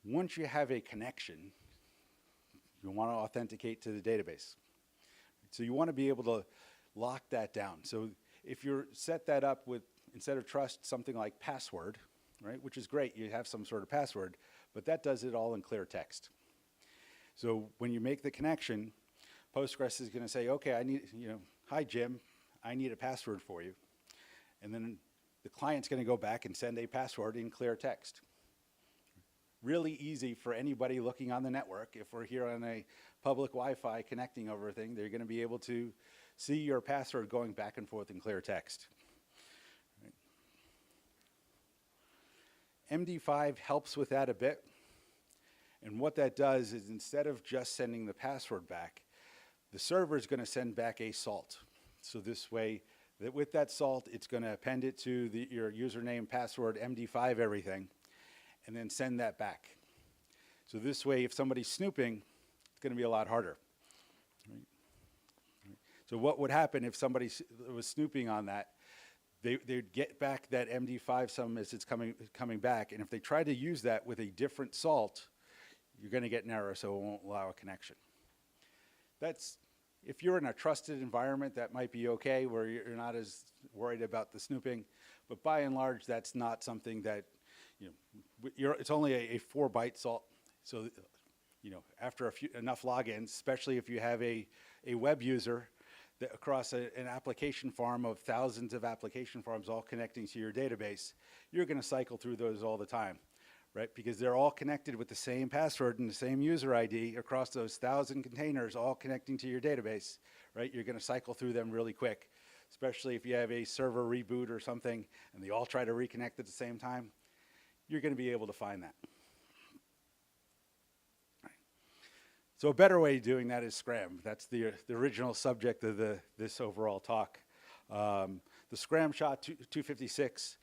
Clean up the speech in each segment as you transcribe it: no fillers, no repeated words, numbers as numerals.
Once you have a connection, you want to authenticate to the database. So you want to be able to lock that down. So if you set that up with, instead of trust, something like password, right, which is great, you have some sort of password, but that does it all in clear text. So when you make the connection, Postgres is going to say, okay, I need, hi Jim, I need a password for you. And then the client's going to go back and send a password in clear text. Really easy for anybody looking on the network. If we're here on a public Wi-Fi connecting over a thing, they're going to be able to see your password going back and forth in clear text. Right. MD5 helps with that a bit. And what that does is instead of just sending the password back, the server is going to send back a salt. So this way, that with that salt, it's going to append it to your username, password, MD5, everything, and then send that back. So this way, if somebody's snooping, it's going to be a lot harder. Right? So what would happen if somebody was snooping on that? They'd get back that MD5 sum as it's coming back, and if they try to use that with a different salt, you're going to get an error, so it won't allow a connection. That's, if you're in a trusted environment, that might be okay, where you're not as worried about the snooping, but by and large, that's not something that, it's only a 4-byte salt. So, after enough logins, especially if you have a web user that across an application farm of thousands of application farms all connecting to your database, you're going to cycle through those all the time, right? Because they're all connected with the same password and the same user ID across those 1,000 containers all connecting to your database, right? You're going to cycle through them really quick, especially if you have a server reboot or something and they all try to reconnect at the same time. You're going to be able to find that. Right. So a better way of doing that is Scram. That's the original subject of this overall talk. The Scram SHA 256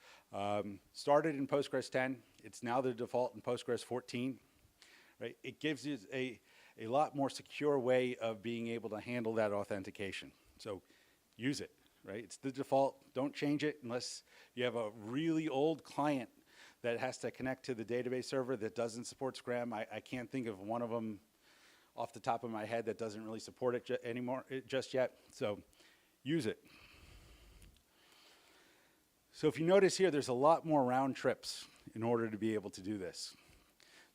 started in Postgres 10. It's now the default in Postgres 14. Right? It gives you a lot more secure way of being able to handle that authentication. So use it. Right? It's the default. Don't change it unless you have a really old client that has to connect to the database server that doesn't support Scram. I can't think of one of them off the top of my head that doesn't really support it anymore just yet. So use it. So if you notice here, there's a lot more round trips in order to be able to do this.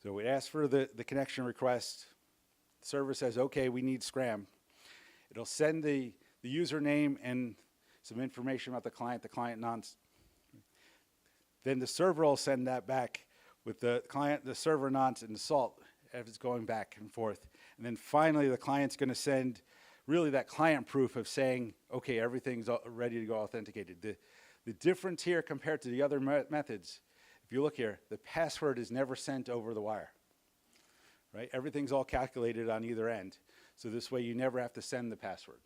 So we ask for the connection request. The server says, okay, we need Scram. It'll send the username and some information about the client nonce. Then the server will send that back with the client, the server nonce, and the salt as it's going back and forth. And then finally, the client's going to send really that client proof of saying, okay, everything's ready to go authenticated. The difference here compared to the other methods, if you look here, the password is never sent over the wire. Right? Everything's all calculated on either end. So this way, you never have to send the password.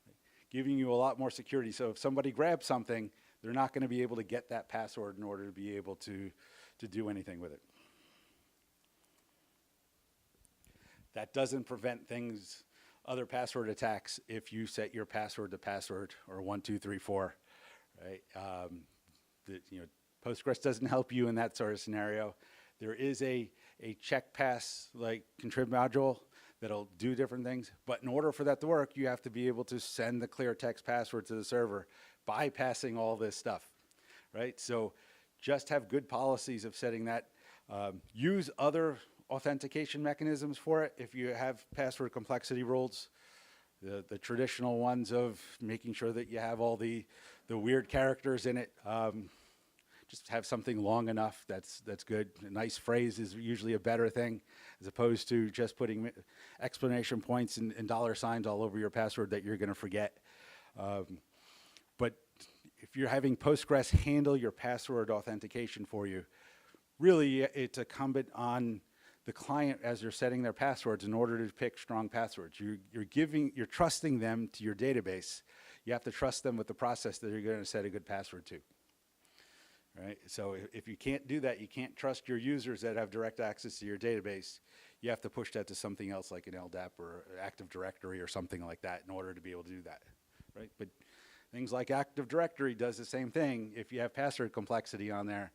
Right? Giving you a lot more security. So if somebody grabs something, they're not going to be able to get that password in order to be able to do anything with it. That doesn't prevent other password attacks if you set your password to password or 1234, right? Postgres doesn't help you in that sort of scenario. There is a check pass like contrib module that'll do different things, but in order for that to work, you have to be able to send the clear text password to the server, bypassing all this stuff, right? So just have good policies of setting that. Use other authentication mechanisms for it if you have password complexity rules. The traditional ones of making sure that you have all the weird characters in it. Just have something long enough, that's good. A nice phrase is usually a better thing as opposed to just putting exclamation points and dollar signs all over your password that you're going to forget. But if you're having Postgres handle your password authentication for you, really it's incumbent on the client as they're setting their passwords in order to pick strong passwords. You're trusting them to your database. You have to trust them with the process that you're going to set a good password to. Right? So if you can't do that, you can't trust your users that have direct access to your database. You have to push that to something else like an LDAP or Active Directory or something like that in order to be able to do that. Right? But things like Active Directory does the same thing. If you have password complexity on there,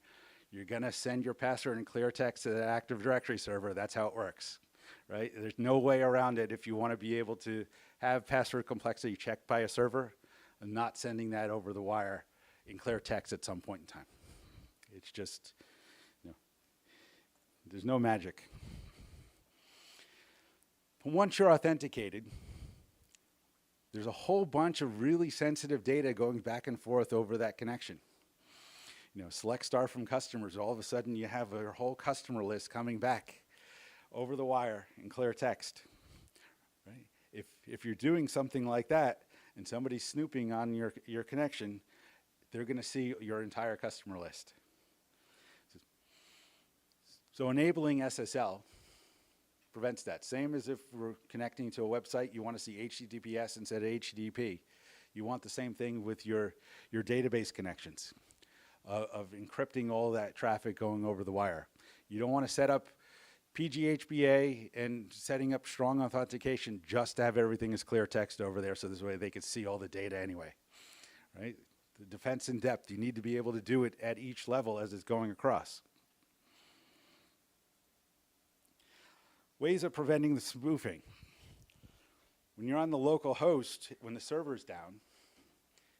You're going to send your password in clear text to the Active Directory server. That's how it works, right? There's no way around it if you want to be able to have password complexity checked by a server and not sending that over the wire in clear text at some point in time. It's just, there's no magic. But once you're authenticated, there's a whole bunch of really sensitive data going back and forth over that connection. Select star from customers, all of a sudden you have a whole customer list coming back over the wire in clear text. Right? If you're doing something like that and somebody's snooping on your connection, they're going to see your entire customer list. So enabling SSL prevents that. Same as if we're connecting to a website, you want to see HTTPS instead of HTTP. You want the same thing with your database connections. Of encrypting all that traffic going over the wire. You don't want to set up PGHBA and setting up strong authentication just to have everything as clear text over there so this way they can see all the data anyway, right? The defense in depth, you need to be able to do it at each level as it's going across. Ways of preventing the spoofing. When you're on the local host, when the server's down,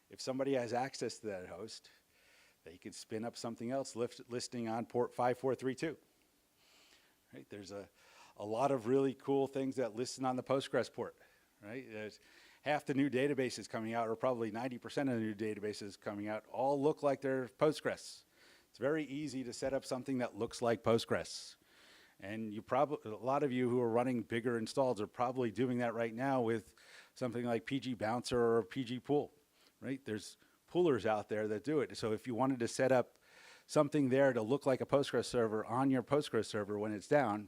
if somebody has access to that host, they could spin up something else listing on port 5432. Right? There's a lot of really cool things that listen on the Postgres port. Right? There's half the new databases coming out, or probably 90% of the new databases coming out, all look like they're Postgres. It's very easy to set up something that looks like Postgres. And a lot of you who are running bigger installs are probably doing that right now with something like PG Bouncer or PG Pool. Right? There's poolers out there that do it. So if you wanted to set up something there to look like a Postgres server on your Postgres server when it's down,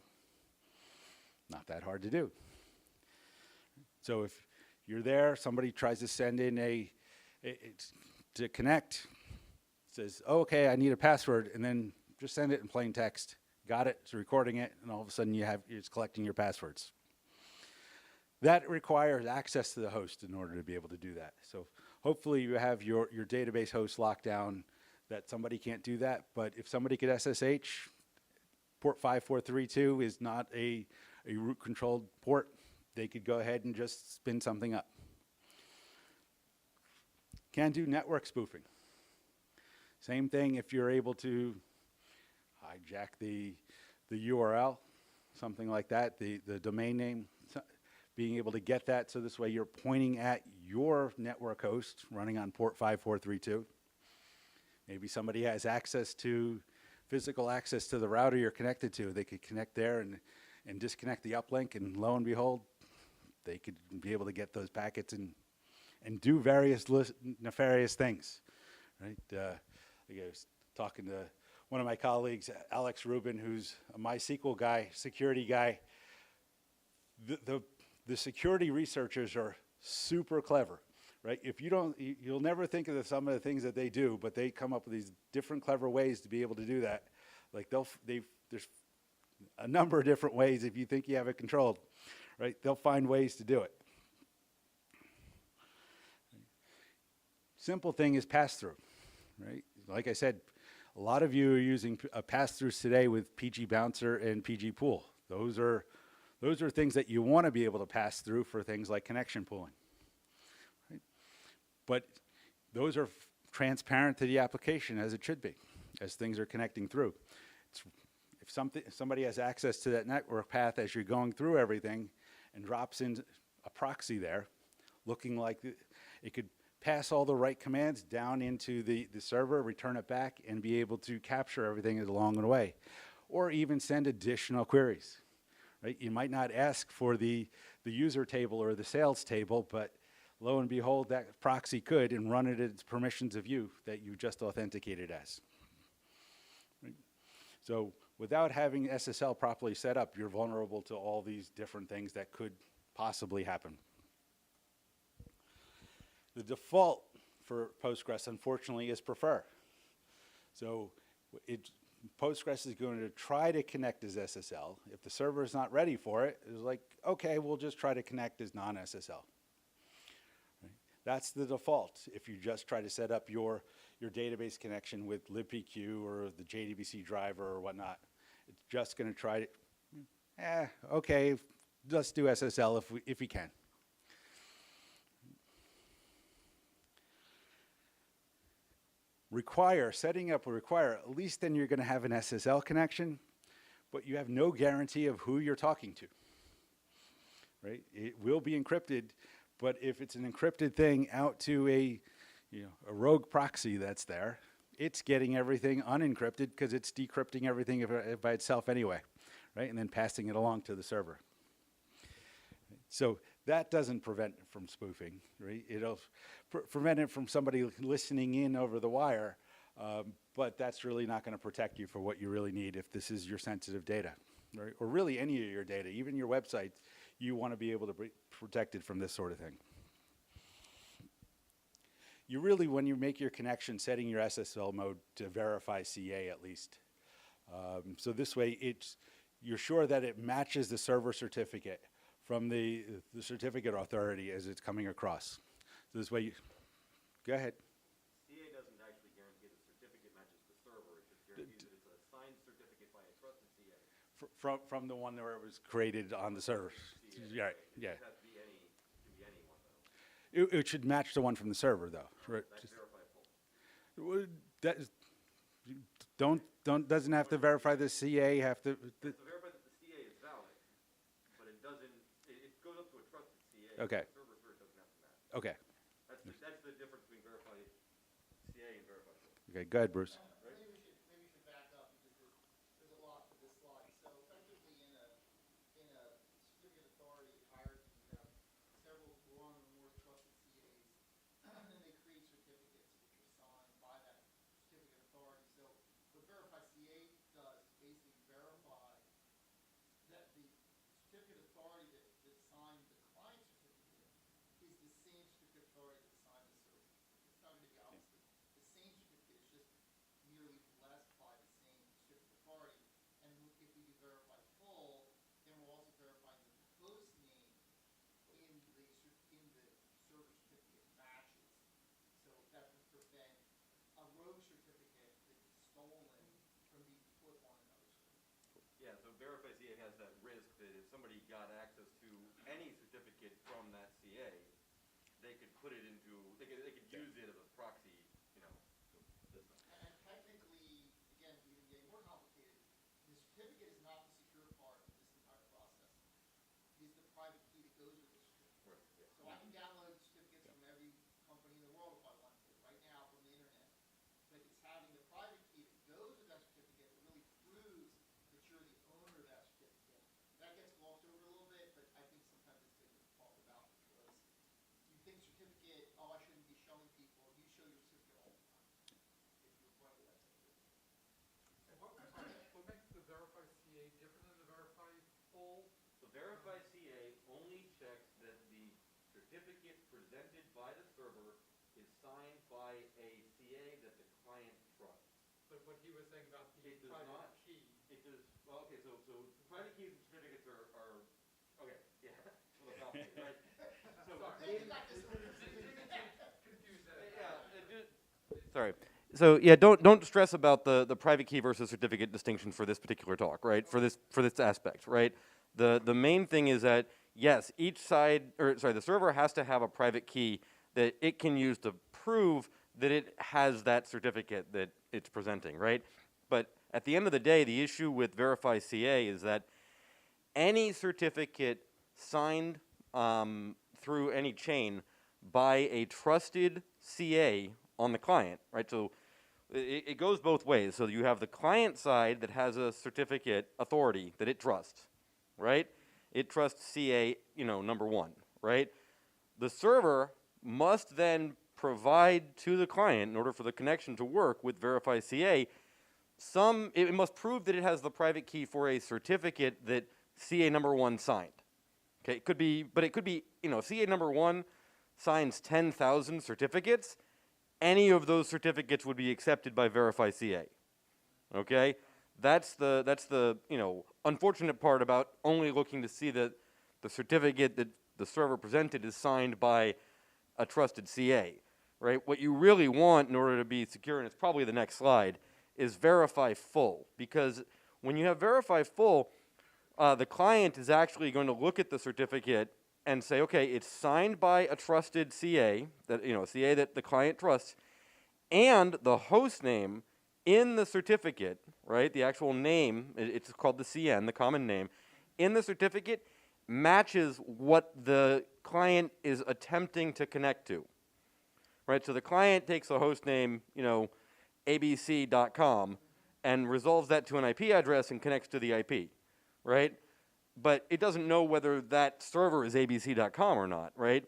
not that hard to do. So if you're there, somebody tries to send in to connect, says, oh, okay, I need a password, and then just send it in plain text. Got it, it's recording it, and all of a sudden it's collecting your passwords. That requires access to the host in order to be able to do that. So hopefully you have your database host locked down that somebody can't do that. But if somebody could SSH, port 5432 is not a root controlled port. They could go ahead and just spin something up. Can do network spoofing. Same thing if you're able to hijack the URL, something like that, the domain name. Being able to get that so this way you're pointing at your network host running on port 5432. Maybe somebody has physical access to the router you're connected to. They could connect there and disconnect the uplink, and lo and behold, they could be able to get those packets and do various nefarious things. Right? I was talking to one of my colleagues, Alex Rubin, who's a MySQL guy, security guy. The security researchers are super clever, right? If you don't, you'll never think of some of the things that they do, but they come up with these different clever ways to be able to do that. Like there's a number of different ways if you think you have it controlled, right? They'll find ways to do it. Simple thing is pass-through, right? Like I said, a lot of you are using pass-throughs today with PG Bouncer and PG Pool. Those are things that you want to be able to pass through for things like connection pooling. Right? But those are transparent to the application as it should be, as things are connecting through. If somebody has access to that network path as you're going through everything and drops in a proxy there, looking like it could pass all the right commands down into the server, return it back, and be able to capture everything along the way, or even send additional queries. Right? You might not ask for the user table or the sales table, but lo and behold, that proxy could and run it as permissions of you that you just authenticated as. Right? So without having SSL properly set up, you're vulnerable to all these different things that could possibly happen. The default for Postgres, unfortunately, is prefer. So Postgres is going to try to connect as SSL. If the server is not ready for it, it's like, okay, we'll just try to connect as non-SSL. Right? That's the default if you just try to set up your your database connection with libpq or the JDBC driver or whatnot. It's just going to try to, okay, let's do SSL if we can. Setting up a require, at least then you're going to have an SSL connection, but you have no guarantee of who you're talking to, right? It will be encrypted, but if it's an encrypted thing out to a rogue proxy that's there, it's getting everything unencrypted because it's decrypting everything by itself anyway, right? And then passing it along to the server. So that doesn't prevent it from spoofing, right? It'll prevent it from somebody listening in over the wire, but that's really not going to protect you for what you really need if this is your sensitive data, right? Or really any of your data, even your website, you want to be able to be protected from this sort of thing. You really, when you make your connection, setting your SSL mode to verify CA at least. So this way, you're sure that it matches the server certificate from the certificate authority as it's coming across. So this way, go ahead. CA doesn't actually guarantee the certificate matches the server. It just guarantees that it's a signed certificate by a trusted CA. From the one where it was created on the server. CA. Right, yeah. It has to be any one, though. It should match the one from the server, though. Right. That's verifiable. Doesn't have to verify the CA. Have to. To verify that the CA is valid, but it doesn't. It goes up to a trusted CA. Okay. The server cert doesn't have to match. Okay. That's the difference between verify CA and verify full. Okay. Go ahead, Bruce. Maybe we should back up because there's a lot to this slide. So effectively, in a certificate authority hierarchy, you have several one or more trusted CAs, and then they create certificates which are signed by that certificate authority. So what verify CA does is basically verify that the certificate authority that signed the client certificate is the same certificate authority that signed the server. It's not going to be obviously the same certificate, it's just merely blessed by the same certificate authority. And if we do verify full, then we're also verifying that the host name in the server certificate matches. So that would prevent a rogue certificate that is stolen from being put on another server. Yeah, so verify CA has that risk that if somebody got access to any certificate from that CA, they could put it into, they could use it as a proxy, system. And technically, again, even getting more complicated, the certificate is not the secure part of this entire process. It is the private key that goes with the certificate. Right, yeah. So I can download certificates from every company in the world if I want to, right now from the internet. But it's having the private key that goes with that certificate that really proves that you're the owner of that certificate. That gets glossed over a little bit, but I think sometimes it's good to talk about because you think certificate, oh, I shouldn't be showing people. You show your certificate all the time if you're running that certificate. So what makes the verify CA different than the verify full? The verify CA only checks that the certificate presented by the server is signed by a CA that the client trusts. But what he was saying about the It does private not. key. It does, well, okay, so private keys and certificates are okay, yeah, philosophical, right? So, Hey, you got this. Confuse that. Sorry. So yeah, don't stress about the private key versus certificate distinction for this particular talk, right? For this aspect, right? The main thing is that yes, each side, the server has to have a private key that it can use to prove that it has that certificate that it's presenting, right? But at the end of the day, the issue with verify CA is that any certificate signed through any chain by a trusted CA on the client, right? So it goes both ways. So you have the client side that has a certificate authority that it trusts, right? It trusts CA, number one, right? The server must then provide to the client, in order for the connection to work with verify CA, it must prove that it has the private key for a certificate that CA number one signed. Okay, it could be, if CA number one signs 10,000 certificates, any of those certificates would be accepted by verify CA. Okay, that's the unfortunate part about only looking to see that the certificate that the server presented is signed by a trusted CA. right? What you really want in order to be secure, and it's probably the next slide, is verify full. Because when you have verify full, the client is actually going to look at the certificate and say, okay, it's signed by a trusted CA, that, a CA that the client trusts, and the host name in the certificate, right, the actual name, it's called the CN, the common name, in the certificate matches what the client is attempting to connect to, right? So the client takes a host name, abc.com, and resolves that to an IP address and connects to the IP, right? But it doesn't know whether that server is abc.com or not, right?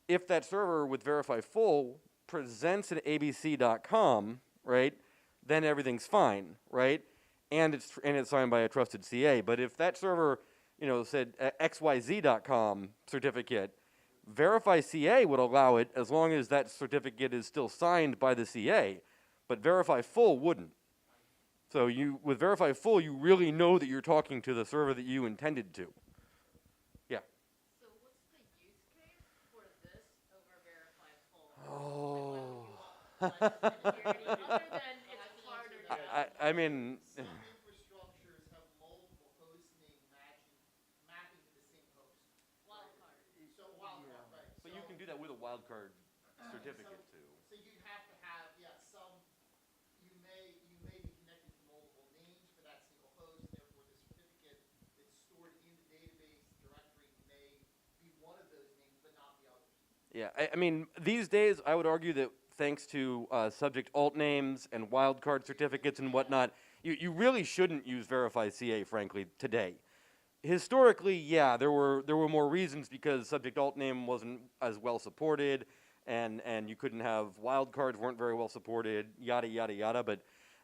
If that server with verify full presents an abc.com, right, then everything's fine, right? And it's signed by a trusted CA. But if that server, said xyz.com certificate, verify CA would allow it as long as that certificate is still signed by the CA, but verify full wouldn't. So with verify full, you really know that you're talking to the server that you intended to. Yeah. So what's the use case for this over verify full? Oh. Security, other than it's harder to. I mean, Some infrastructures have multiple host name mapping to the same host. Wildcard. So wildcard, right? but you can do that with a wildcard certificate too. So you'd have to have, some, you may be connected to multiple names for that single host, therefore the certificate that's stored in the database directory may be one of those names, but not the others. Yeah, I mean, these days I would argue that thanks to subject alt names and wildcard certificates and whatnot, you really shouldn't use verify CA, frankly, today. Historically, yeah, there were more reasons because subject alt name wasn't as well supported, and you couldn't have wildcards weren't very well supported, yada yada yada. But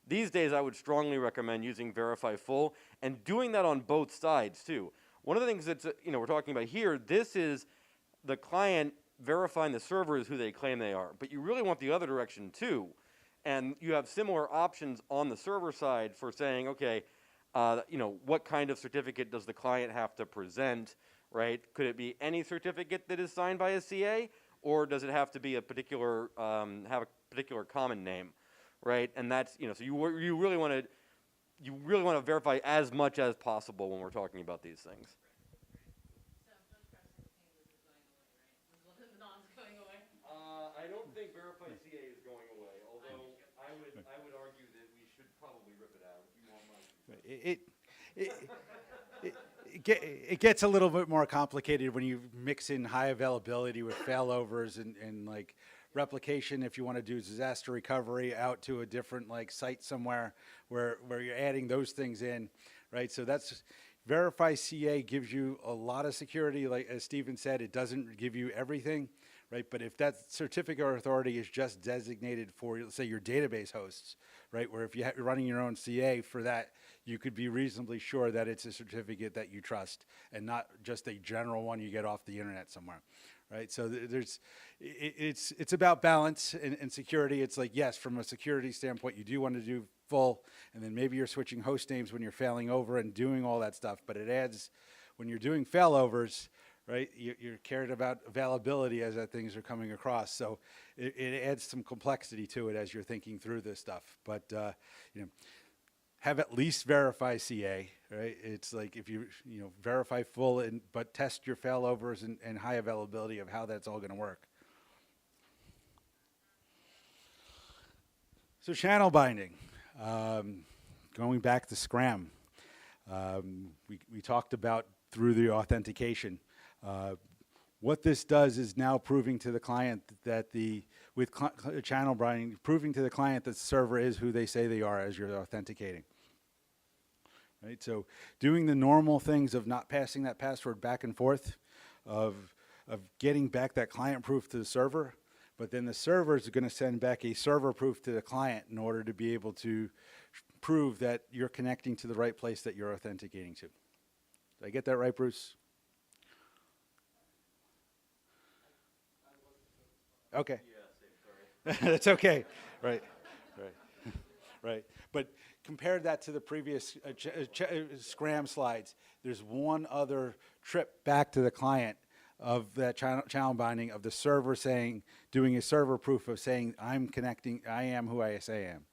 these days, I would strongly recommend using verify full and doing that on both sides too. One of the things that's we're talking about here, this is the client verifying the server is who they claim they are, but you really want the other direction too. And you have similar options on the server side for saying, okay, what kind of certificate does the client have to present, right? Could it be any certificate that is signed by a CA, or does it have to be a particular, have a particular common name, right? And that's, so you really want to verify as much as possible when we're talking about these things. So don't trust anything this is going away, right? This is one of the non's going away. I don't think verify CA is going away, although I would argue that we should probably rip it out if you want my. It gets a little bit more complicated when you mix in high availability with failovers and like replication. If you want to do disaster recovery out to a different site somewhere where you're adding those things in, right? So that's verify CA gives you a lot of security. Like as Stephen said, it doesn't give you everything, right? But if that certificate or authority is just designated for, let's say, your database hosts, right? Where if you're running your own CA for that, you could be reasonably sure that it's a certificate that you trust and not just a general one you get off the internet somewhere, right? So it's about balance and security. It's like, yes, from a security standpoint, you do want to do full, and then maybe you're switching host names when you're failing over and doing all that stuff, but it adds, when you're doing failovers, right, you're cared about availability as that things are coming across. So it adds some complexity to it as you're thinking through this stuff. But, have at least verify CA, right? It's like if you verify full, but test your failovers and high availability of how that's all going to work. So channel binding, going back to Scram, we talked about through the authentication. What this does is now proving to the client that with channel binding, proving to the client that the server is who they say they are as you're authenticating. Right, so doing the normal things of not passing that password back and forth, of getting back that client proof to the server, but then the server is going to send back a server proof to the client in order to be able to prove that you're connecting to the right place that you're authenticating to. Did I get that right, Bruce? Okay. Yeah, same, sorry. That's okay. Right. Right. But compare that to the previous Scram slides. There's one other trip back to the client of that channel binding of the server saying, doing a server proof of saying, I'm connecting, I am who I say I am.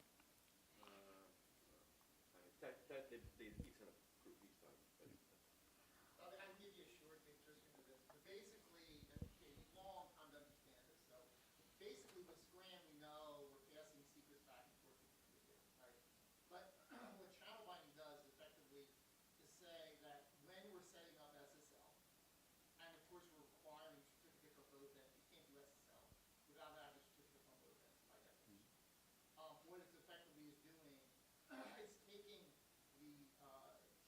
I'll give you a short description of this, but basically, okay, you long time to understand this. So basically with Scram, we know we're passing secrets back and forth to certificate, right? But what channel binding does effectively is say that when we're setting up SSL, and of course we're requiring certificates on both ends, you can't do SSL without having certificates on both ends by definition. What it's effectively is doing is taking the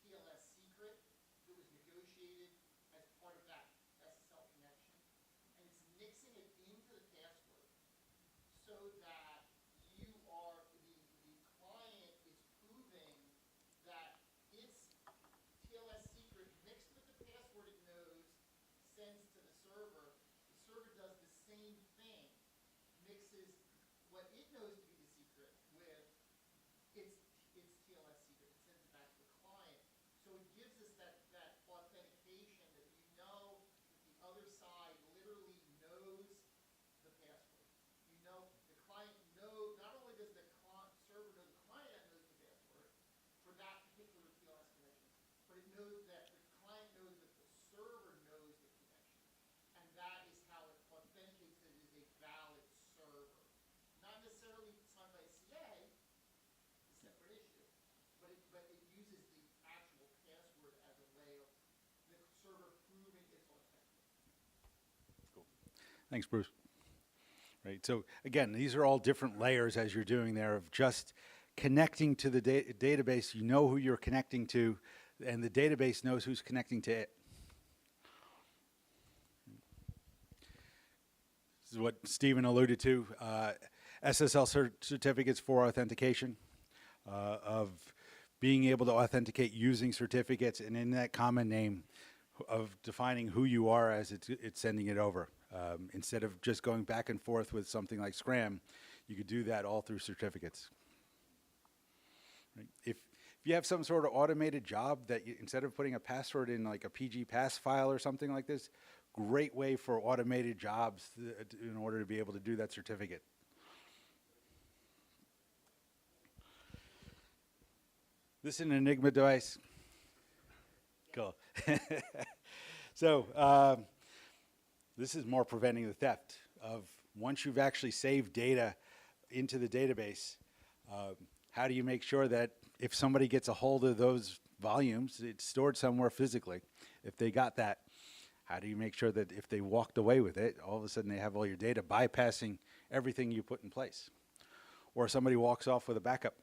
TLS secret that was negotiated as part of that SSL connection, and it's mixing it into the password so that you are, the client is proving that its TLS secret mixed with the password it knows sends to the server. The server does the same thing, mixes what it knows to be the secret with its TLS secret and sends it back to the client. So it gives us that authentication that you know that the other side literally knows the password. You know, the client knows, not only does the server know the client that knows the password for that particular TLS connection, but it knows that the client knows that the server knows the connection. And that is how it authenticates that it is a valid server. Not necessarily signed by a CA, a separate issue, but it uses the actual password as a way of the server proving it's authentic. Thanks, Bruce. Right. So again, these are all different layers as you're doing there of just connecting to the database. You know who you're connecting to, and the database knows who's connecting to it. This is what Stephen alluded to. SSL certificates for authentication, of being able to authenticate using certificates, and in that common name of defining who you are as it's sending it over. Instead of just going back and forth with something like Scram, you could do that all through certificates. Right? If you have some sort of automated job that you, instead of putting a password in like a PG pass file or something like this, great way for automated jobs in order to be able to do that certificate. This is an Enigma device. Cool. So this is more preventing the theft of once you've actually saved data into the database, how do you make sure that if somebody gets a hold of those volumes, it's stored somewhere physically. If they got that, how do you make sure that if they walked away with it, all of a sudden they have all your data, bypassing everything you put in place? Or somebody walks off with a backup.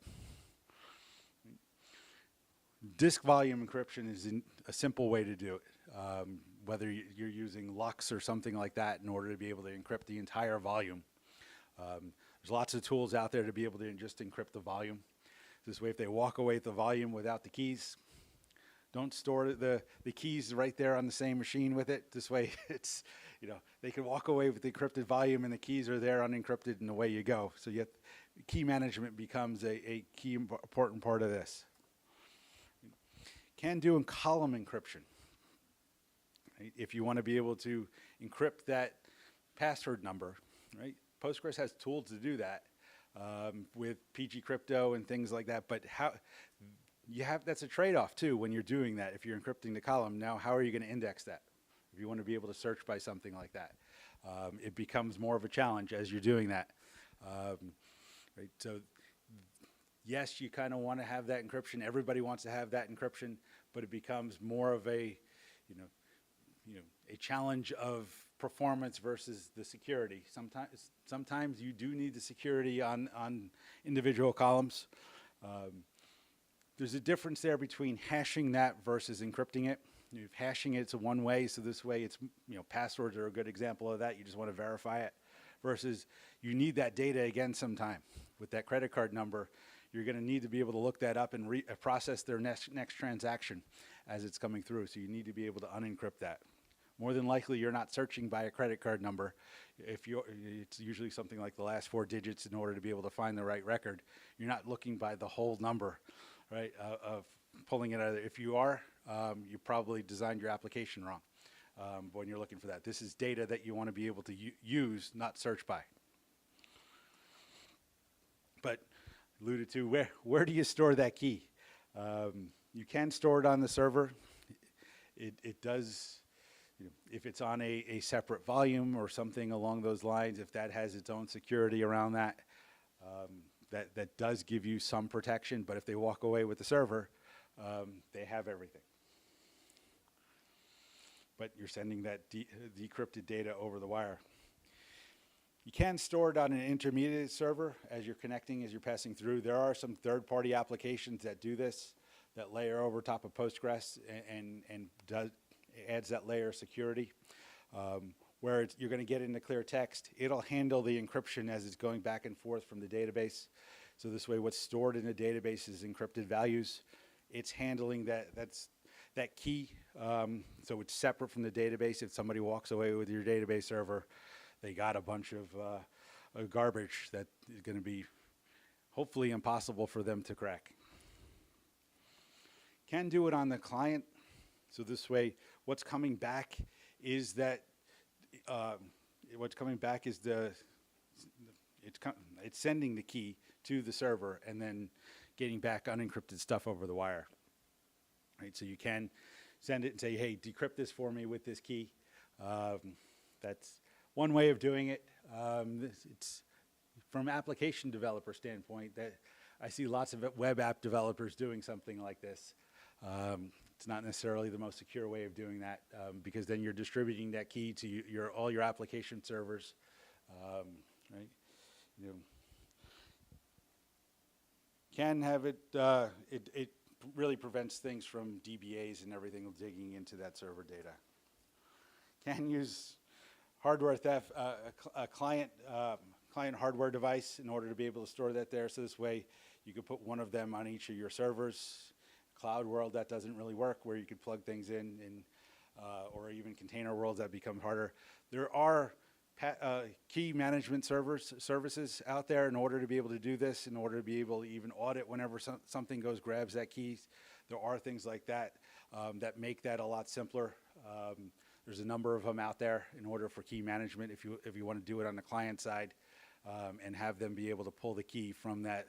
Disk volume encryption is a simple way to do it. Whether you're using Lux or something like that in order to be able to encrypt the entire volume. There's lots of tools out there to be able to just encrypt the volume. This way, if they walk away with the volume without the keys, don't store the keys right there on the same machine with it. This way, it's, you know, they can walk away with the encrypted volume and the keys are there unencrypted and away you go. So yet, key management becomes a key important part of this. Can do in column encryption. Right? If you want to be able to encrypt that password number, right? Postgres has tools to do that with PG crypto and things like that. But how you have, that's a trade-off too when you're doing that. If you're encrypting the column, now how are you going to index that? If you want to be able to search by something like that, it becomes more of a challenge as you're doing that. Right? So yes, you kind of want to have that encryption. Everybody wants to have that encryption, but it becomes more of a, a challenge of performance versus the security. Sometimes you do need the security on individual columns. There's a difference there between hashing that versus encrypting it. If hashing it's a one way, so this way it's, passwords are a good example of that. You just want to verify it. Versus you need that data again sometime. With that credit card number, you're going to need to be able to look that up and process their next transaction as it's coming through. So you need to be able to unencrypt that. More than likely, you're not searching by a credit card number. It's usually something like the last 4 digits in order to be able to find the right record. You're not looking by the whole number, right, of pulling it out of there. If you are, you probably designed your application wrong. when you're looking for that. This is data that you want to be able to use, not search by. But alluded to, where do you store that key? You can store it on the server. It does, if it's on a separate volume or something along those lines, if that has its own security around that, that does give you some protection. But if they walk away with the server, they have everything. But you're sending that decrypted data over the wire. You can store it on an intermediate server as you're connecting, as you're passing through. There are some third-party applications that do this, that layer over top of Postgres and adds that layer of security. Where you're going to get into clear text, it'll handle the encryption as it's going back and forth from the database. So this way, what's stored in the database is encrypted values. It's handling that key, so it's separate from the database. If somebody walks away with your database server, they got a bunch of garbage that is going to be hopefully impossible for them to crack. Can do it on the client. So this way, what's coming back is that it's sending the key to the server and then getting back unencrypted stuff over the wire. Right, so you can send it and say, hey, decrypt this for me with this key. That's one way of doing it. It's from an application developer standpoint that I see lots of web app developers doing something like this. It's not necessarily the most secure way of doing that because then you're distributing that key to all your application servers, right? Can have it, it really prevents things from DBAs and everything digging into that server data. Can use hardware theft, a client hardware device in order to be able to store that there. So this way you could put one of them on each of your servers. Cloud world, that doesn't really work, where you could plug things in or even container worlds that become harder. There are key management services out there in order to be able to do this, in order to be able to even audit whenever something grabs that key. There are things like that that make that a lot simpler. There's a number of them out there in order for key management if you want to do it on the client side and have them be able to pull the key from that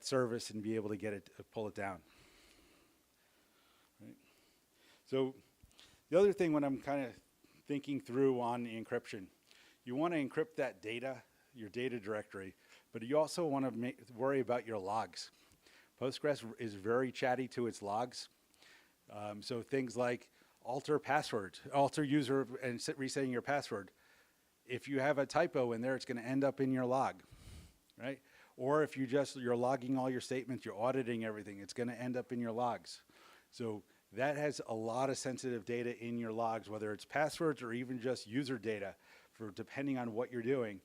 service and be able to get it, pull it down. Right. So the other thing when I'm kind of thinking through on the encryption, you want to encrypt that data, your data directory, but you also want to worry about your logs. Postgres is very chatty to its logs. So things like alter password, alter user and resetting your password. If you have a typo in there, it's going to end up in your log, right? Or if you're logging all your statements, you're auditing everything, it's going to end up in your logs. So that has a lot of sensitive data in your logs, whether it's passwords or even just user data, for depending on what you're doing,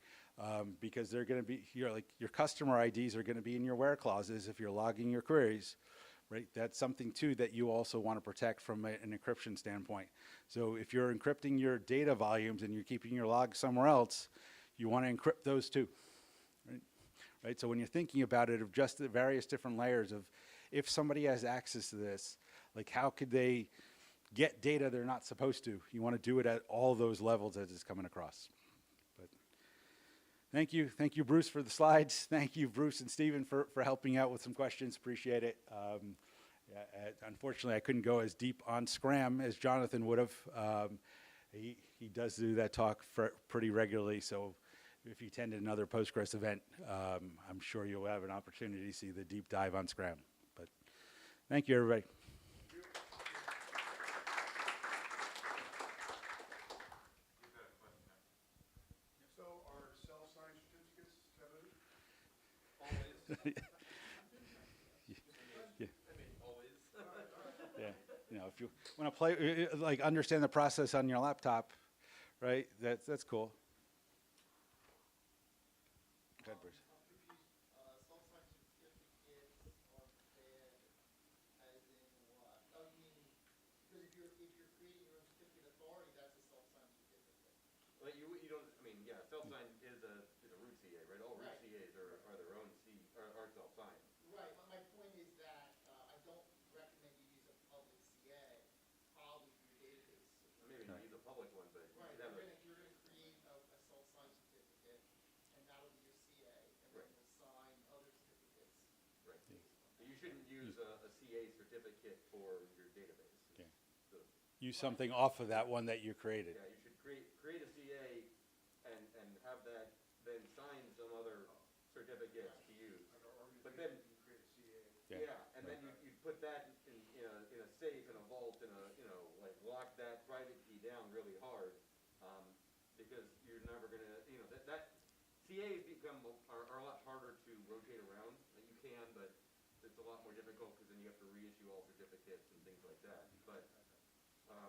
because they're going to be your customer IDs are going to be in your where clauses if you're logging your queries, right? That's something too that you also want to protect from an encryption standpoint. So if you're encrypting your data volumes and you're keeping your logs somewhere else, you want to encrypt those too, right? Right. So when you're thinking about it, of just the various different layers of, if somebody has access to this, like how could they get data they're not supposed to? You want to do it at all those levels as it's coming across. But thank you, Bruce, for the slides. Thank you, Bruce and Stephen, for helping out with some questions. Appreciate it. Unfortunately, I couldn't go as deep on Scram as Jonathan would have. He does do that talk pretty regularly, so if you attend another Postgres event, I'm sure you'll have an opportunity to see the deep dive on Scram. But thank you, everybody. So are self-signed certificates taboo? Always. Yeah. I mean, always. Yeah, if you want to play, understand the process on your laptop, right? That's cool. Go ahead, Bruce. I'm confused. Self-signed certificates are bad, as in what? Oh, you mean, because if you're creating your own certificate authority, that's a self-signed certificate. Well, you don't. I mean, yeah, self-signed is a root CA, right? All root Right. CAs are their own are self-signed. Right, but my point is that I don't recommend you use a public CA, probably for your database. Maybe you use a public you shouldn't use a CA certificate for your database. Okay. The- Use something off of that one that you created. Yeah, you should create a CA and have that then sign some other certificates to use. But then, Yeah. yeah, and then you put that in a safe, in a vault, like lock that private key down really hard, because you're never gonna, that CAs are a lot harder to rotate around. You can, but it's a lot more difficult because then you have to reissue all certificates and things like that.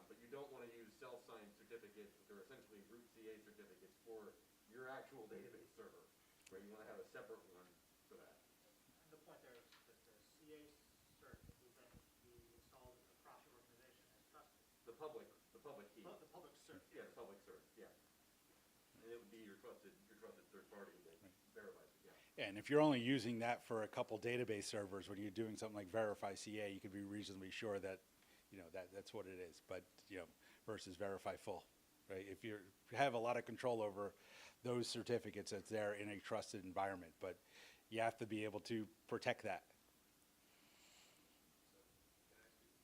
But you don't want to use self-signed certificates, which are essentially root CA certificates for your actual database server, right? You want to have a separate one for that. And the point there is that the CA cert will then be installed across your organization as trusted. The public key. The public cert. Yeah, the public cert, yeah. And it would be your trusted third party that verifies it, yeah. Yeah, and if you're only using that for a couple database servers, when you're doing something like verify CA, you can be reasonably sure that, that's what it is. But, versus verify full, right? If you have a lot of control over those certificates, it's there in a trusted environment, but you have to be able to protect that.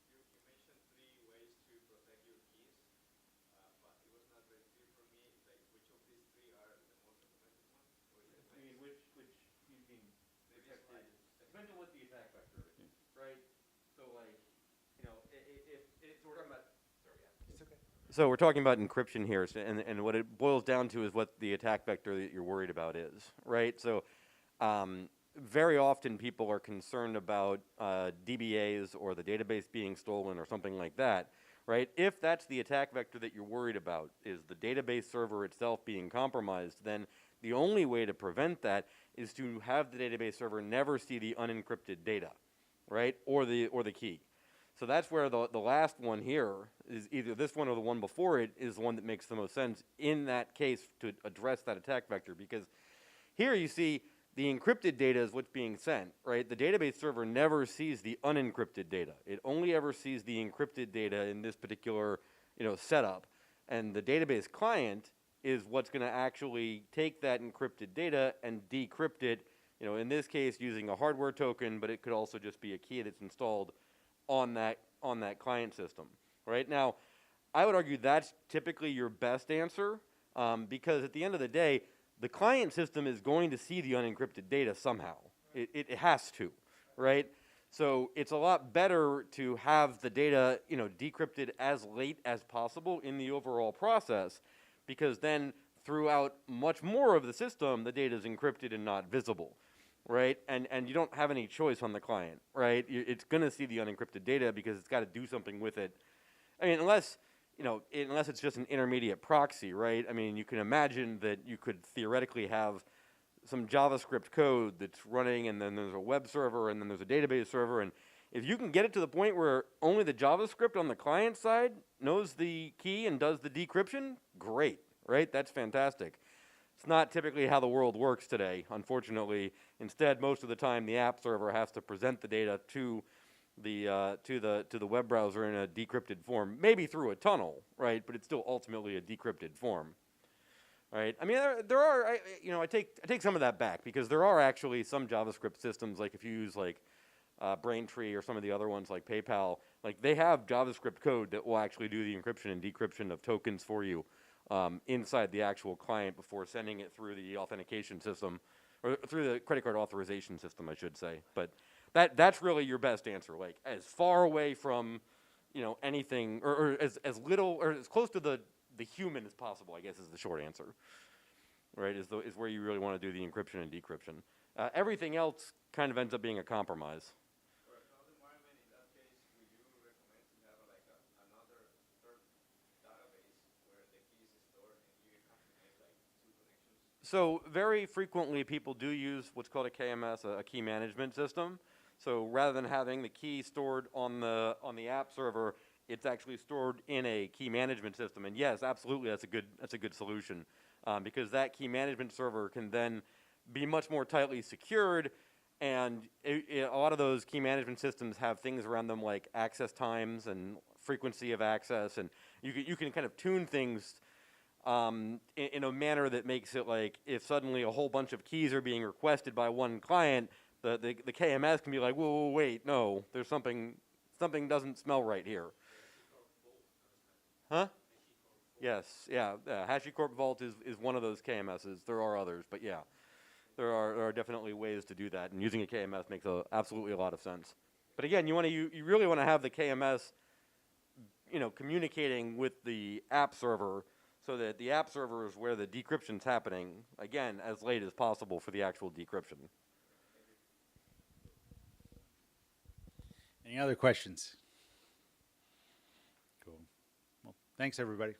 You mentioned 3 ways to protect your keys, but it was not very clear for me, like which of these 3 are the most recommended ones? Or is it I mean, which you mean, Maybe it's like- depends on what the attack vector is, right? So like, if so we're talking about, sorry, yeah. It's okay. So we're talking about encryption here, and what it boils down to is what the attack vector that you're worried about is, right? So very often people are concerned about DBAs or the database being stolen or something like that, right? If that's the attack vector that you're worried about, is the database server itself being compromised, then the only way to prevent that is to have the database server never see the unencrypted data, right? Or the key. So that's where the last one here is either this one or the one before it is the one that makes the most sense in that case to address that attack vector, because here you see the encrypted data is what's being sent, right? The database server never sees the unencrypted data. It only ever sees the encrypted data in this particular, setup. And the database client is what's going to actually take that encrypted data and decrypt it, in this case using a hardware token, but it could also just be a key that's installed on that client system, right? Now, I would argue that's typically your best answer, because at the end of the day, the client system is going to see the unencrypted data somehow. It has to, right? So it's a lot better to have the data, decrypted as late as possible in the overall process, because then throughout much more of the system, the data is encrypted and not visible, right? And you don't have any choice on the client, right? It's going to see the unencrypted data because it's got to do something with it. I mean, unless it's just an intermediate proxy, right? I mean, you can imagine that you could theoretically have some JavaScript code that's running, and then there's a web server, and then there's a database server, and if you can get it to the point where only the JavaScript on the client side knows the key and does the decryption, great, right? That's fantastic. It's not typically how the world works today, unfortunately. Instead, most of the time, the app server has to present the data to the web browser in a decrypted form, maybe through a tunnel, right? But it's still ultimately a decrypted form, right? I mean, there are, I take some of that back, because there are actually some JavaScript systems, like if you use like Braintree or some of the other ones like PayPal, like they have JavaScript code that will actually do the encryption and decryption of tokens for you inside the actual client before sending it through the authentication system, or through the credit card authorization system, I should say. But that's really your best answer, like as far away from, anything, or as little, or as close to the human as possible, I guess is the short answer, right, is where you really want to do the encryption and decryption. Everything else kind of ends up being a compromise. For a cloud environment, in that case, would you recommend to have another third database where the key is stored and you have to make like 2 connections? So very frequently people do use what's called a KMS, a key management system. So rather than having the key stored on the app server, it's actually stored in a key management system. And yes, absolutely, that's a good solution, because that key management server can then be much more tightly secured, and a lot of those key management systems have things around them like access times and frequency of access, and you can kind of tune things in a manner that makes it like if suddenly a whole bunch of keys are being requested by one client, The KMS can be like, whoa, wait, no, there's something doesn't smell right here. Huh? Yes, yeah. HashiCorp Vault is one of those KMSs. There are others, but yeah, there are definitely ways to do that, and using a KMS makes absolutely a lot of sense. But again, you really want to have the KMS, communicating with the app server, so that the app server is where the decryption's happening. Again, as late as possible for the actual decryption. Any other questions? Cool. Well, thanks, everybody.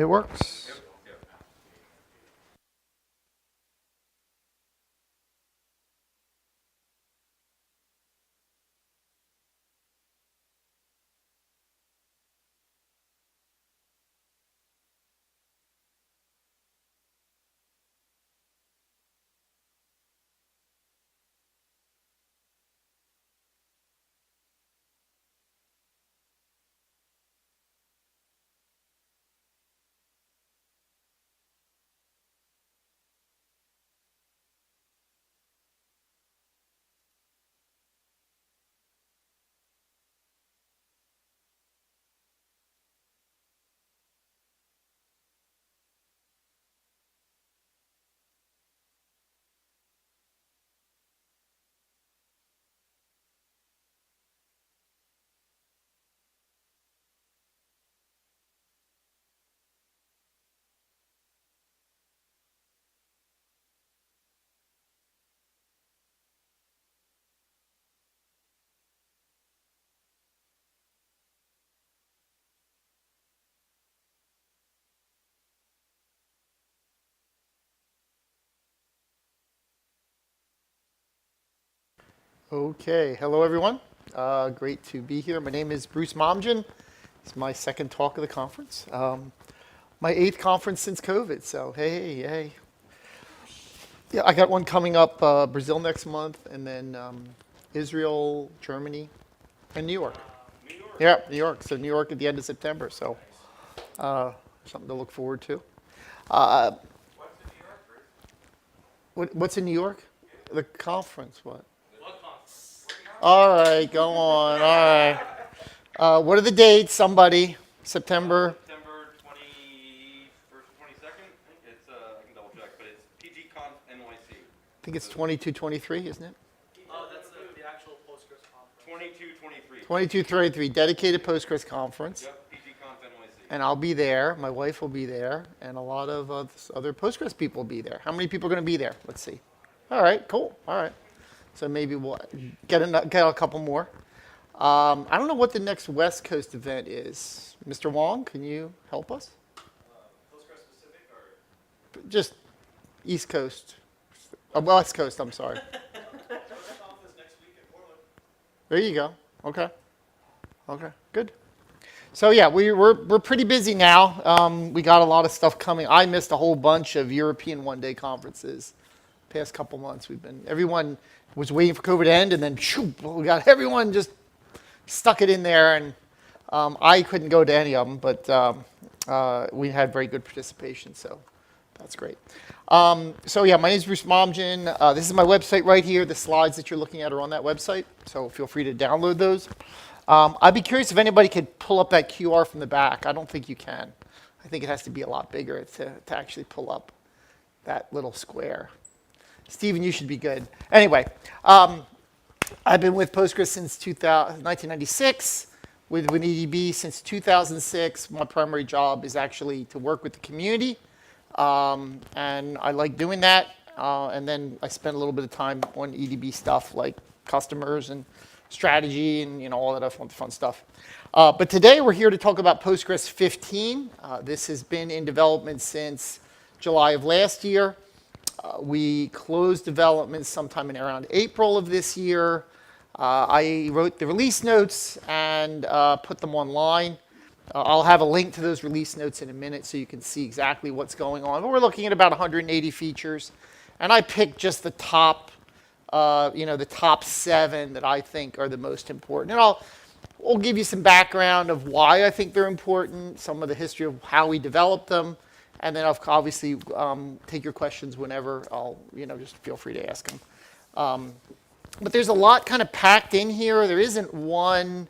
It works. Okay, hello everyone. Great to be here. My name is Bruce Momgen. It's my second talk of the conference. My 8th conference since COVID, so hey. Yeah, I got one coming up, Brazil next month, and then Israel, Germany, and New York. New York. Yeah, New York. So New York at the end of September, so something to look forward to. What's in New York, Bruce? What's in New York? The conference, what? What conference? All right, go on. All right. What are the dates? Somebody. September. September 21st, 22nd. It's I can double check, but it's PGConf NYC. I think it's 22, 23, isn't it? Oh, that's the actual Postgres conference. 22, 23. 22, 23. Dedicated Postgres conference. Yep, PGConf NYC. And I'll be there. My wife will be there. And a lot of other Postgres people will be there. How many people are going to be there? Let's see. All right, cool. All right. So maybe we'll get a couple more. I don't know what the next West Coast event is. Mr. Wong, can you help us? Postgres specific or? Just East Coast. West Coast, I'm sorry. Postgres conference next week in Portland. There you go. Okay. Okay, good. So yeah, we're pretty busy now. We got a lot of stuff coming. I missed a whole bunch of European one-day conferences. Past couple months, everyone was waiting for COVID to end, and then we got everyone just stuck it in there, and I couldn't go to any of them, but we had very good participation, so that's great. So yeah, my name is Bruce Momgen. This is my website right here. The slides that you're looking at are on that website, so feel free to download those. I'd be curious if anybody could pull up that QR from the back. I don't think you can. I think it has to be a lot bigger to actually pull up that little square. Steven, you should be good. Anyway, I've been with Postgres since 1996, with EDB since 2006. My primary job is actually to work with the community, and I like doing that. And then I spend a little bit of time on EDB stuff like customers and strategy and all that fun stuff. But today we're here to talk about Postgres 15. This has been in development since July of last year. We closed development sometime in around April of this year. I wrote the release notes and put them online. I'll have a link to those release notes in a minute so you can see exactly what's going on. But we're looking at about 180 features. And I picked just the top, the top 7 that I think are the most important. And I'll give you some background of why I think they're important, some of the history of how we developed them. And then I'll obviously take your questions whenever. Just feel free to ask them. But there's a lot kind of packed in here. There isn't one.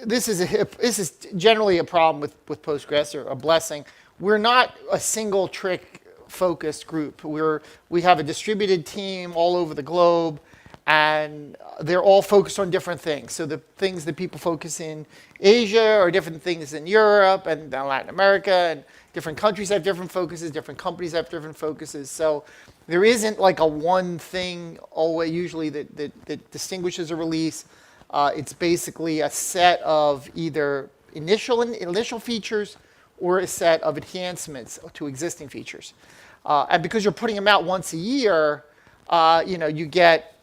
This is generally a problem with Postgres, or a blessing. We're not a single trick focused group. We have a distributed team all over the globe, and they're all focused on different things. So the things that people focus in Asia are different things in Europe and Latin America, and different countries have different focuses, different companies have different focuses. So there isn't like a one thing always usually that distinguishes a release. It's basically a set of either initial features or a set of enhancements to existing features. And because you're putting them out once a year, you get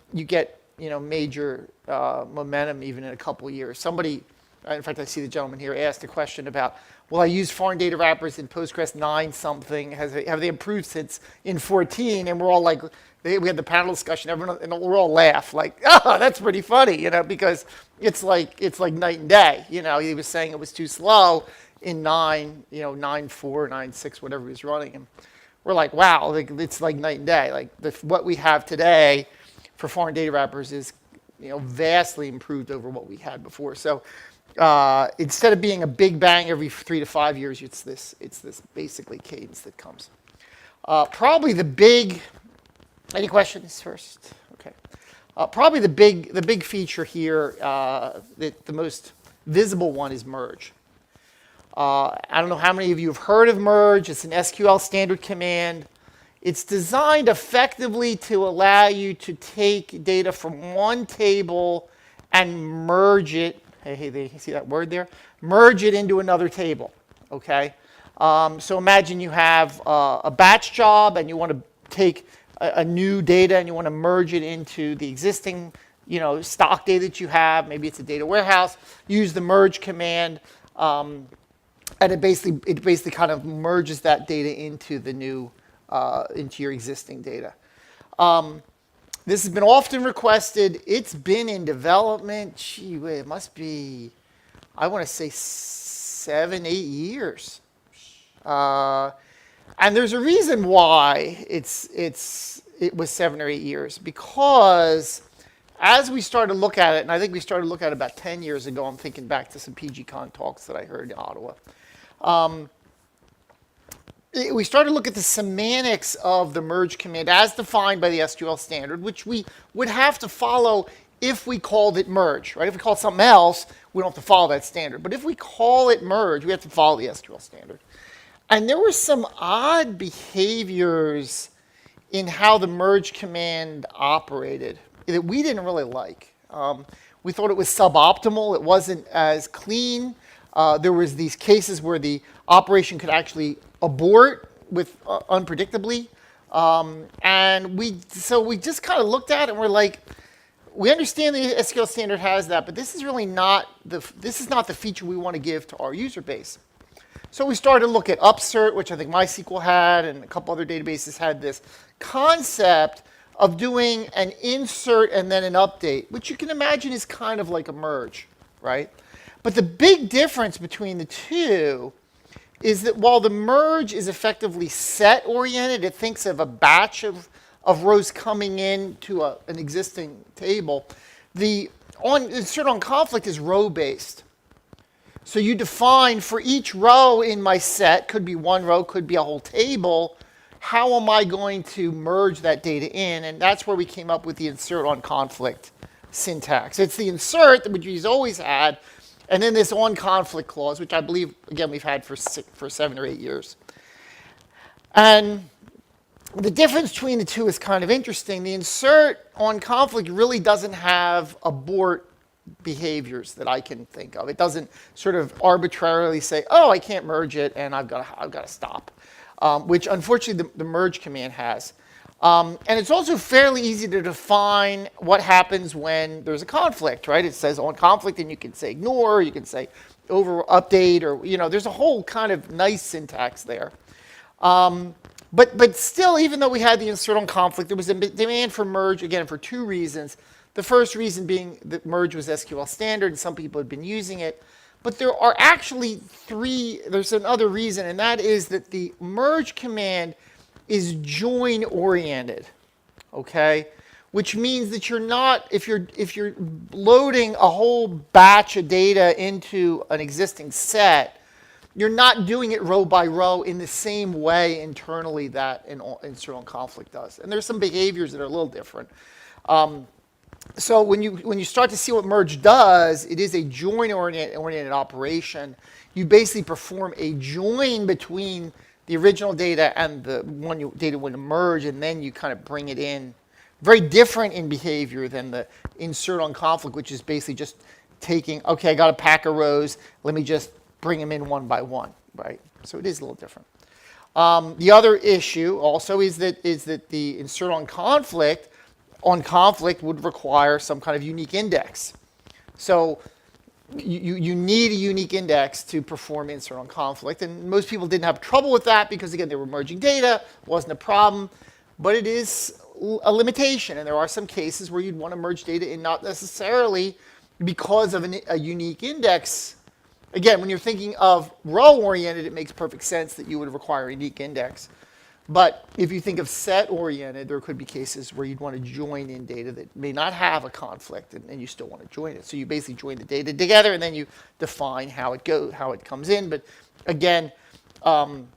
major momentum even in a couple of years. Somebody, in fact, I see the gentleman here asked a question about, well, I use foreign data wrappers in Postgres 9 something. Have they improved since in 14? And we're all like, we had the panel discussion, everyone, and we're all laugh like, oh, that's pretty funny, because it's like night and day. He was saying it was too slow in 9, 9.4, 9.6, whatever he was running. And we're like, wow, it's like night and day. Like what we have today for foreign data wrappers is, vastly improved over what we had before. So instead of being a big bang every 3 to 5 years, it's this basically cadence that comes. Probably the big. Any questions first? Okay. Probably the big feature here, the most visible one is merge. I don't know how many of you have heard of merge. It's an SQL standard command. It's designed effectively to allow you to take data from one table and merge it. Hey, see that word there? Merge it into another table. Okay. So imagine you have a batch job and you want to take a new data and you want to merge it into the existing, stock data that you have. Maybe it's a data warehouse. Use the merge command, and it basically kind of merges that data into the new, into your existing data. This has been often requested. It's been in development. Gee, wait, it must be, I want to say 7, 8 years. And there's a reason why it was 7 or 8 years, because as we started to look at it, and I think we started to look at it about 10 years ago, I'm thinking back to some PGCon talks that I heard in Ottawa. We started to look at the semantics of the merge command as defined by the SQL standard, which we would have to follow if we called it merge, right? If we called it something else, we don't have to follow that standard. But if we call it merge, we have to follow the SQL standard. And there were some odd behaviors in how the merge command operated that we didn't really like. We thought it was suboptimal. It wasn't as clean. There was these cases where the operation could actually abort with unpredictably. And we just kind of looked at it and we're like, we understand the SQL standard has that, but this is really not the feature we want to give to our user base. So we started to look at Upsert, which I think MySQL had, and a couple other databases had this concept of doing an insert and then an update, which you can imagine is kind of like a merge, right? But the big difference between the two is that while the merge is effectively set-oriented, it thinks of a batch of rows coming in to an existing table, the insert on conflict is row-based. So you define for each row in my set, could be one row, could be a whole table, how am I going to merge that data in? And that's where we came up with the insert on conflict syntax. It's the insert, which we've always had, and then this on conflict clause, which I believe, again, we've had for 7 or 8 years. And the difference between the two is kind of interesting. The insert on conflict really doesn't have abort behaviors that I can think of. It doesn't sort of arbitrarily say, oh, I can't merge it and I've got to stop, which unfortunately the merge command has. And it's also fairly easy to define what happens when there's a conflict, right? It says on conflict and you can say ignore, you can say over update, or there's a whole kind of nice syntax there. But still, even though we had the insert on conflict, there was a demand for merge, again, for 2 reasons. The first reason being that merge was SQL standard and some people had been using it. But there are actually 3, there's another reason, and that is that the merge command is join oriented, okay? Which means that you're not, if you're loading a whole batch of data into an existing set, you're not doing it row by row in the same way internally that an insert on conflict does. And there's some behaviors that are a little different. So when you start to see what merge does, it is a join-oriented operation. You basically perform a join between the original data and the one data you want to merge, and then you kind of bring it in. Very different in behavior than the insert on conflict, which is basically just taking, okay, I got a pack of rows, let me just bring them in one by one, right? So it is a little different. The other issue also is that the insert on conflict would require some kind of unique index. So you need a unique index to perform insert on conflict, and most people didn't have trouble with that because, again, they were merging data, wasn't a problem, but it is a limitation, and there are some cases where you'd want to merge data in not necessarily because of a unique index. Again, when you're thinking of row-oriented, it makes perfect sense that you would require a unique index. But if you think of set-oriented, there could be cases where you'd want to join in data that may not have a conflict, and you still want to join it. So you basically join the data together, and then you define how it comes in. But again, one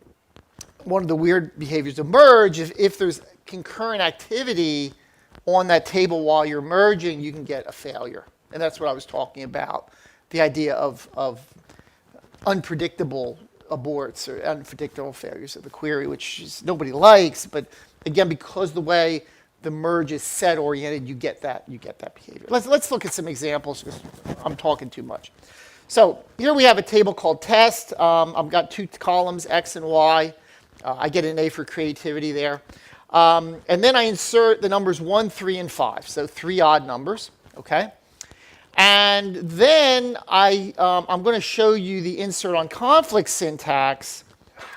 of the weird behaviors of merge, if there's concurrent activity on that table while you're merging, you can get a failure. And that's what I was talking about, the idea of unpredictable aborts or unpredictable failures of the query, which nobody likes. But again, because the way the merge is set oriented, you get that behavior. Let's look at some examples because I'm talking too much. So here we have a table called test. I've got two columns, X and Y. I get an A for creativity there. And then I insert the numbers 1, 3, and 5. So 3 odd numbers, okay? And then I'm going to show you the insert on conflict syntax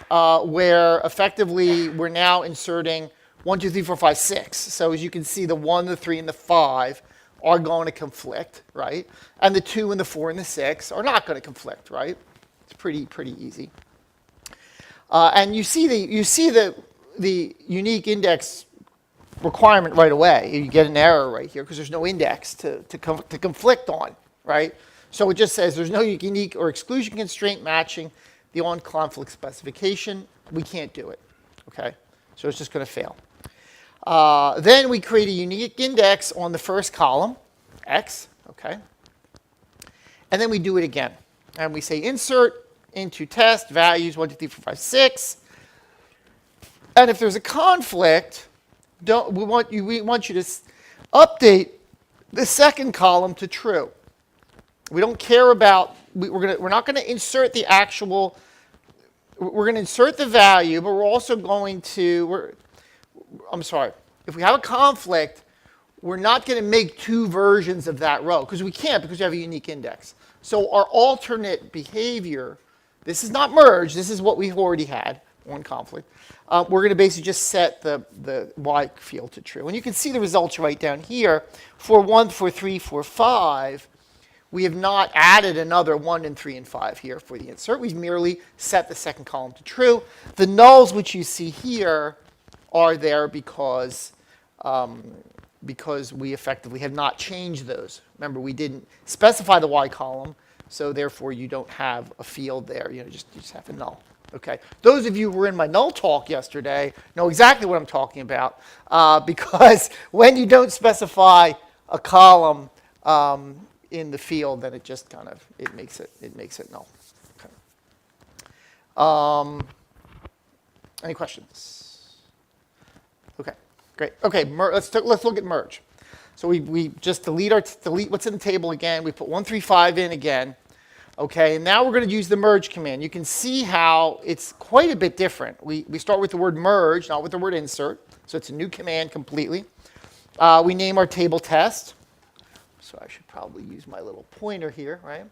where effectively we're now inserting 1, 2, 3, 4, 5, 6. So as you can see, the 1, the 3, and the 5 are going to conflict, right? And the 2 and the 4 and the 6 are not going to conflict, right? It's pretty easy. And you see the unique index requirement right away. You get an error right here because there's no index to conflict on, right? So it just says there's no unique or exclusion constraint matching the on conflict specification. We can't do it, okay? So it's just going to fail. Then we create a unique index on the first column, X, okay? And then we do it again. And we say insert into test values 1, 2, 3, 4, 5, 6. And if there's a conflict, we want you to update the second column to true. We don't care about, we're not going to insert the actual, we're going to insert the value, but we're also going to, if we have a conflict, we're not going to make 2 versions of that row, because we can't, because we have a unique index. So our alternate behavior, this is not merge, this is what we've already had on conflict. We're going to basically just set the Y field to true. And you can see the results right down here. For 1, for 3, for 5, we have not added another 1 and 3 and 5 here for the insert. We've merely set the second column to true. The nulls, which you see here, are there because we effectively have not changed those. Remember, we didn't specify the Y column, so therefore you don't have a field there. You just have a null. Okay. Those of you who were in my null talk yesterday know exactly what I'm talking about because when you don't specify a column in the field, then it just kind of it makes it null. Okay. Any questions? Okay. Great. Okay. Let's look at merge. So we just delete what's in the table again. We put 1, 3, 5 in again. Okay, and now we're going to use the merge command. You can see how it's quite a bit different. We start with the word merge, not with the word insert. So it's a new command completely. We name our table test. So I should probably use my little pointer here, right?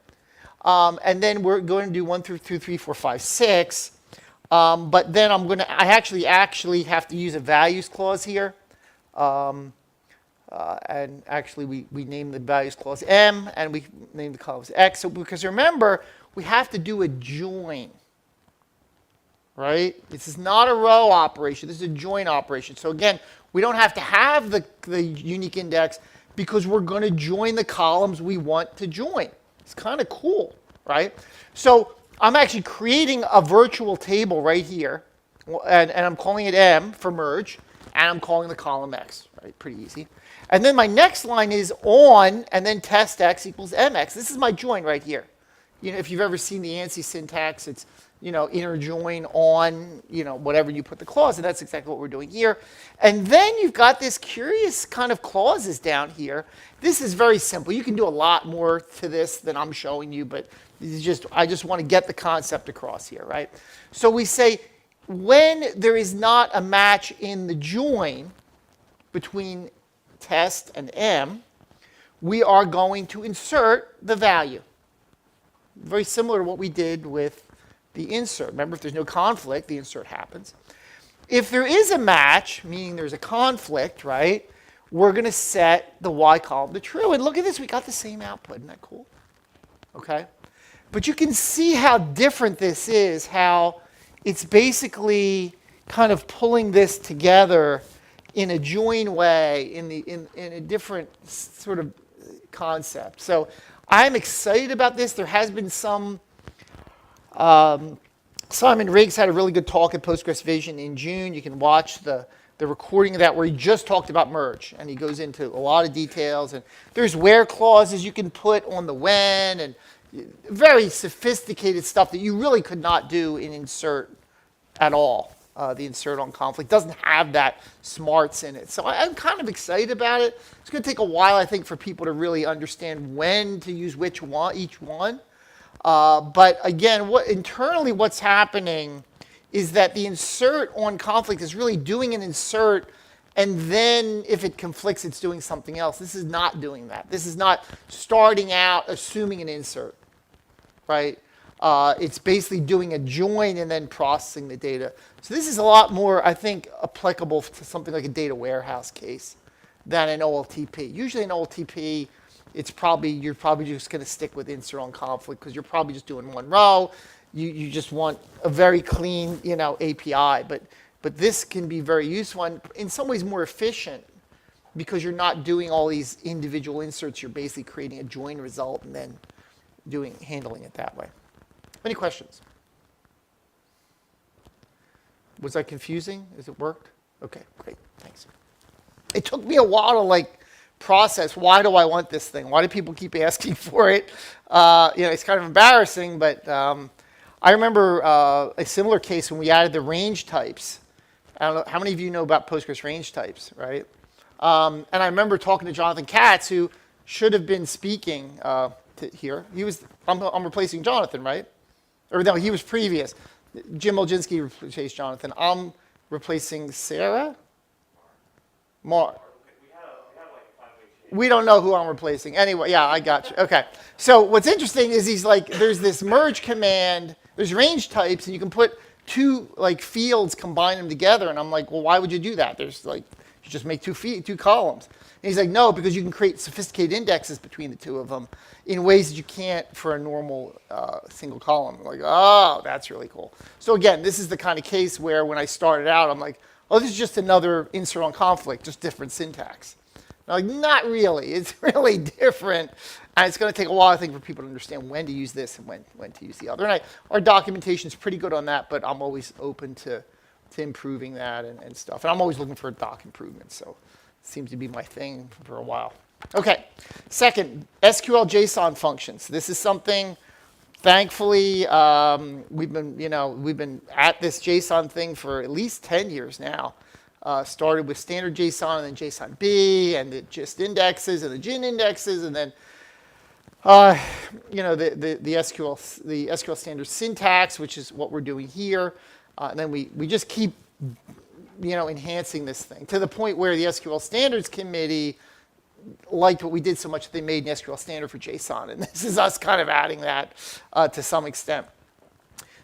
And then we're going to do 1 through 2, 3, 4, 5, 6. But then I actually have to use a values clause here. And actually, we name the values clause M, and we name the columns X. So because remember, we have to do a join, right? This is not a row operation. This is a join operation. So again, we don't have to have the unique index because we're going to join the columns we want to join. It's kind of cool, right? So I'm actually creating a virtual table right here, and I'm calling it M for merge, and I'm calling the column X, right? Pretty easy. And then my next line is on, and then test X equals MX. This is my join right here. if you've ever seen the ANSI syntax, it's, inner join on, whatever you put the clause, and that's exactly what we're doing here. And then you've got this curious kind of clauses down here. This is very simple. You can do a lot more to this than I'm showing you, but I just want to get the concept across here, right? So we say when there is not a match in the join between test and M, we are going to insert the value. Very similar to what we did with the insert. Remember, if there's no conflict, the insert happens. If there is a match, meaning there's a conflict, right, we're going to set the Y column to true. And look at this, we got the same output. Isn't that cool? Okay? But you can see how different this is, how it's basically kind of pulling this together in a join way, in a different sort of concept. So I'm excited about this. There has been some Simon Riggs had a really good talk at Postgres Vision in June. You can watch the recording of that where he just talked about merge, and he goes into a lot of details. And there's where clauses you can put on the when, and very sophisticated stuff that you really could not do in insert at all. The insert on conflict doesn't have that smarts in it. So I'm kind of excited about it. It's going to take a while, I think, for people to really understand when to use each one. But again, internally what's happening is that the insert on conflict is really doing an insert, and then if it conflicts, it's doing something else. This is not doing that. This is not starting out assuming an insert, right? It's basically doing a join and then processing the data. So this is a lot more, I think, applicable to something like a data warehouse case than an OLTP. Usually an OLTP, you're probably just going to stick with insert on conflict because you're probably just doing one row. You just want a very clean, API. But this can be very useful and in some ways more efficient because you're not doing all these individual inserts. You're basically creating a join result and then handling it that way. Any questions? Was that confusing? Has it worked? Okay, great, thanks. It took me a while to process, why do I want this thing? Why do people keep asking for it? It's kind of embarrassing, but I remember a similar case when we added the range types. I don't know, how many of you know about Postgres range types, right? And I remember talking to Jonathan Katz, who should have been speaking here. I'm replacing Jonathan, right? Or no, he was previous. Jim Olginski replaced Jonathan. I'm replacing Sarah? Mark. We don't know who I'm replacing. Anyway, yeah, I got you. Okay. So what's interesting is there's this merge command, there's range types, and you can put two fields, combine them together. And I'm like, well, why would you do that? There's you just make two columns. And he's like, no, because you can create sophisticated indexes between the two of them in ways that you can't for a normal single column. I'm like, oh, that's really cool. So again, this is the kind of case where when I started out, I'm like, oh, this is just another insert on conflict, just different syntax. Not really. It's really different. And it's going to take a while, I think, for people to understand when to use this and when to use the other. And our documentation is pretty good on that, but I'm always open to improving that and stuff. And I'm always looking for doc improvements. So it seems to be my thing for a while. OK, second, SQL JSON functions. This is something, thankfully, we've been at this JSON thing for at least 10 years now. Started with standard JSON and then JSON-B and the gist indexes and the gin indexes and then the SQL standard syntax, which is what we're doing here. And then we just keep enhancing this thing to the point where the SQL Standards Committee liked what we did so much that they made an SQL standard for JSON. And this is us kind of adding that to some extent.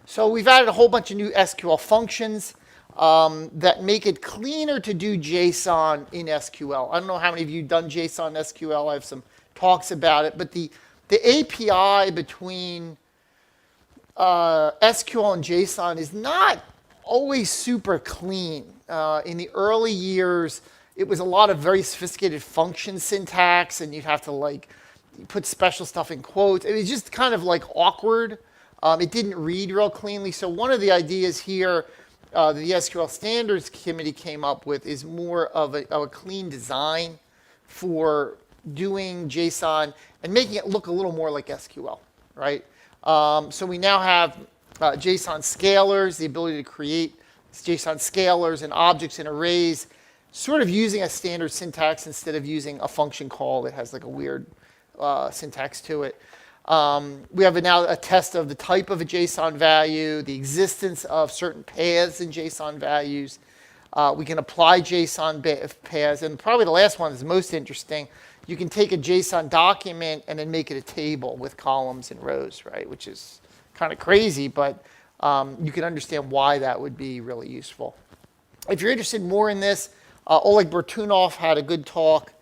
So we've added a whole bunch of new SQL functions that make it cleaner to do JSON in SQL. I don't know how many of you have done JSON in SQL. I have some talks about it. But the API between SQL and JSON is not always super clean. In the early years, it was a lot of very sophisticated function syntax, and you'd have to put special stuff in quotes. It was just kind of awkward. It didn't read real cleanly. So one of the ideas here the SQL Standards Committee came up with is more of a clean design for doing JSON and making it look a little more like SQL, right? So we now have JSON scalars, the ability to create JSON scalars and objects and arrays, sort of using a standard syntax instead of using a function call that has like a weird syntax to it. We have now a test of the type of a JSON value, the existence of certain paths in JSON values. We can apply JSON paths, and probably the last one is most interesting. You can take a JSON document and then make it a table with columns and rows, right? Which is kind of crazy, but you can understand why that would be really useful. If you're interested more in this, Oleg Bertunov had a good talk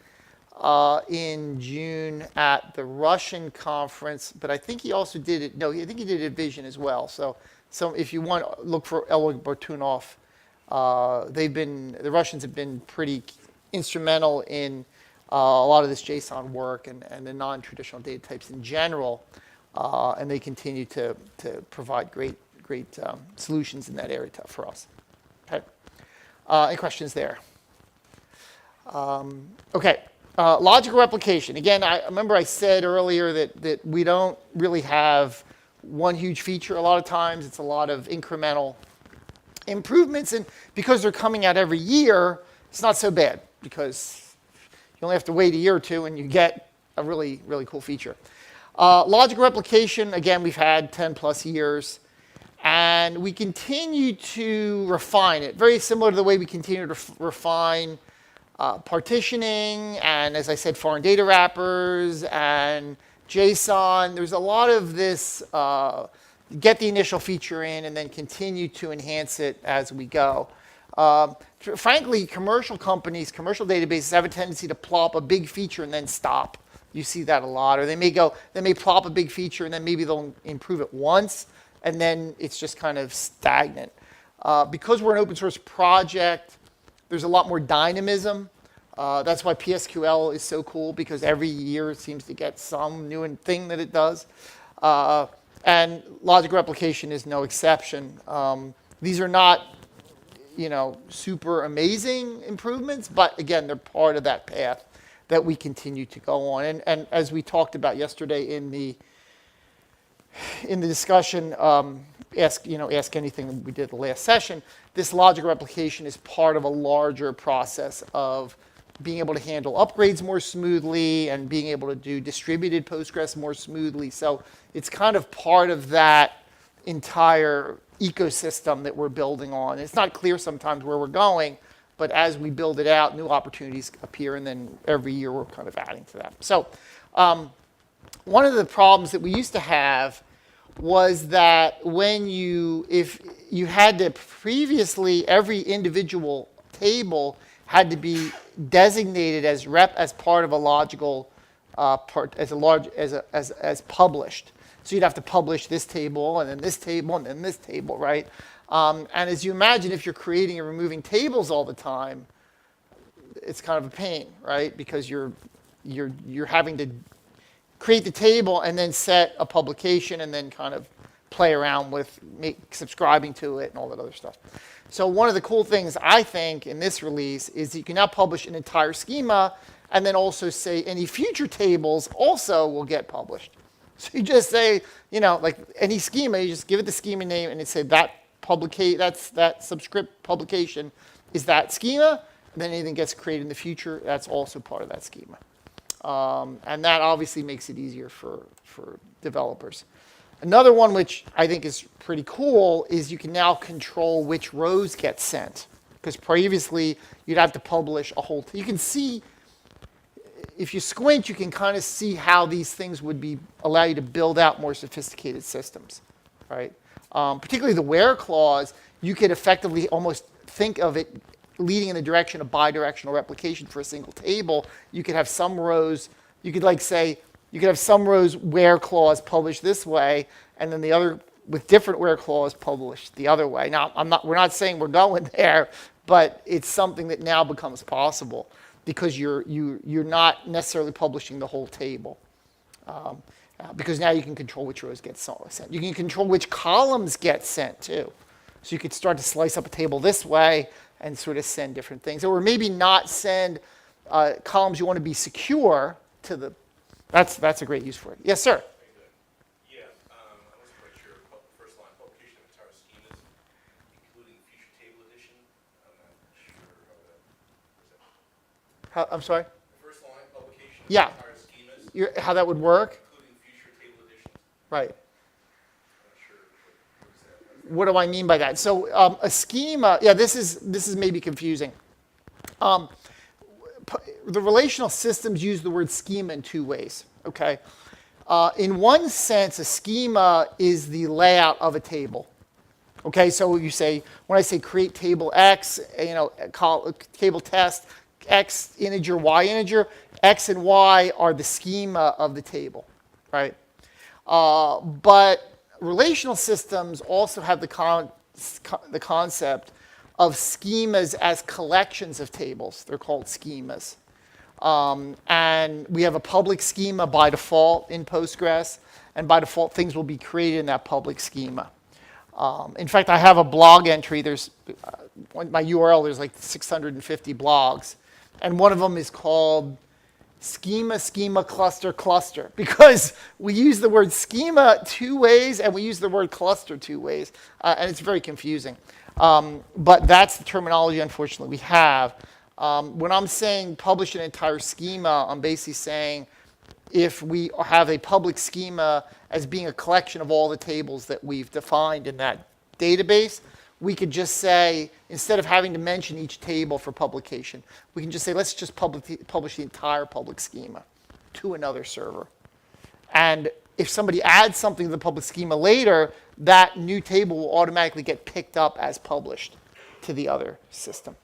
in June at the Russian conference, but I think he also did it. No, I think he did it at Vision as well. So if you want, look for Oleg Bertunov. The Russians have been pretty instrumental in a lot of this JSON work and the non-traditional data types in general, and they continue to provide great solutions in that area for us. Okay, any questions there? Okay, logical replication. Again, I remember I said earlier that we don't really have one huge feature. A lot of times, it's a lot of incremental improvements, and because they're coming out every year, it's not so bad because you only have to wait a year or two and you get a really, really cool feature. Logical replication, again, we've had 10 plus years, and we continue to refine it. Very similar to the way we continue to refine partitioning and, as I said, foreign data wrappers and JSON. There's a lot of this get the initial feature in and then continue to enhance it as we go. Frankly, commercial companies, commercial databases have a tendency to plop a big feature and then stop. You see that a lot. Or they may plop a big feature and then maybe they'll improve it once and then it's just kind of stagnant. Because we're an open source project, there's a lot more dynamism. That's why PSQL is so cool, because every year it seems to get some new thing that it does. And logical replication is no exception. These are not, super amazing improvements, but again, they're part of that path that we continue to go on. And as we talked about yesterday in the discussion, ask anything we did the last session, this logical replication is part of a larger process of being able to handle upgrades more smoothly and being able to do distributed Postgres more smoothly. So it's kind of part of that entire ecosystem that we're building on. It's not clear sometimes where we're going, but as we build it out, new opportunities appear, and then every year we're kind of adding to that. So one of the problems that we used to have was that if you had to previously, every individual table had to be designated as part of a logical as published. So you'd have to publish this table and then this table and then this table, right? And as you imagine, if you're creating and removing tables all the time, it's kind of a pain, right? Because you're having to create the table and then set a publication and then kind of play around with subscribing to it and all that other stuff. So one of the cool things I think in this release is you can now publish an entire schema and then also say any future tables also will get published. So you just say, like any schema, you just give it the schema name and it say that subscript publication is that schema, and then anything gets created in the future, that's also part of that schema. And that obviously makes it easier for developers. Another one which I think is pretty cool is you can now control which rows get sent. Because previously, you'd have to publish a whole... You can see, if you squint, you can kind of see how these things would allow you to build out more sophisticated systems, right? Particularly the where clause, you could effectively almost think of it leading in the direction of bidirectional replication for a single table. You could have some rows, you could have some rows where clause published this way, and then the other with different where clause published the other way. Now, we're not saying we're going there, but it's something that now becomes possible because you're not necessarily publishing the whole table. Because now you can control which rows get sent. You can control which columns get sent too. So you could start to slice up a table this way and sort of send different things. Or maybe not send columns you want to be secure to the... That's a great use for it. Yes, sir? Yeah, I'm sorry? The first line, publication of Yeah. entire schemas, How that would work? including future table additions. Right. I'm not sure what is that. What do I mean by that? So a schema, yeah, this is maybe confusing. The relational systems use the word schema in two ways, okay? In one sense, a schema is the layout of a table. Okay, so you say, when I say create table X, call table test, X integer, Y integer, X and Y are the schema of the table, right? But relational systems also have the concept of schemas as collections of tables. They're called schemas. And we have a public schema by default in Postgres, and by default things will be created in that public schema. In fact, I have a blog entry. There's my URL. There's like 650 blogs, and one of them is called schema, cluster, because we use the word schema two ways, and we use the word cluster two ways, and it's very confusing. But that's the terminology, unfortunately, we have. When I'm saying publish an entire schema, I'm basically saying if we have a public schema as being a collection of all the tables that we've defined in that database, we could just say, instead of having to mention each table for publication, we can just say, let's just publish the entire public schema to another server. And if somebody adds something to the public schema later, that new table will automatically get picked up as published to the other system.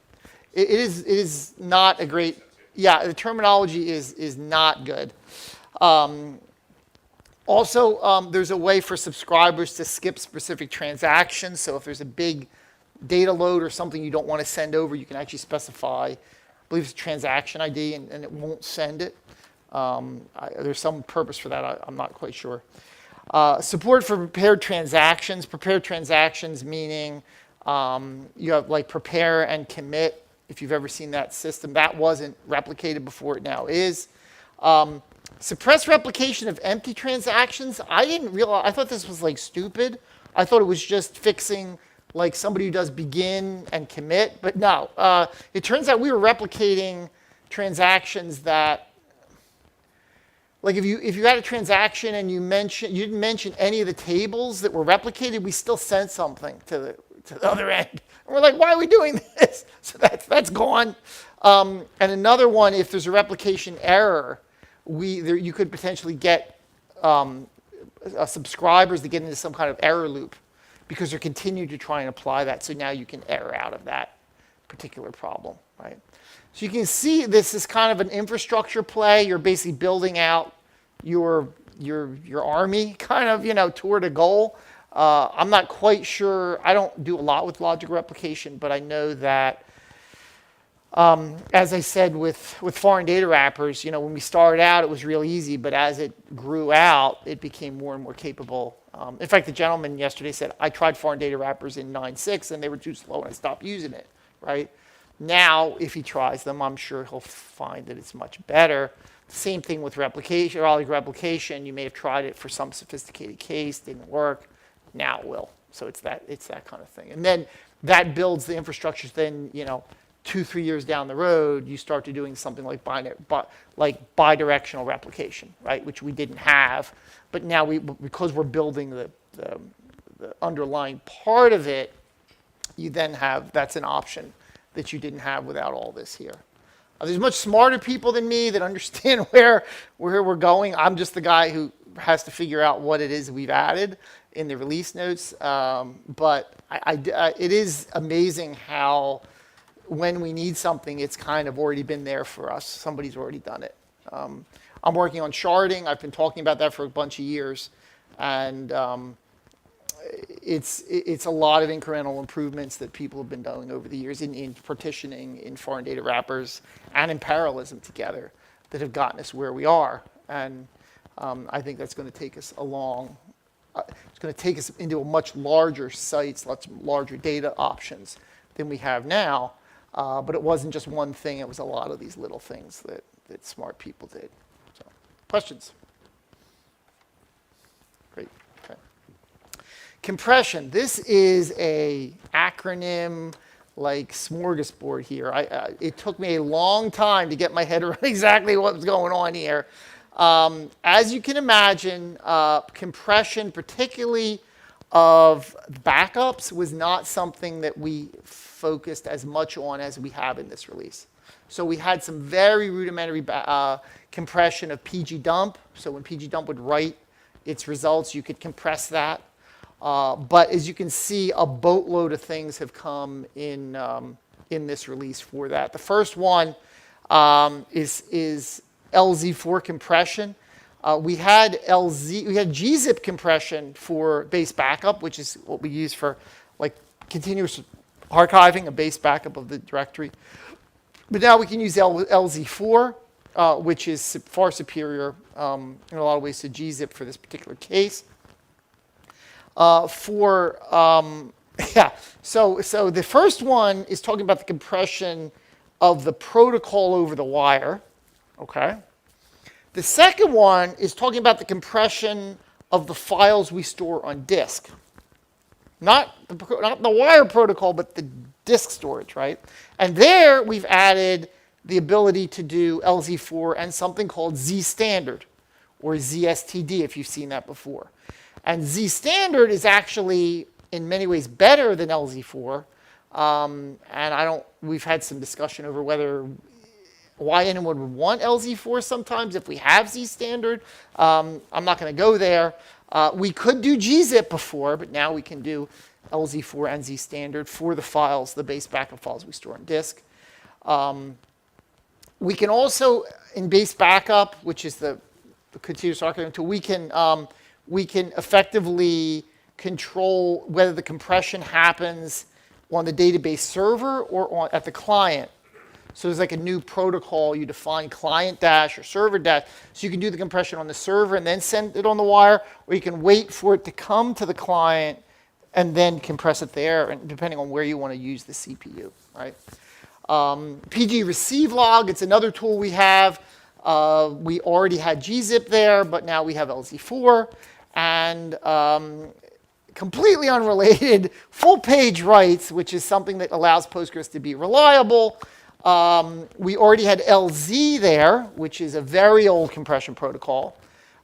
It is not a great, yeah, the terminology is not good. Also, there's a way for subscribers to skip specific transactions. So if there's a big data load or something you don't want to send over, you can actually specify, I believe it's a transaction ID, and it won't send it. There's some purpose for that. I'm not quite sure. Support for prepared transactions. Prepared transactions meaning you have like prepare and commit. If you've ever seen that system, that wasn't replicated before, it now is. Suppress replication of empty transactions. I didn't realize, I thought this was like stupid. I thought it was just fixing like somebody who does begin and commit, but no. It turns out we were replicating transactions that, like if you had a transaction and you didn't mention any of the tables that were replicated, we still sent something to the other end. And we're like, why are we doing this? So that's gone. And another one, if there's a replication error, you could potentially get subscribers to get into some kind of error loop because they're continuing to try and apply that. So now you can error out of that particular problem, right? So you can see this is kind of an infrastructure play. You're basically building out your army kind of, toward a goal. I'm not quite sure. I don't do a lot with logic replication, but I know that, as I said with foreign data wrappers, when we started out, it was real easy, but as it grew out, it became more and more capable. In fact, the gentleman yesterday said, I tried foreign data wrappers in 9.6 and they were too slow and I stopped using it, right? Now, if he tries them, I'm sure he'll find that it's much better. Same thing with replication, or logic replication. You may have tried it for some sophisticated case, didn't work. Now it will. So it's that kind of thing. And then that builds the infrastructure. Then 2-3 years down the road, you start to doing something like bidirectional replication, right? Which we didn't have, but now because we're building the underlying part of it, you then have, that's an option that you didn't have without all this here. There's much smarter people than me that understand where we're going. I'm just the guy who has to figure out what it is we've added in the release notes. But it is amazing how when we need something, it's kind of already been there for us. Somebody's already done it. I'm working on sharding. I've been talking about that for a bunch of years. And it's a lot of incremental improvements that people have been doing over the years in partitioning, in foreign data wrappers, and in parallelism together that have gotten us where we are. And I think that's going to take us it's going to take us into a much larger sites, lots larger data options than we have now. But it wasn't just one thing. It was a lot of these little things that smart people did. So, questions? Great. Okay. Compression. This is an acronym smorgasbord here. It took me a long time to get my head around exactly what was going on here. As you can imagine, compression, particularly of backups, was not something that we focused as much on as we have in this release. So we had some very rudimentary compression of pgdump. So when pgdump would write its results, you could compress that. But as you can see, a boatload of things have come in this release for that. The first one is Lz4 compression. We had gzip compression for base backup, which is what we use for like continuous archiving, a base backup of the directory. But now we can use Lz4, which is far superior in a lot of ways to gzip for this particular case. So the first one is talking about the compression of the protocol over the wire, okay? The second one is talking about the compression of the files we store on disk. Not the wire protocol, but the disk storage, right? And there we've added the ability to do Lz4 and something called Z-standard, or ZSTD if you've seen that before. And Z-standard is actually in many ways better than Lz4. And we've had some discussion over why anyone would want Lz4 sometimes if we have Z-standard. I'm not going to go there. We could do gzip before, but now we can do Lz4 and Z-standard for the files, the base backup files we store on disk. We can also, in base backup, which is the continuous archiving tool, we can effectively control whether the compression happens on the database server or at the client. So there's like a new protocol. You define client dash or server dash. So you can do the compression on the server and then send it on the wire, or you can wait for it to come to the client and then compress it there, and depending on where you want to use the CPU, right? PG receive log, it's another tool we have. We already had gzip there, but now we have Lz4. And completely unrelated, full page writes, which is something that allows Postgres to be reliable. We already had LZ there, which is a very old compression protocol.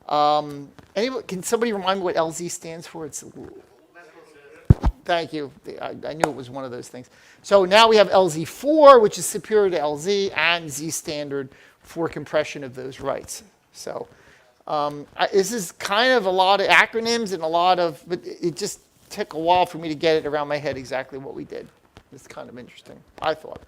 Can somebody remind me what LZ stands for? Thank you. I knew it was one of those things. So now we have Lz4, which is superior to LZ, and Z standard for compression of those writes. So this is kind of a lot of acronyms and but it just took a while for me to get it around my head exactly what we did. It's kind of interesting, I thought.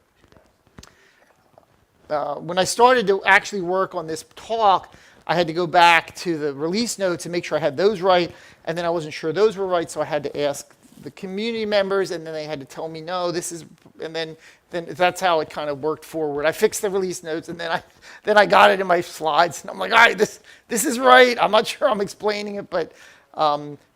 When I started to actually work on this talk, I had to go back to the release notes and make sure I had those right, and then I wasn't sure those were right, so I had to ask the community members, and then they had to tell me, no, this is, and then that's how it kind of worked forward. I fixed the release notes, and then I got it in my slides, and I'm like, all right, this is right. I'm not sure I'm explaining it, but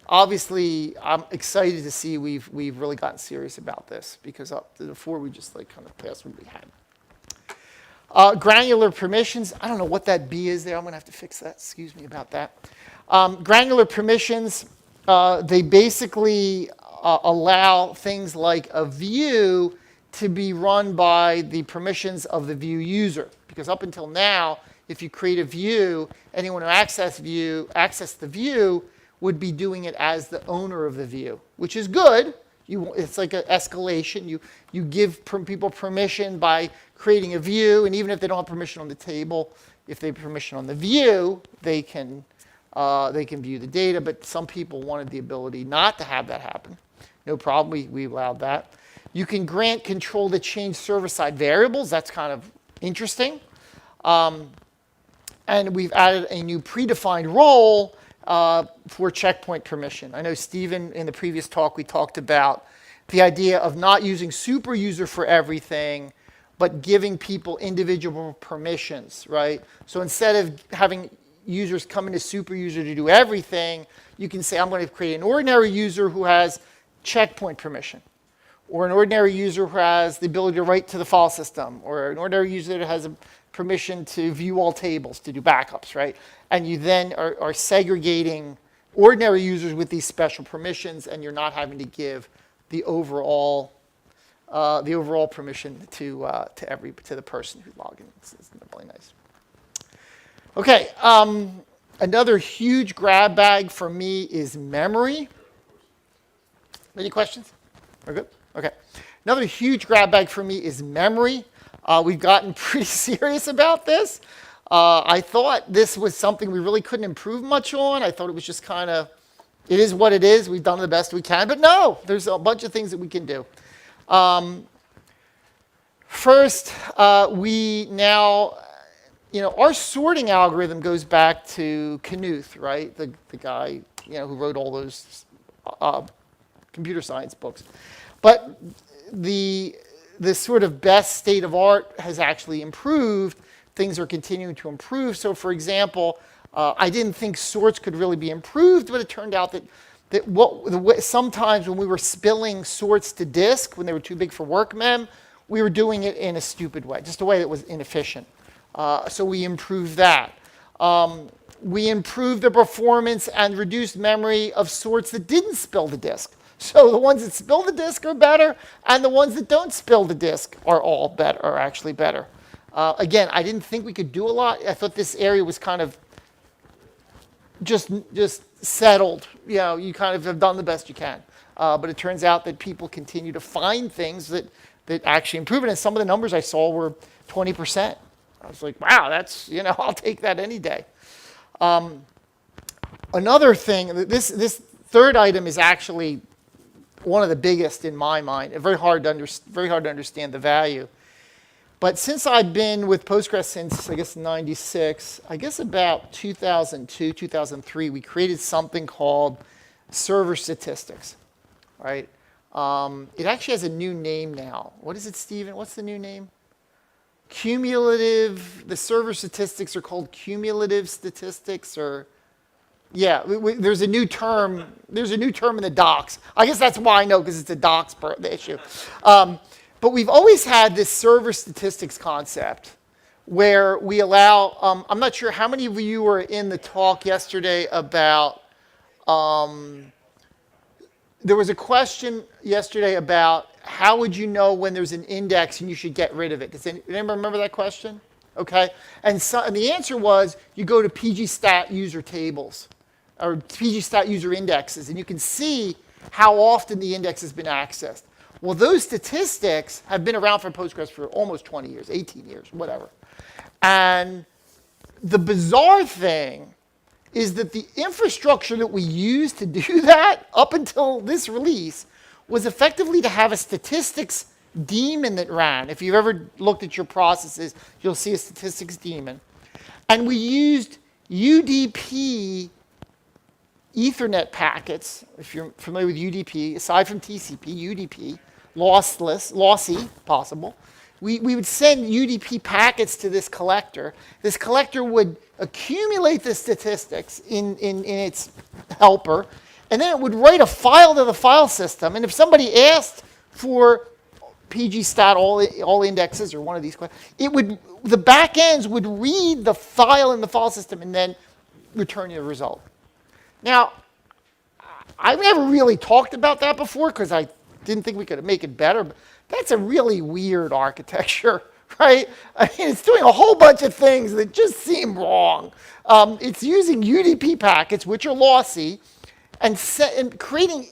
obviously I'm excited to see we've really gotten serious about this, because up to before we just like kind of passed what we had. Granular permissions, I don't know what that B is there. I'm going to have to fix that. Excuse me about that. Granular permissions, they basically allow things like a view to be run by the permissions of the view user. Because up until now, if you create a view, anyone who accessed the view would be doing it as the owner of the view, which is good. It's like an escalation. You give people permission by creating a view, and even if they don't have permission on the table, if they have permission on the view, they can view the data. But some people wanted the ability not to have that happen. No problem. We allowed that. You can grant control to change server-side variables. That's kind of interesting. And we've added a new predefined role for checkpoint permission. I know, Stephen, in the previous talk, we talked about the idea of not using super user for everything, but giving people individual permissions, right? So instead of having users come into super user to do everything, you can say, I'm going to create an ordinary user who has checkpoint permission, or an ordinary user who has the ability to write to the file system, or an ordinary user that has a permission to view all tables, to do backups, right? And you then are segregating ordinary users with these special permissions, and you're not having to give the overall the overall permission to the person who's logging. It's really nice. Okay, another huge grab bag for me is memory. Any questions? We're good? Okay. Another huge grab bag for me is memory. We've gotten pretty serious about this. I thought this was something we really couldn't improve much on. I thought it was just kind of, it is what it is. We've done the best we can. But no, there's a bunch of things that we can do. First, we now, our sorting algorithm goes back to Knuth, right? The guy, who wrote all those computer science books. But the sort of best state of art has actually improved. Things are continuing to improve. So, for example, I didn't think sorts could really be improved, but it turned out that sometimes when we were spilling sorts to disk, when they were too big for work mem, we were doing it in a stupid way, just a way that was inefficient. So we improved that. We improved the performance and reduced memory of sorts that didn't spill the disk. So the ones that spill the disk are better, and the ones that don't spill the disk are actually better. Again, I didn't think we could do a lot. I thought this area was kind of just settled. You kind of have done the best you can. But it turns out that people continue to find things that actually improve it. And some of the numbers I saw were 20%. I was like, wow, that's, I'll take that any day. Another thing, this third item is actually one of the biggest in my mind. Very hard to understand the value. But since I've been with Postgres since, I guess, 96, I guess about 2002, 2003, we created something called server statistics, right? It actually has a new name now. What is it, Stephen? What's the new name? Cumulative, the server statistics are called cumulative statistics, or yeah, there's a new term. There's a new term in the docs. I guess that's why I know, because it's a docs issue. But we've always had this server statistics concept where we allow, I'm not sure how many of you were in the talk yesterday about, there was a question yesterday about how would you know when there's an index and you should get rid of it? Does anyone remember that question? Okay, and the answer was you go to pgstat user tables or pgstat user indexes, and you can see how often the index has been accessed. Well, those statistics have been around for Postgres for almost 20 years, 18 years, whatever. And the bizarre thing is that the infrastructure that we used to do that up until this release was effectively to have a statistics daemon that ran. If you've ever looked at your processes, you'll see a statistics daemon. And we used UDP Ethernet packets, if you're familiar with UDP, aside from TCP, UDP, lossy, possible. We would send UDP packets to this collector. This collector would accumulate the statistics in its helper, and then it would write a file to the file system. And if somebody asked for pgstat all indexes or one of these, the back ends would read the file in the file system and then return you the result. Now, I've never really talked about that before because I didn't think we could make it better. But that's a really weird architecture, right? I mean, it's doing a whole bunch of things that just seem wrong. It's using UDP packets, which are lossy, and creating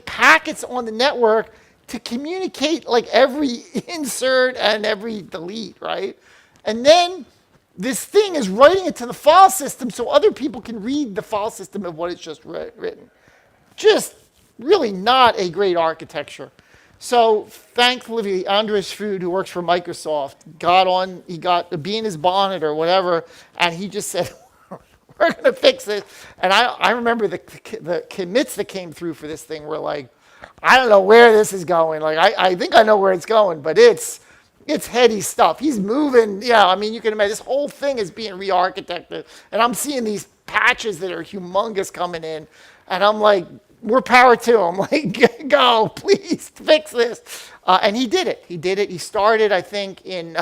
packets on the network to communicate like every insert and every delete, right? And then this thing is writing it to the file system so other people can read the file system of what it's just written. Just really not a great architecture. So thankfully, Andres Food, who works for Microsoft, he got a bee in his bonnet or whatever, and he just said, we're going to fix this. And I remember the commits that came through for this thing were like, I don't know where this is going. Like, I think I know where it's going, but it's heady stuff. He's moving. Yeah, I mean, you can imagine this whole thing is being re-architected. And I'm seeing these patches that are humongous coming in. And I'm like, more power to him. Like, go, please fix this. And he did it. He started, I think, in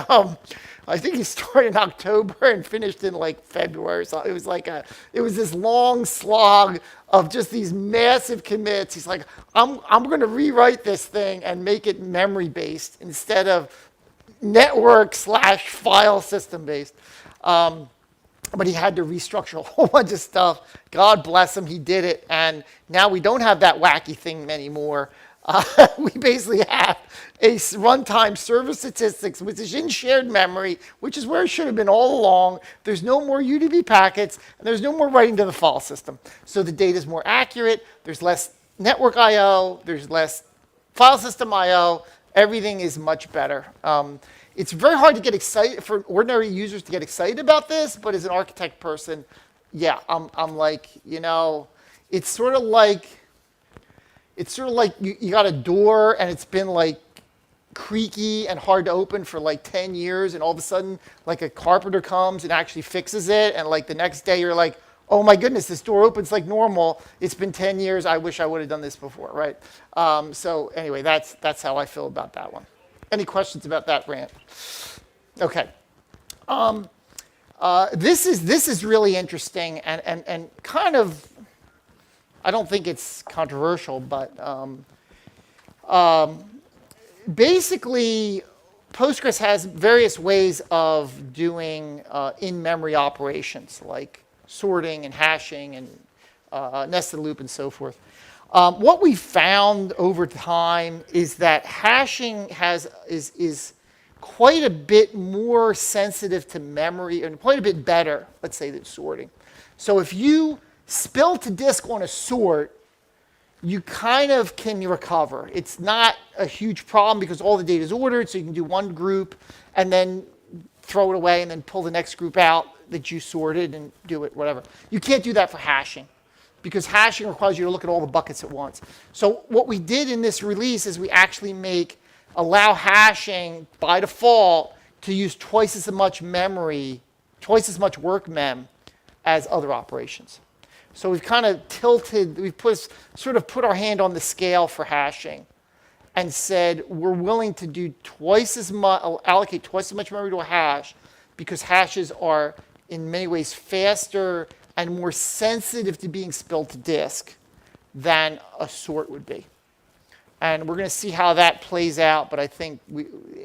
I think he started in October and finished in like February. So it was like it was this long slog of just these massive commits. He's like, I'm going to rewrite this thing and make it memory based instead of network / file system based. But he had to restructure a whole bunch of stuff. God bless him, he did it. And now we don't have that wacky thing anymore. We basically have a runtime server statistics, which is in shared memory, which is where it should have been all along. There's no more UDP packets, and there's no more writing to the file system. So the data is more accurate. There's less network I/O. There's less file system I/O. Everything is much better. It's very hard to get excited for ordinary users to get excited about this, but as an architect person, yeah, I'm like, you know, it's sort of like you got a door and it's been like creaky and hard to open for like 10 years, and all of a sudden like a carpenter comes and actually fixes it, and like the next day you're like, oh my goodness, this door opens like normal. It's been 10 years. I wish I would have done this before, right? So anyway, that's how I feel about that one. Any questions about that rant? Okay. This is really interesting and kind of, I don't think it's controversial, but basically Postgres has various ways of doing in-memory operations like sorting and hashing and nested loop and so forth. What we found over time is that hashing is quite a bit more sensitive to memory and quite a bit better, let's say, than sorting. So if you spill to disk on a sort, you kind of can recover. It's not a huge problem because all the data is ordered, so you can do one group and then throw it away and then pull the next group out that you sorted and do it, whatever. You can't do that for hashing, because hashing requires you to look at all the buckets at once. So what we did in this release is we actually allow hashing by default to use twice as much memory, twice as much work mem as other operations. So we've kind of tilted, we've sort of put our hand on the scale for hashing and said we're willing to do twice as much, allocate twice as much memory to a hash, because hashes are in many ways faster and more sensitive to being spilled to disk than a sort would be. And we're going to see how that plays out, but I think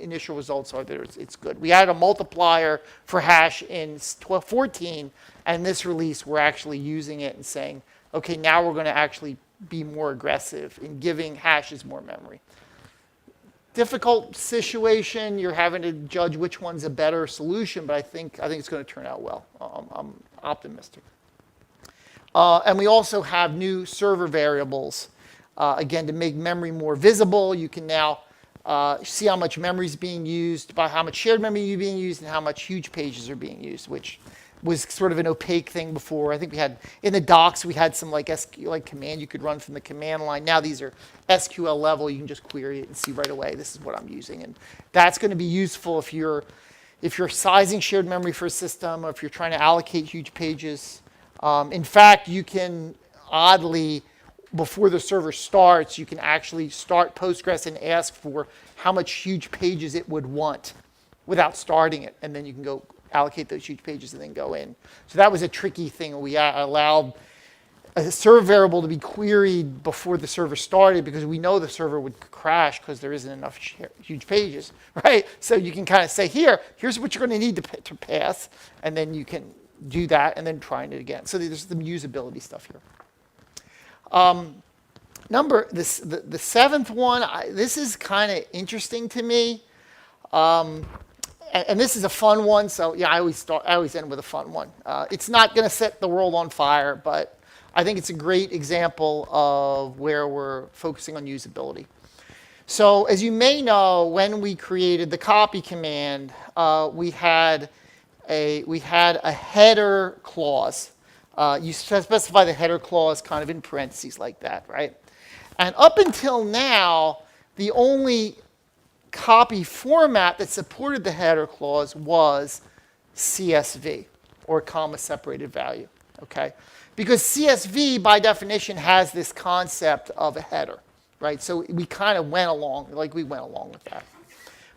initial results are that it's good. We added a multiplier for hash in 12.14, and in this release we're actually using it and saying, okay, now we're going to actually be more aggressive in giving hashes more memory. Difficult situation, you're having to judge which one's a better solution, but I think it's going to turn out well. I'm optimistic. And we also have new server variables. Again, to make memory more visible, you can now see how much memory is being used, by how much shared memory is being used, and how much huge pages are being used, which was sort of an opaque thing before. I think we had, in the docs, we had some like command you could run from the command line. Now these are SQL level. You can just query it and see right away, this is what I'm using. And that's going to be useful if you're sizing shared memory for a system, or if you're trying to allocate huge pages. In fact, you can oddly, before the server starts, you can actually start Postgres and ask for how much huge pages it would want without starting it. And then you can go allocate those huge pages and then go in. So that was a tricky thing. We allowed a server variable to be queried before the server started because we know the server would crash because there isn't enough huge pages, right? So you can kind of say, here's what you're going to need to pass. And then you can do that and then trying it again. So there's some usability stuff here. The seventh one, this is kind of interesting to me. And this is a fun one, so yeah, I always end with a fun one. It's not going to set the world on fire, but I think it's a great example of where we're focusing on usability. So as you may know, when we created the copy command, we had a header clause. You specify the header clause kind of in parentheses like that, right? And up until now, the only copy format that supported the header clause was CSV, or comma separated value, okay? Because CSV, by definition, has this concept of a header, right? So we kind of went along with that.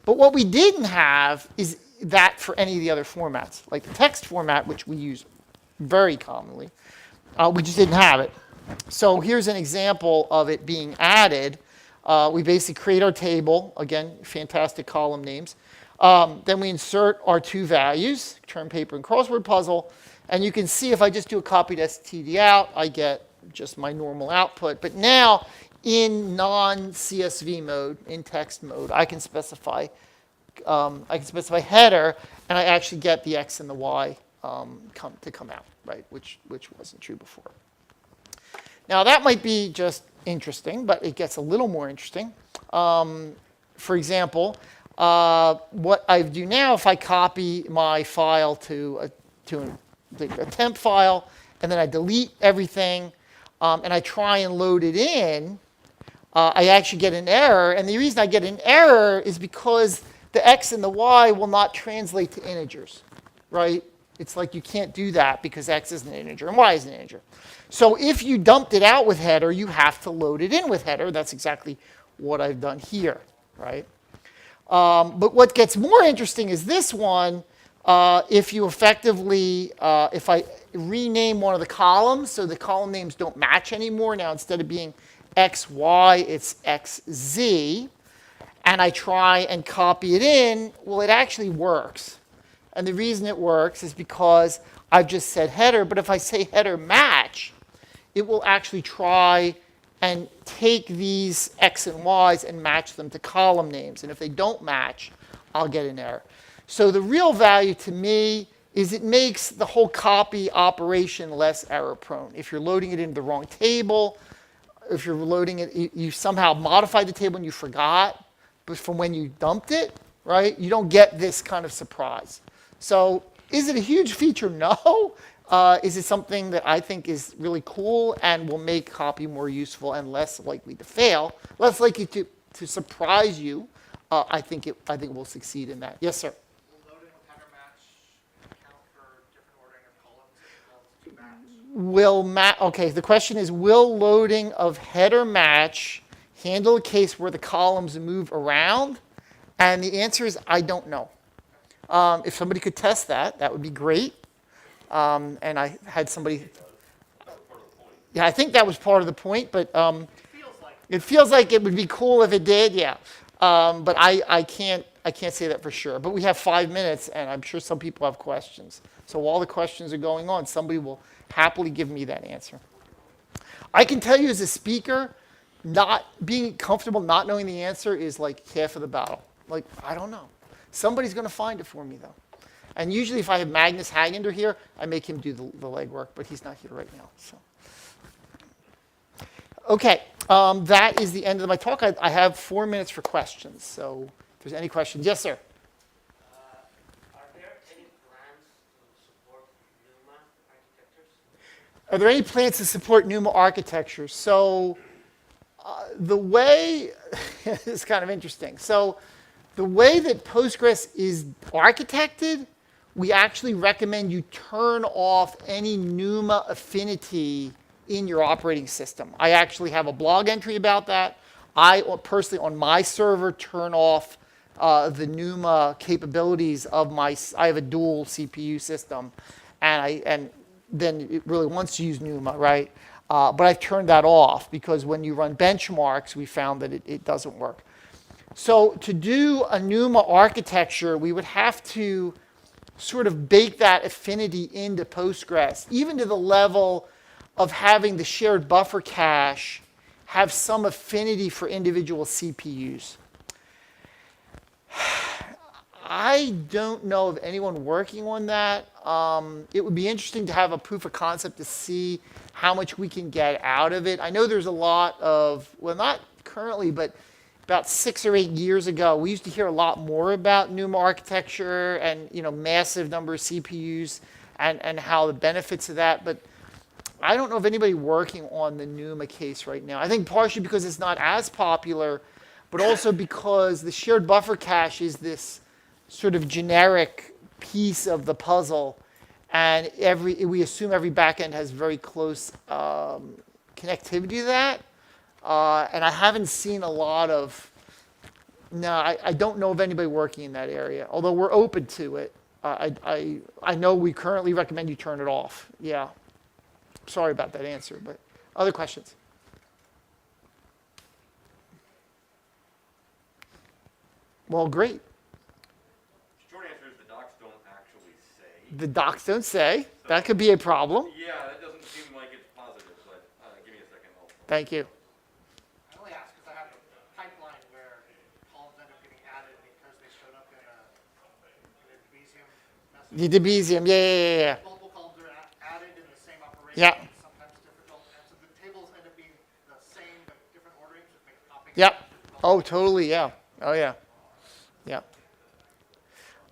But what we didn't have is that for any of the other formats. Like the text format, which we use very commonly, we just didn't have it. So here's an example of it being added. We basically create our table. Again, fantastic column names. Then we insert our two values, term paper and crossword puzzle. And you can see if I just do a copy to std out, I get just my normal output. But now, in non-CSV mode, in text mode, I can specify header, and I actually get the X and the Y to come out, right? Which wasn't true before. Now that might be just interesting, but it gets a little more interesting. For example, what I do now, if I copy my file to a temp file, and then I delete everything, and I try and load it in, I actually get an error. And the reason I get an error is because the X and the Y will not translate to integers, right? It's like you can't do that because X is an integer and Y is an integer. So if you dumped it out with header, you have to load it in with header. That's exactly what I've done here, right? But what gets more interesting is this one. If you effectively, if I rename one of the columns, so the column names don't match anymore. Now instead of being XY, it's XZ, and I try and copy it in, well, it actually works. And the reason it works is because I've just said header, but if I say header match, it will actually try and take these X and Ys and match them to column names. And if they don't match, I'll get an error. So the real value to me is it makes the whole copy operation less error prone. If you're loading it into the wrong table, if you're loading it, you somehow modified the table and you forgot, but from when you dumped it, right, you don't get this kind of surprise. So is it a huge feature? No. Is it something that I think is really cool and will make copy more useful and less likely to fail, less likely to surprise you? I think it will succeed in that. Yes, sir. Will loading with header match account for different ordering of columns as well as to match? Okay, the question is, will loading of header match handle a case where the columns move around? And the answer is, I don't know. If somebody could test that, that would be great. And I had somebody. Yeah, I think that was part of the point, but it feels like it would be cool if it did. Yeah, but I can't say that for sure. But we have 5 minutes, and I'm sure some people have questions. So while the questions are going on, somebody will happily give me that answer. I can tell you as a speaker, not being comfortable not knowing the answer is like half of the battle. Like, I don't know. Somebody's going to find it for me, though. And usually if I have Magnus Hagender here, I make him do the legwork, but he's not here right now. So, okay, that is the end of my talk. I have 4 minutes for questions. So if there's any questions. Yes, sir. Are there any plans to support Pneumo architectures? Are there any plans to support Pneumo architecture? So the way, it's kind of interesting. So the way that Postgres is architected, we actually recommend you turn off any Pneumo affinity in your operating system. I actually have a blog entry about that. I personally, on my server, turn off the Pneumo capabilities of I have a dual CPU system, and then it really wants to use Pneumo, right? But I've turned that off because when you run benchmarks, we found that it doesn't work. So to do a Pneumo architecture, we would have to sort of bake that affinity into Postgres, even to the level of having the shared buffer cache have some affinity for individual CPUs. I don't know of anyone working on that. It would be interesting to have a proof of concept to see how much we can get out of it. I know there's a lot of, well, not currently, but about 6 or 8 years ago, we used to hear a lot more about Pneumo architecture and massive number of CPUs and how the benefits of that. But I don't know of anybody working on the Pneumo case right now. I think partially because it's not as popular, but also because the shared buffer cache is this sort of generic piece of the puzzle, and we assume every backend has very close connectivity to that. And I haven't seen a lot of No, I don't know of anybody working in that area, although we're open to it. I know we currently recommend you turn it off. Yeah. Sorry about that answer, but other questions? Well, great. Short answer is the docs don't actually say. The docs don't say. That could be a problem. Yeah, that doesn't seem like it's positive, but give me a second. Thank you. I only ask because I have a pipeline where columns end up getting added because they showed up in a Debezium message. The Debezium, yeah. Multiple columns are added in the same operation. Yeah. Sometimes different. And so the tables end up being the same but different ordering, so it makes copying. Yep. Oh, totally, yeah. Oh, yeah. Yeah.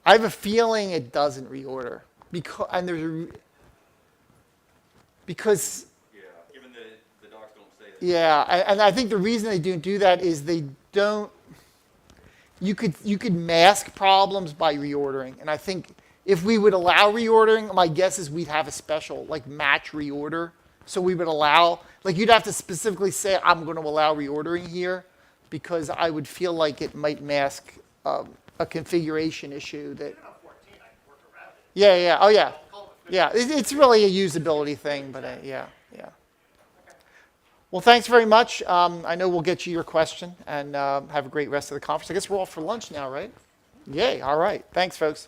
I have a feeling it doesn't reorder because because Yeah, given that the docs don't say that. yeah, and I think the reason they don't do that is they don't. You could mask problems by reordering, and I think if we would allow reordering, my guess is we'd have a special like match reorder. So we would allow, like you'd have to specifically say, I'm going to allow reordering here, because I would feel like it might mask a configuration issue that. Even on 14, I can work around it. Yeah. Oh yeah. Call it Yeah. It's really a usability thing, but yeah. Well, thanks very much. I know we'll get you your question, and have a great rest of the conference. I guess we're off for lunch now, right? Yay. All right. Thanks, folks.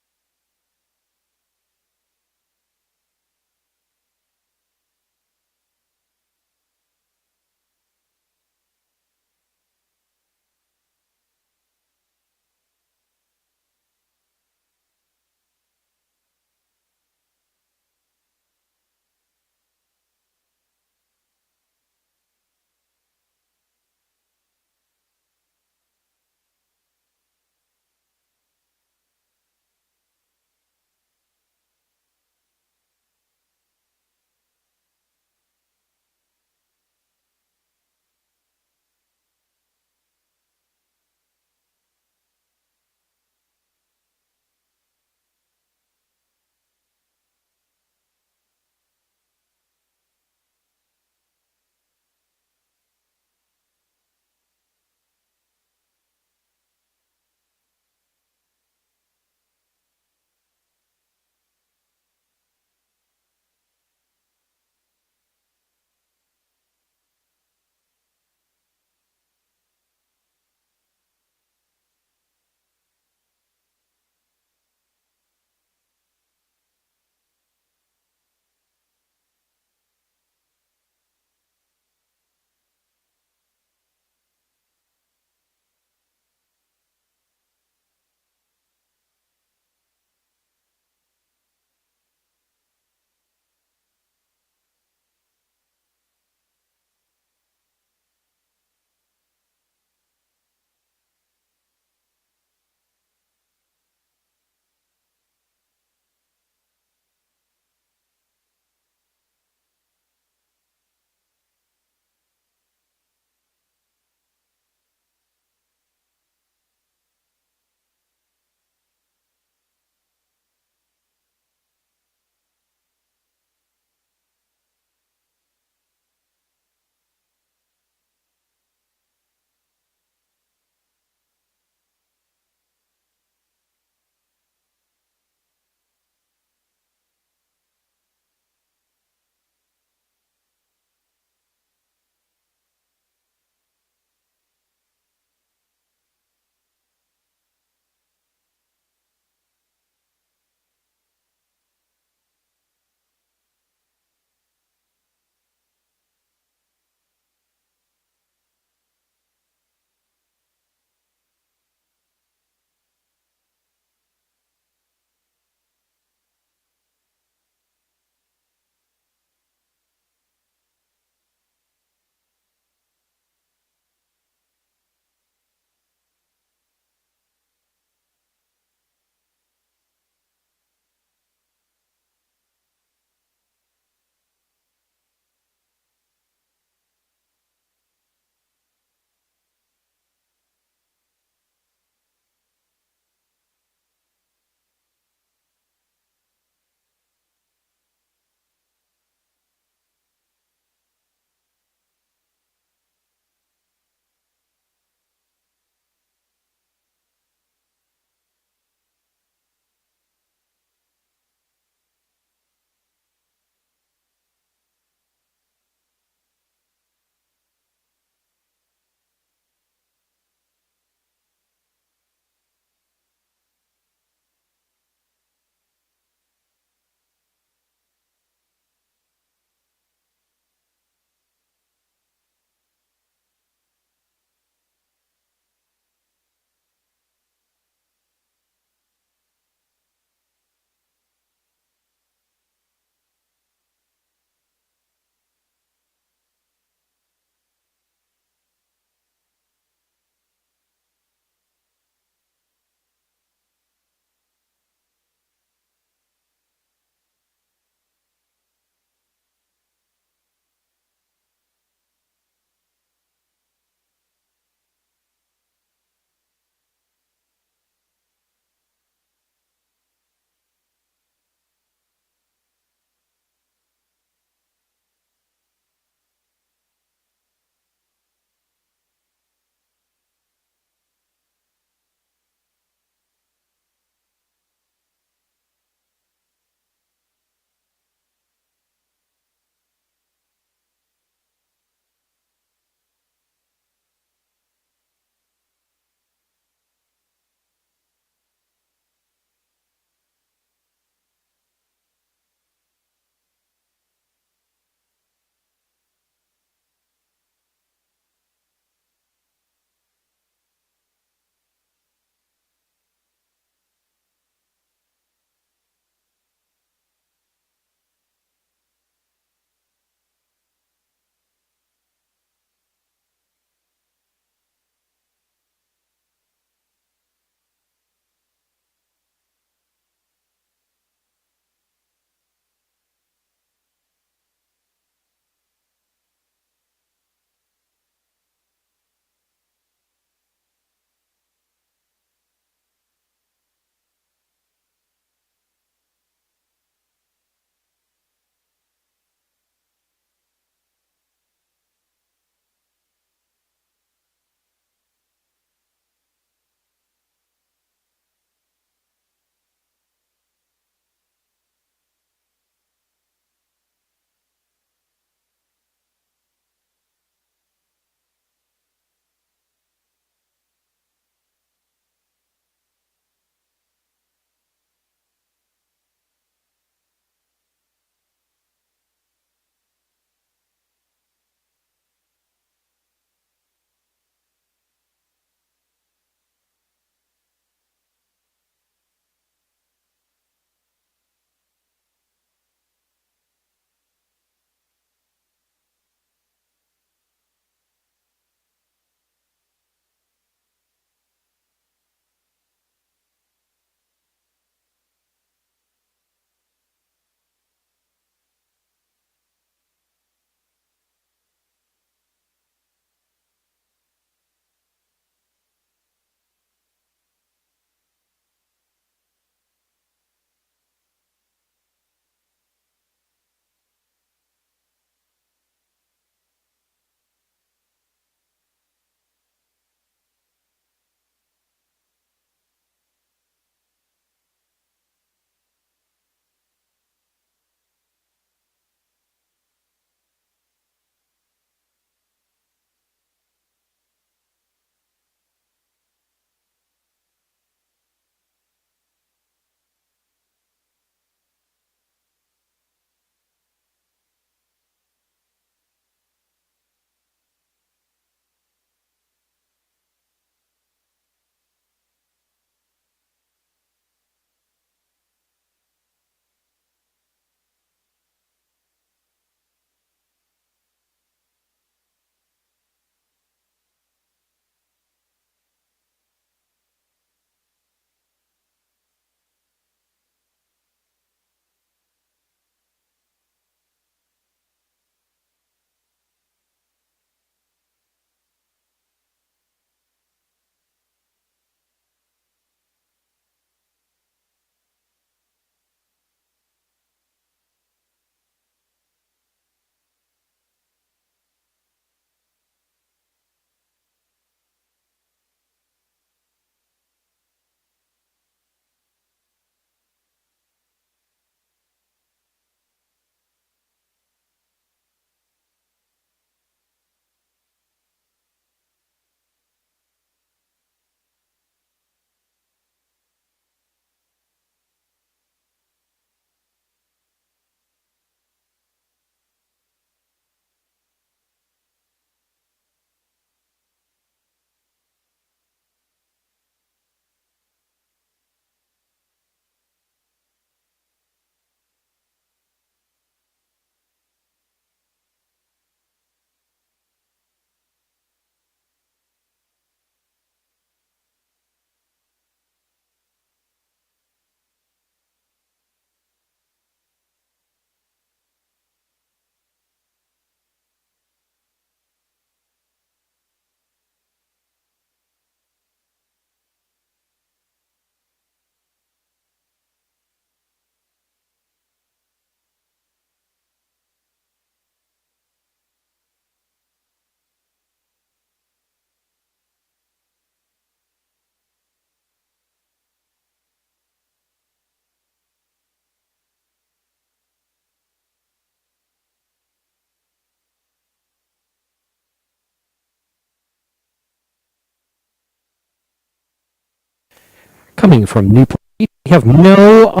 coming from Newport Beach. We have no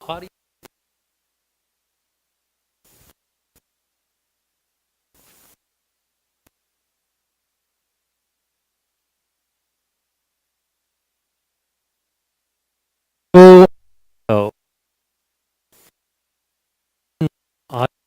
audio. Oh, audio.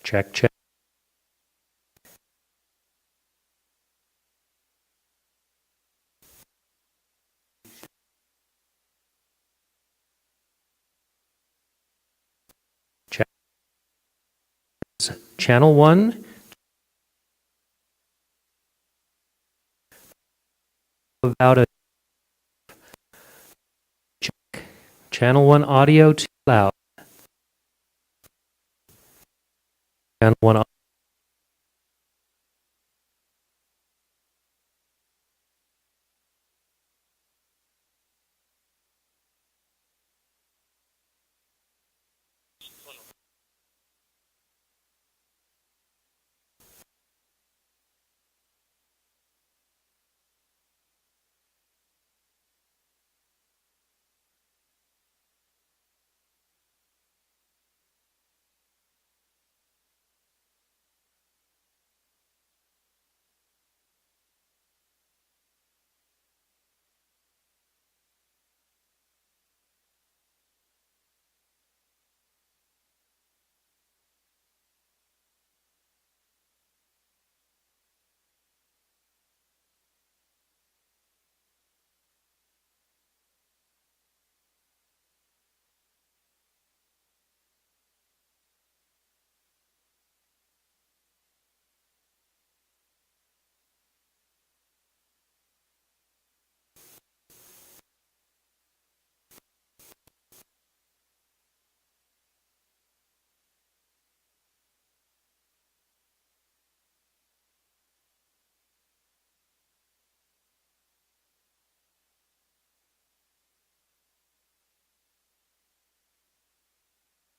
Check, check. Check. Channel 1. About a check. Channel 1 audio too loud. Channel 1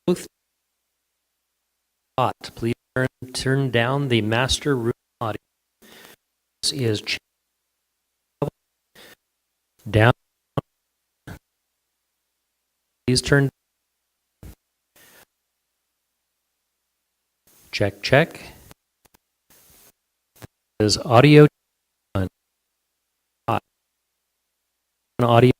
both hot. Please turn down the master room audio. This is down. Please turn. Check, check. This is audio on. Hot. Audio.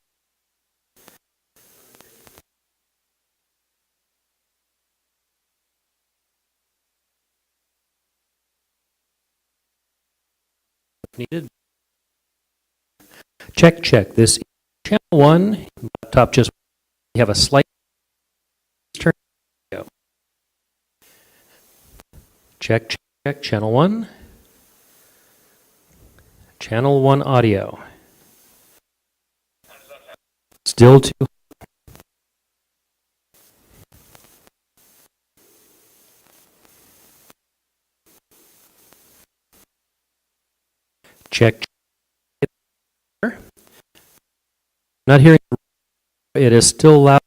Needed. Check, check. This is channel 1. Laptop just we have a slight turn. Check, check, check. Channel 1. Channel 1 audio. Still too. Check. Not hearing. It is still loud.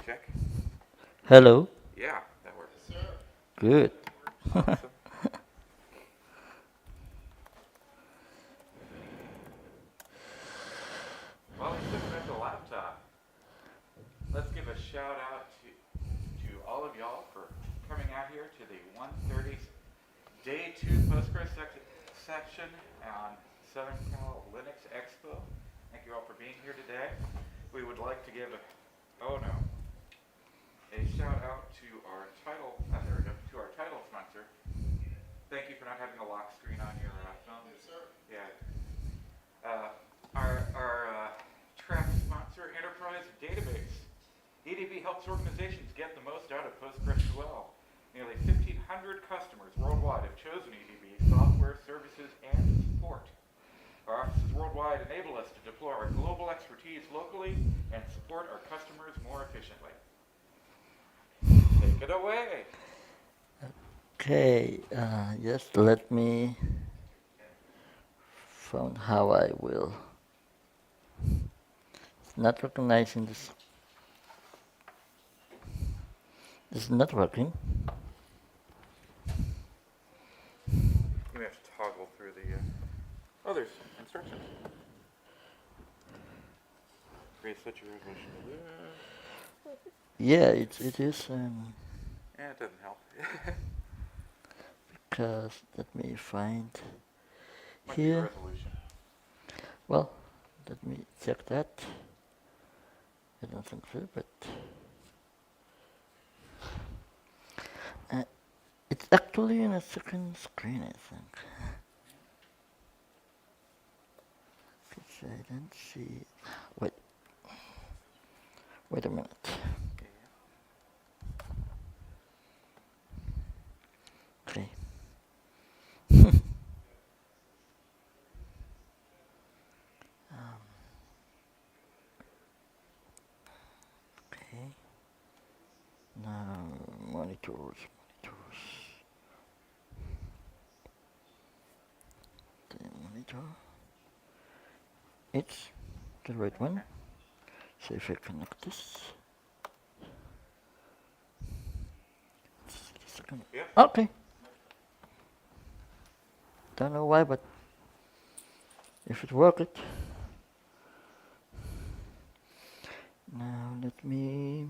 Check. Hello. Yeah, that works. Good. Awesome. While he's looking at the laptop, let's give a shout out to all of y'all for coming out here to the 130 Day 2 Postgres section on SCaLE Linux Expo. Thank you all for being here today. We would like to give a shout out to our title sponsor. Thank you for not having a lock screen on your phone. Yes, sir. Yeah. Our track sponsor, Enterprise Database. EDB helps organizations get the most out of PostgreSQL. Nearly 1,500 customers worldwide have chosen EDB software, services, and support. Our offices worldwide enable us to deploy our global expertise locally and support our customers more efficiently. Take it away. Okay, just let me find how I will. It's not recognizing this. It's not working. You may have to toggle through the. There's instructions. Reset your resolution. Yeah, it is. Yeah, it doesn't help. Because let me find Might be here. resolution. Well, let me check that. I don't think so, but it's actually in a second screen, I think. Which I don't see. Wait a minute. Okay. Okay. Now monitors. The monitor. It's the right one. So if I connect this. Just a second. Yep. Okay. Don't know why, but if it worked. Now let me.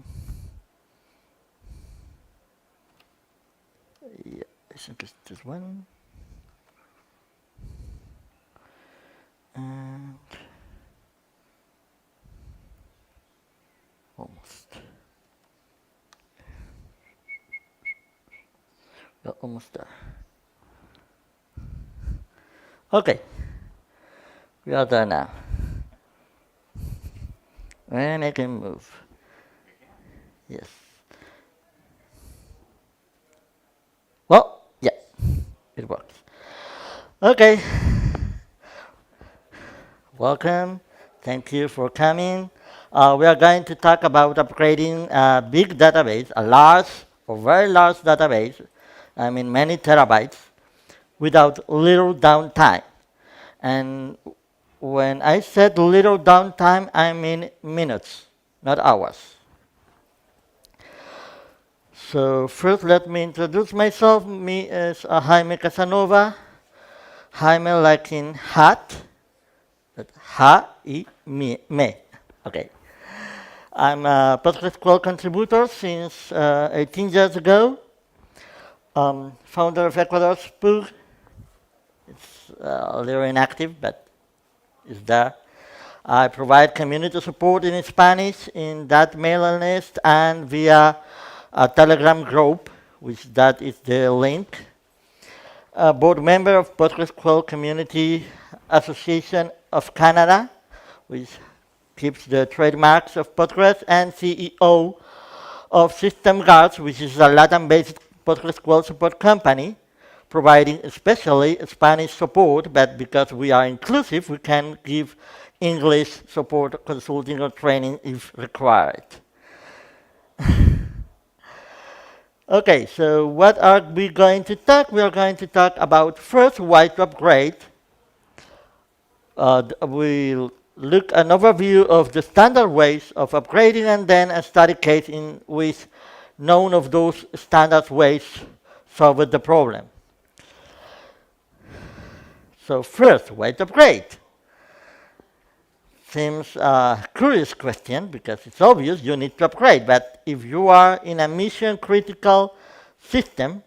Yeah, I think it's this one. And almost. We're almost there. Okay. We are there now. And I can move. Yes. Well, yeah, it works. Okay. Welcome. Thank you for coming. We are going to talk about upgrading a big database, a large or very large database, I mean many terabytes, without little downtime. And when I said little downtime, I mean minutes, not hours. So first let me introduce myself. Me is Jaime Casanova. Jaime like in hat, but me. Okay. I'm a PostgreSQL contributor since 18 years ago. Founder of Ecuador Spoof. It's a little inactive, but it's there. I provide community support in Spanish in that mailing list and via a Telegram group, which that is the link. Board member of PostgreSQL Community Association of Canada, which keeps the trademarks of Postgres, and CEO of System Guards, which is a Latin-based PostgreSQL support company, providing especially Spanish support, but because we are inclusive, we can give English support, consulting, or training if required. Okay, so what are we going to talk? We are going to talk about first why to upgrade. We'll look an overview of the standard ways of upgrading and then a study case in which none of those standard ways solved the problem. So first, why to upgrade? Seems a curious question because it's obvious you need to upgrade, but if you are in a mission critical system,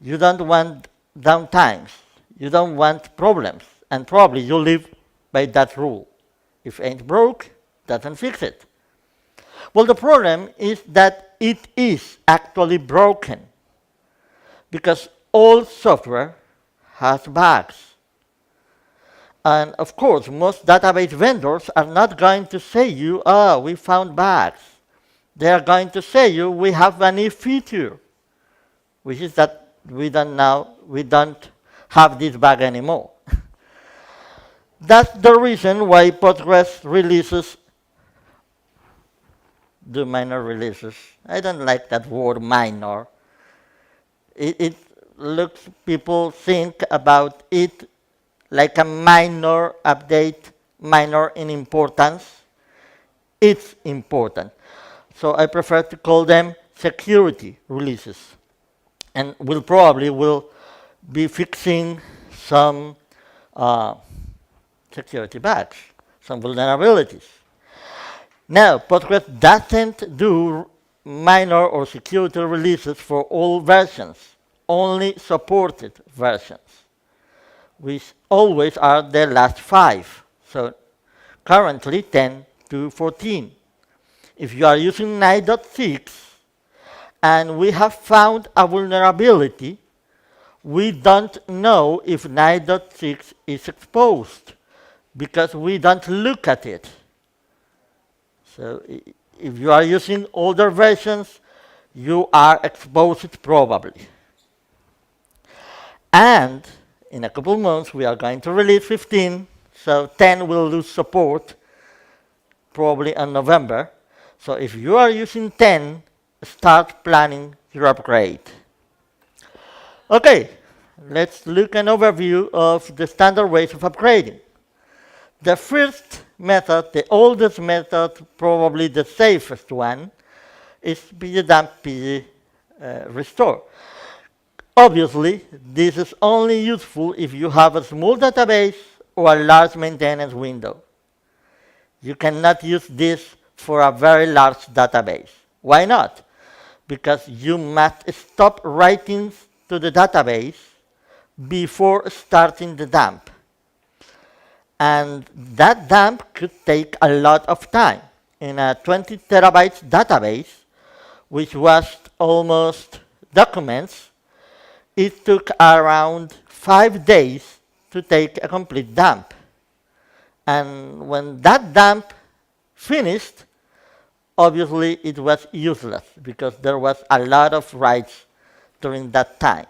you don't want downtimes, you don't want problems, and probably you live by that rule. If ain't broke, doesn't fix it. Well, the problem is that it is actually broken because all software has bugs. And of course, most database vendors are not going to say you, oh, we found bugs. They are going to say you, we have a new feature, which is that we don't have this bug anymore. That's the reason why Postgres releases the minor releases. I don't like that word minor. It looks, people think about it like a minor update, minor in importance. It's important. So I prefer to call them security releases. And we'll probably be fixing some security bugs, some vulnerabilities. Now, Postgres doesn't do minor or security releases for all versions, only supported versions, which always are the last 5. So currently 10 to 14. If you are using 9.6 and we have found a vulnerability, we don't know if 9.6 is exposed because we don't look at it. So if you are using older versions, you are exposed probably. And in a couple months, we are going to release 15, so 10 will lose support, probably in November. So if you are using 10, start planning your upgrade. Okay, let's look an overview of the standard ways of upgrading. The first method, the oldest method, probably the safest one, is pg restore. Obviously, this is only useful if you have a small database or a large maintenance window. You cannot use this for a very large database. Why not? Because you must stop writing to the database before starting the dump. And that dump could take a lot of time. In a 20 terabytes database, which was almost documents, it took around 5 days to take a complete dump. And when that dump finished, obviously it was useless because there was a lot of writes during that time.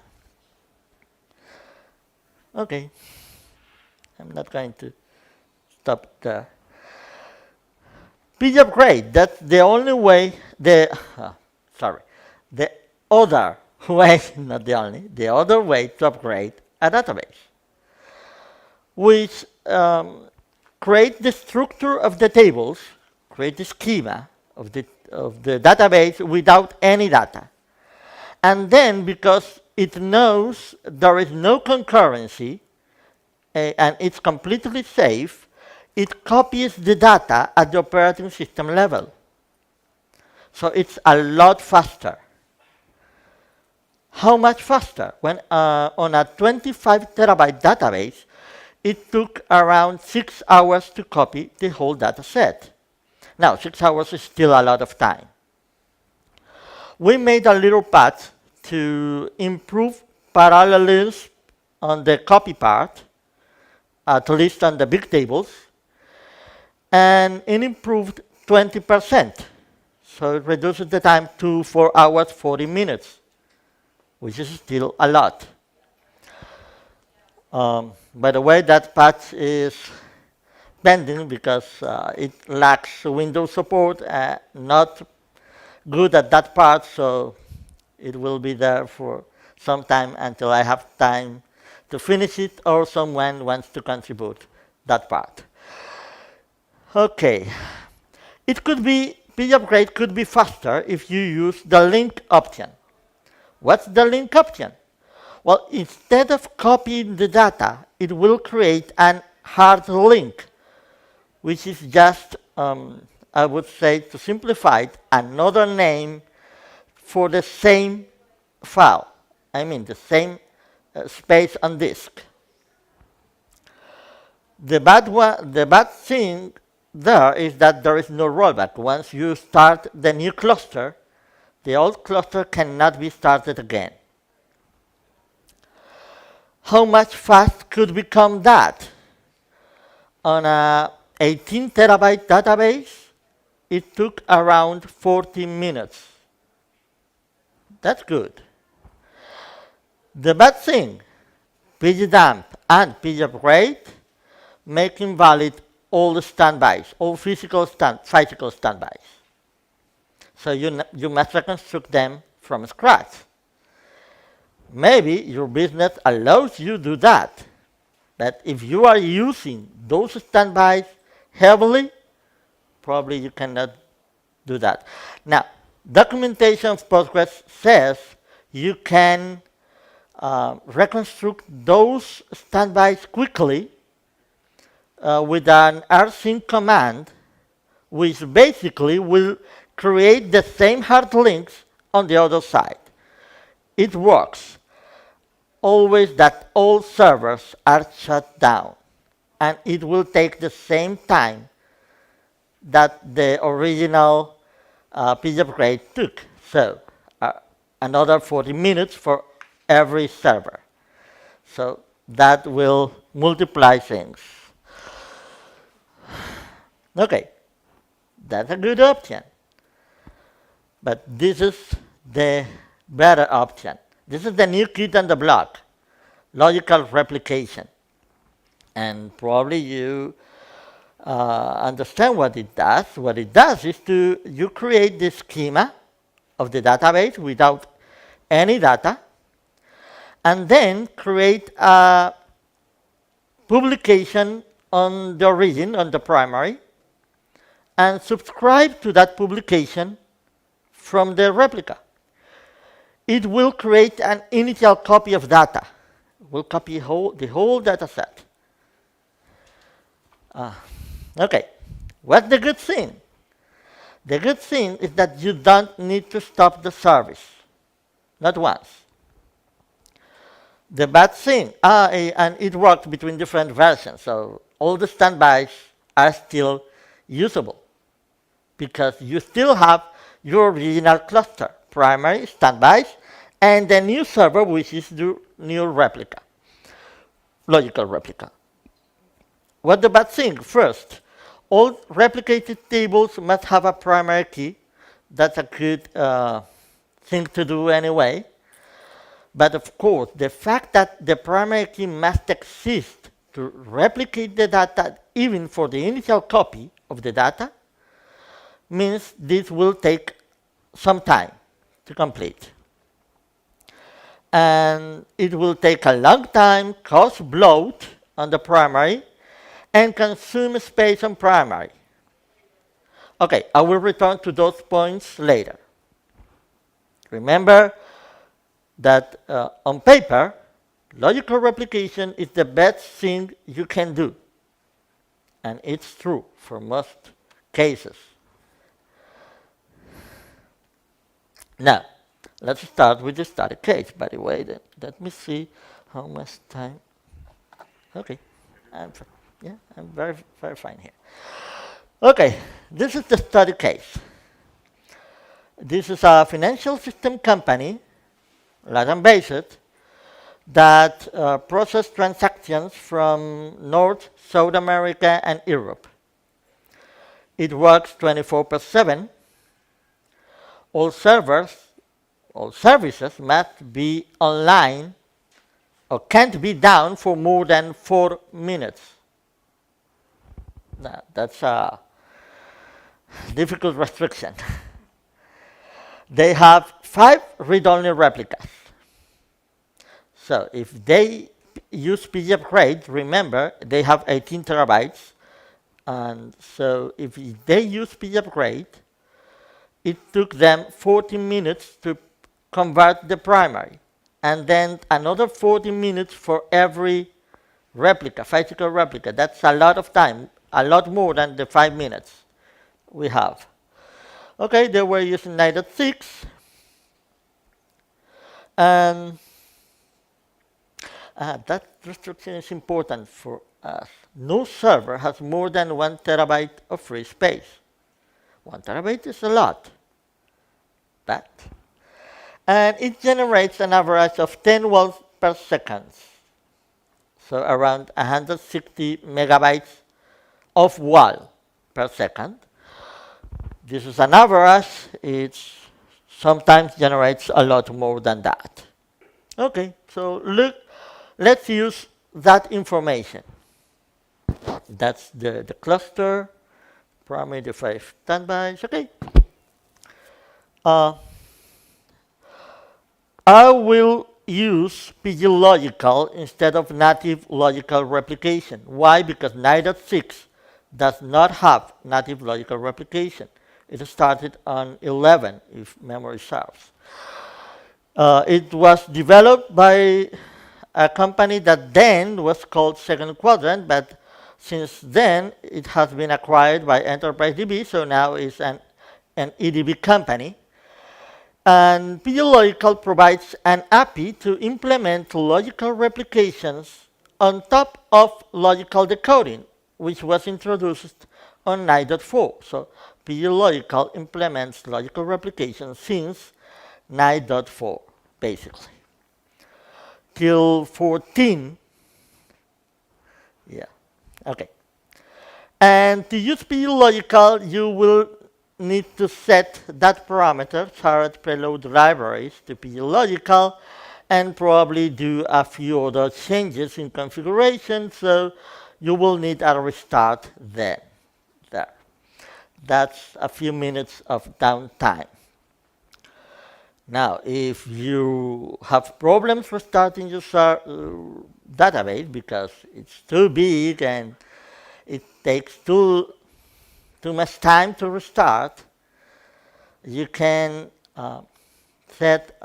Okay, I'm not going to stop there. PG upgrade, that's the only way, the other way, not the only, the other way to upgrade a database, which create the structure of the tables, create the schema of the database without any data. And then, because it knows there is no concurrency and it's completely safe, it copies the data at the operating system level. So it's a lot faster. How much faster? When on a 25 terabyte database, it took around 6 hours to copy the whole data set. Now, 6 hours is still a lot of time. We made a little path to improve parallelism on the copy part, at least on the big tables, and it improved 20%. So it reduces the time to 4 hours, 40 minutes, which is still a lot. By the way, that patch is pending because it lacks Windows support, not good at that part, so it will be there for some time until I have time to finish it or someone wants to contribute that part. Okay. It could be, page upgrade could be faster if you use the link option. What's the link option? Well, instead of copying the data, it will create an hard link, which is just, I would say, to simplify it, another name for the same file. I mean, the same space on disk. The bad thing there is that there is no rollback. Once you start the new cluster, the old cluster cannot be started again. How much fast could become that? On a 18 terabyte database, it took around 40 minutes. That's good. The bad thing, page dump and page upgrade make invalid all the standbys, all physical standbys. So you must reconstruct them from scratch. Maybe your business allows you to do that. But if you are using those standbys heavily, probably you cannot do that. Now, documentation of Postgres says you can reconstruct those standbys quickly with an rsync command, which basically will create the same hard links on the other side. It works always that all servers are shut down, and it will take the same time that the original page upgrade took. So another 40 minutes for every server. So that will multiply things. Okay, that's a good option. But this is the better option. This is the new kid on the block, logical replication. And probably you understand what it does. What it does is you create the schema of the database without any data, and then create a publication on the origin, on the primary, and subscribe to that publication from the replica. It will create an initial copy of data. It will copy the whole data set. Okay, what's the good thing? The good thing is that you don't need to stop the service, not once. The bad thing, and it works between different versions, so all the standbys are still usable because you still have your original cluster, primary, standbys, and the new server, which is the new replica, logical replica. What's the bad thing? First, all replicated tables must have a primary key. That's a good thing to do anyway. But of course, the fact that the primary key must exist to replicate the data, even for the initial copy of the data, means this will take some time to complete. And it will take a long time, cause bloat on the primary, and consume space on primary. Okay, I will return to those points later. Remember that on paper, logical replication is the best thing you can do. And it's true for most cases. Now, let's start with the static case. By the way, let me see how much time. Okay, I'm very, very fine here. Okay, this is the study case. This is a financial system company, Latin-based, that process transactions from North, South America, and Europe. It works 24/7. All services must be online or can't be down for more than 4 minutes. Now, that's a difficult restriction. They have 5 read-only replicas. So if they use page upgrade, remember they have 18 terabytes And so if they use pupgrade, it took them 40 minutes to convert the primary, and then another 40 minutes for every replica, physical replica. That's a lot of time, a lot more than the 5 minutes we have. Okay, they were using 9.6, and that restriction is important for us. No server has more than 1 terabyte of free space. 1 terabyte is a lot, but and it generates an average of 10 walls per second, so around 160 megabytes of wall per second. This is an average. It sometimes generates a lot more than that. Okay, so look, let's use that information. That's the cluster, primary defined standbys. Okay. I will use PG logical instead of native logical replication. Why? Because 9.6 does not have native logical replication. It started on 11, if memory serves. It was developed by a company that then was called Second Quadrant, but since then it has been acquired by Enterprise DB, so now it's an EDB company. And PG Logical provides an API to implement logical replications on top of logical decoding, which was introduced on 9.4. So PG Logical implements logical replication since 9.4, basically. Till 14, yeah, okay. And to use PG Logical, you will need to set that parameter, shared preload libraries, to PG Logical, and probably do a few other changes in configuration, so you will need a restart then. There. That's a few minutes of downtime. Now, if you have problems restarting your database because it's too big and it takes too much time to restart, you can set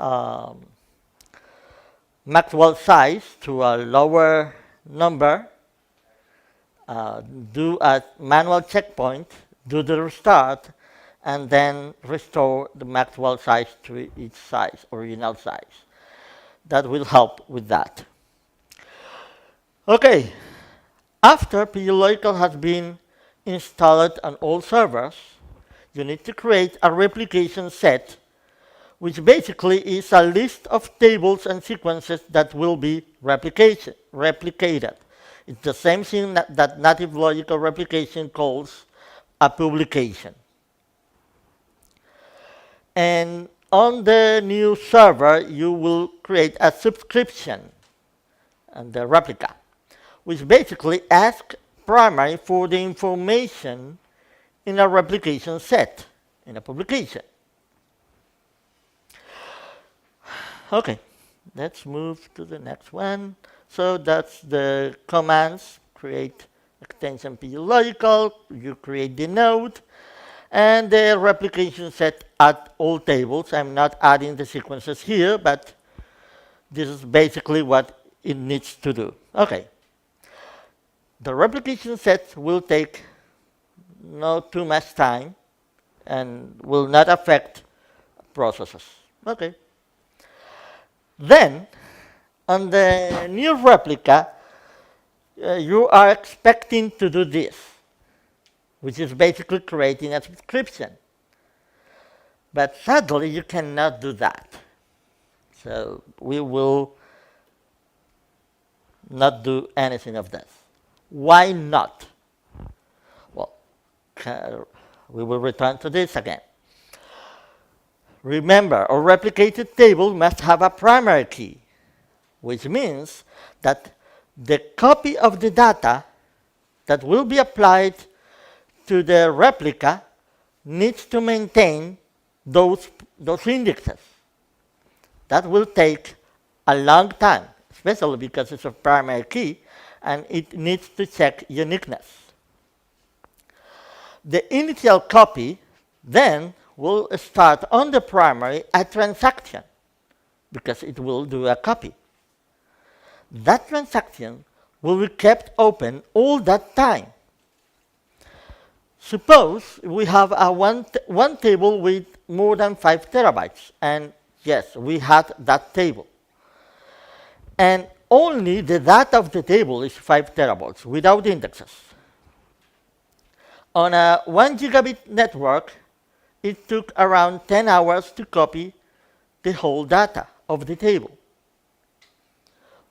maxwell size to a lower number, do a manual checkpoint, do the restart, and then restore the maxwell size to its size, original size. That will help with that. Okay, after PG Logical has been installed on all servers, you need to create a replication set, which basically is a list of tables and sequences that will be replicated. It's the same thing that native logical replication calls a publication. And on the new server, you will create a subscription and the replica, which basically asks primary for the information in a replication set, in a publication. Okay, let's move to the next one. So that's the commands: create extension PG Logical, you create the node, and the replication set at all tables. I'm not adding the sequences here, but this is basically what it needs to do. Okay. The replication set will take not too much time and will not affect processes. Okay. Then, on the new replica, you are expecting to do this, which is basically creating a subscription. But sadly, you cannot do that. So we will not do anything of this. Why not? Well, we will return to this again. Remember, a replicated table must have a primary key, which means that the copy of the data that will be applied to the replica needs to maintain those indexes. That will take a long time, especially because it's a primary key, and it needs to check uniqueness. The initial copy then will start on the primary a transaction because it will do a copy. That transaction will be kept open all that time. Suppose we have a one table with more than 5 terabytes, and yes, we had that table. And only the data of the table is 5 terabytes without indexes. On a 1 gigabit network, it took around 10 hours to copy the whole data of the table.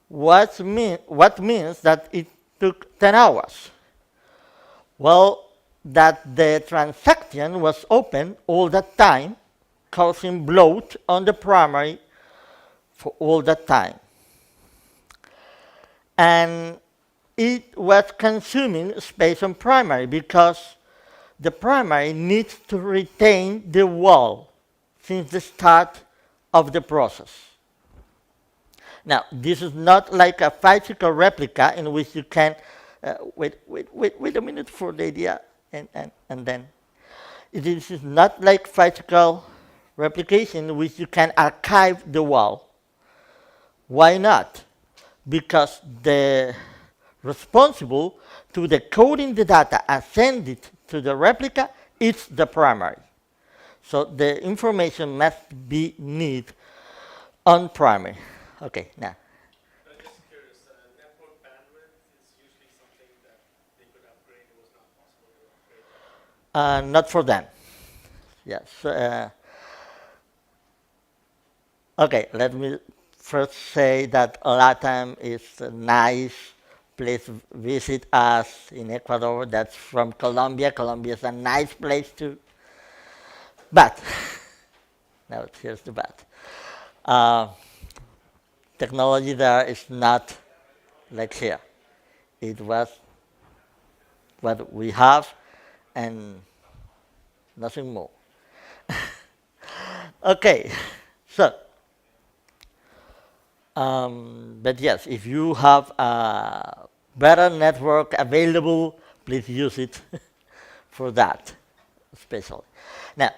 What means that it took 10 hours? Well, that the transaction was open all that time, causing bloat on the primary for all that time. And it was consuming space on primary because the primary needs to retain the wall since the start of the process. Now, this is not like a physical replica in which you can, wait a minute for the idea, and then. This is not like physical replication in which you can archive the wall. Why not? Because the responsible to decoding the data and send it to the replica is the primary. So the information must be neat on primary. Okay, now. I'm just curious, network bandwidth is usually something that they could upgrade. It was not possible to upgrade. Not for them. Yes. Okay, let me first say that LATAM is a nice place to visit us in Ecuador. That's from Colombia. Colombia is a nice place too. But, now here's the but. Technology there is not like here. It was what we have and nothing more. Okay, so, but yes, if you have a better network available, please use it for that, especially. Now,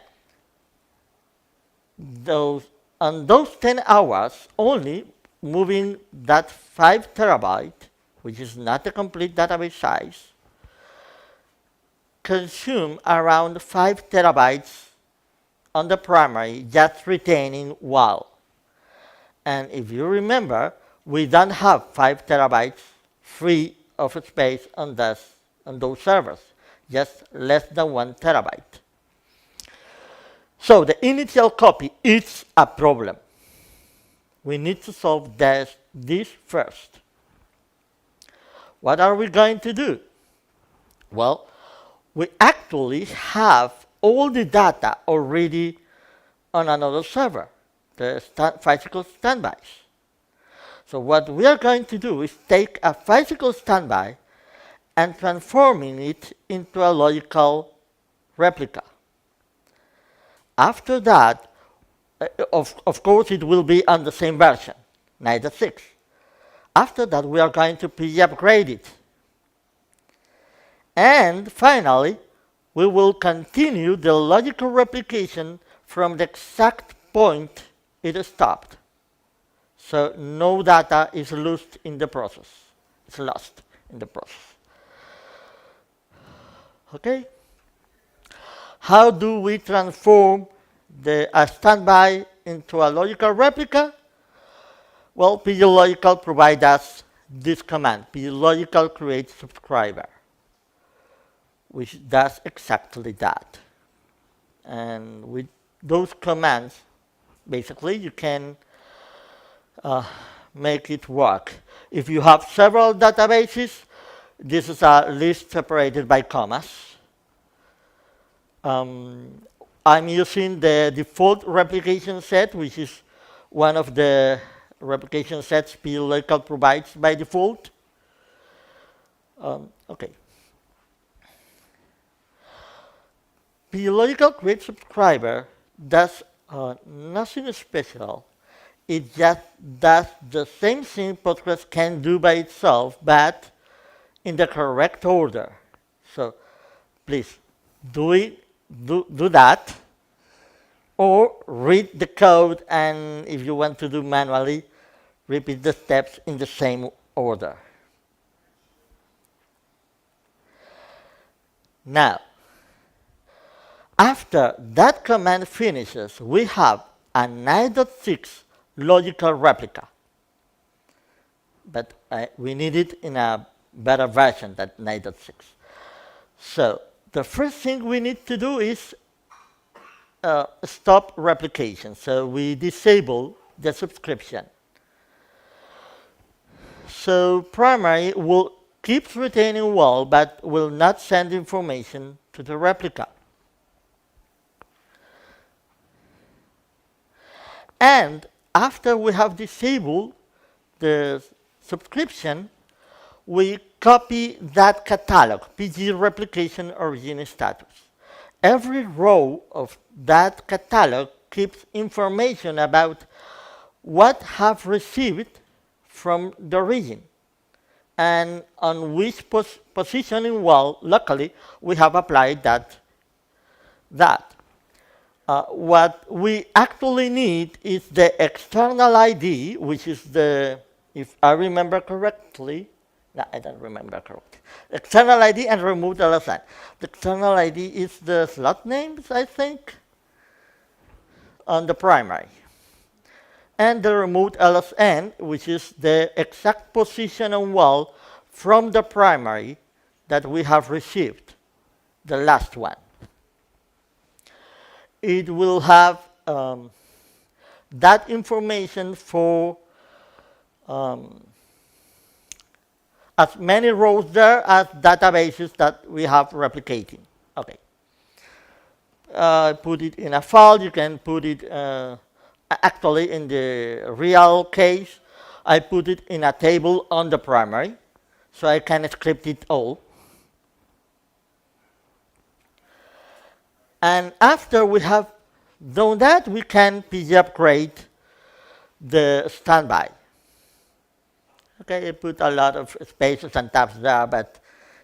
on those 10 hours, only moving that 5 terabyte, which is not a complete database size, consume around 5 terabytes on the primary, just retaining WAL. And if you remember, we don't have 5 terabytes free of space on those servers, just less than 1 terabyte. So the initial copy is a problem. We need to solve this first. What are we going to do? Well, we actually have all the data already on another server, the physical standbys. So what we are going to do is take a physical standby and transforming it into a logical replica. After that, of course, it will be on the same version, 9.6. After that, we are going to PG upgrade it. And finally, we will continue the logical replication from the exact point it stopped. So no data is lost in the process. It's lost in the process. Okay? How do we transform a standby into a logical replica? Well, pglogical provides us this command, pglogical create subscriber, which does exactly that. And with those commands, basically, you can make it work. If you have several databases, this is a list separated by commas. I'm using the default replication set, which is one of the replication sets pglogical provides by default. Okay. Pglogical create subscriber does nothing special. It just does the same thing Postgres can do by itself, but in the correct order. So please do that, or read the code, and if you want to do manually, repeat the steps in the same order. Now, after that command finishes, we have a 9.6 logical replica. But we need it in a better version than 9.6. So the first thing we need to do is stop replication. So we disable the subscription. So primary will keep retaining WAL, but will not send information to the replica. And after we have disabled the subscription, we copy that catalog, PG replication origin status. Every row of that catalog keeps information about what have received from the origin and on which position in WAL locally we have applied that. What we actually need is the external ID, which is the, if I remember correctly, no, I don't remember correctly. External ID and remove the LSN. The external ID is the slot names, I think, on the primary. And the removed LSN, which is the exact position on WAL from the primary that we have received, the last one. It will have that information for as many rows there as databases that we have replicating. Okay. Put it in a file. You can put it actually in the real case. I put it in a table on the primary, so I can script it all. And after we have done that, we can PG upgrade the standby. Okay, I put a lot of spaces and tabs there, but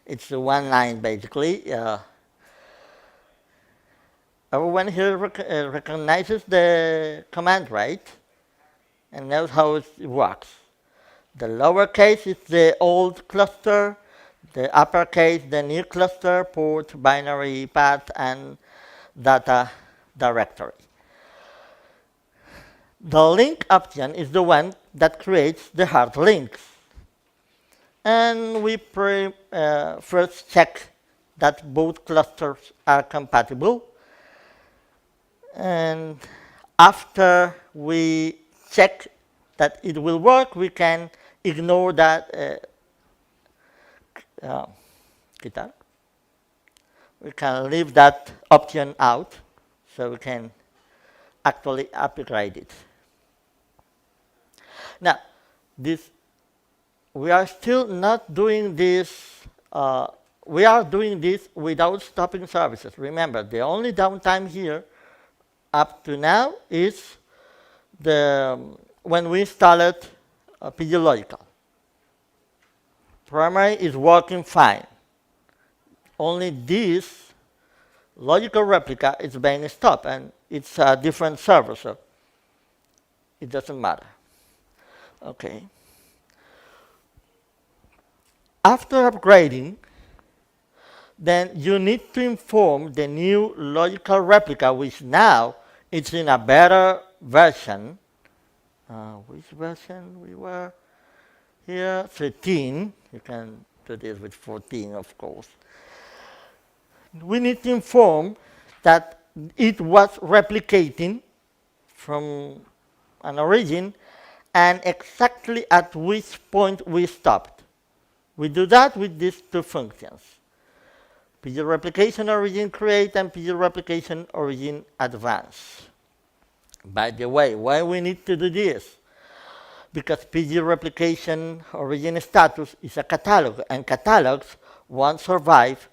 it's one line basically. Everyone here recognizes the command, right? And knows how it works. The lowercase is the old cluster, the uppercase, the new cluster, port, binary path, and data directory. The link option is the one that creates the hard links. And we first check that both clusters are compatible. And after we check that it will work, we can ignore that we can leave that option out, so we can actually upgrade it. Now, we are still not doing this. We are doing this without stopping services. Remember, the only downtime here up to now is when we installed PG Logical. Primary is working fine. Only this logical replica is being stopped, and it's a different server, so it doesn't matter. Okay. After upgrading, then you need to inform the new logical replica, which now it's in a better version. Which version we were here? 13. You can do this with 14, of course. We need to inform that it was replicating from an origin and exactly at which point we stopped. We do that with these two functions, PG replication origin create and PG replication origin advance. By the way, why we need to do this? Because PG replication origin status is a catalog, and catalogs won't survive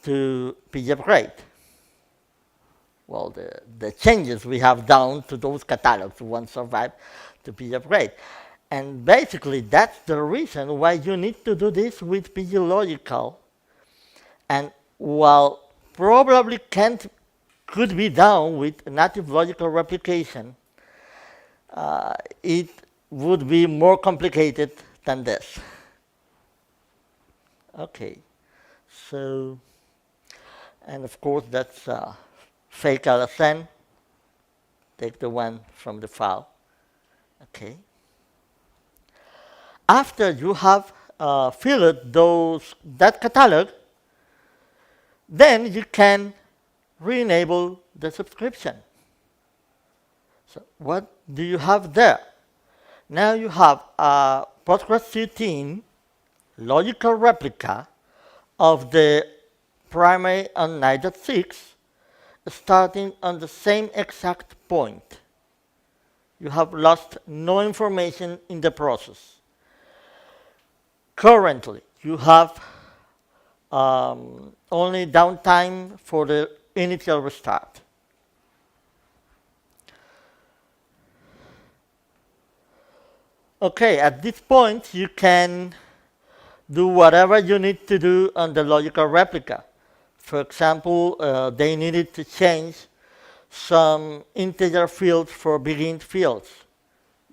to PG upgrade. Well, the changes we have done to those catalogs won't survive to PG upgrade. And basically, that's the reason why you need to do this with PG Logical. And while probably could be done with native logical replication, it would be more complicated than this. Okay, so, and of course that's fake LSN. Take the one from the file. Okay. After you have filled that catalog, then you can re-enable the subscription. So what do you have there? Now you have a Postgres 13 logical replica of the primary on 9.6 starting on the same exact point. You have lost no information in the process. Currently, you have only downtime for the initial restart. Okay, at this point, you can do whatever you need to do on the logical replica. For example, they needed to change some integer fields for begin fields.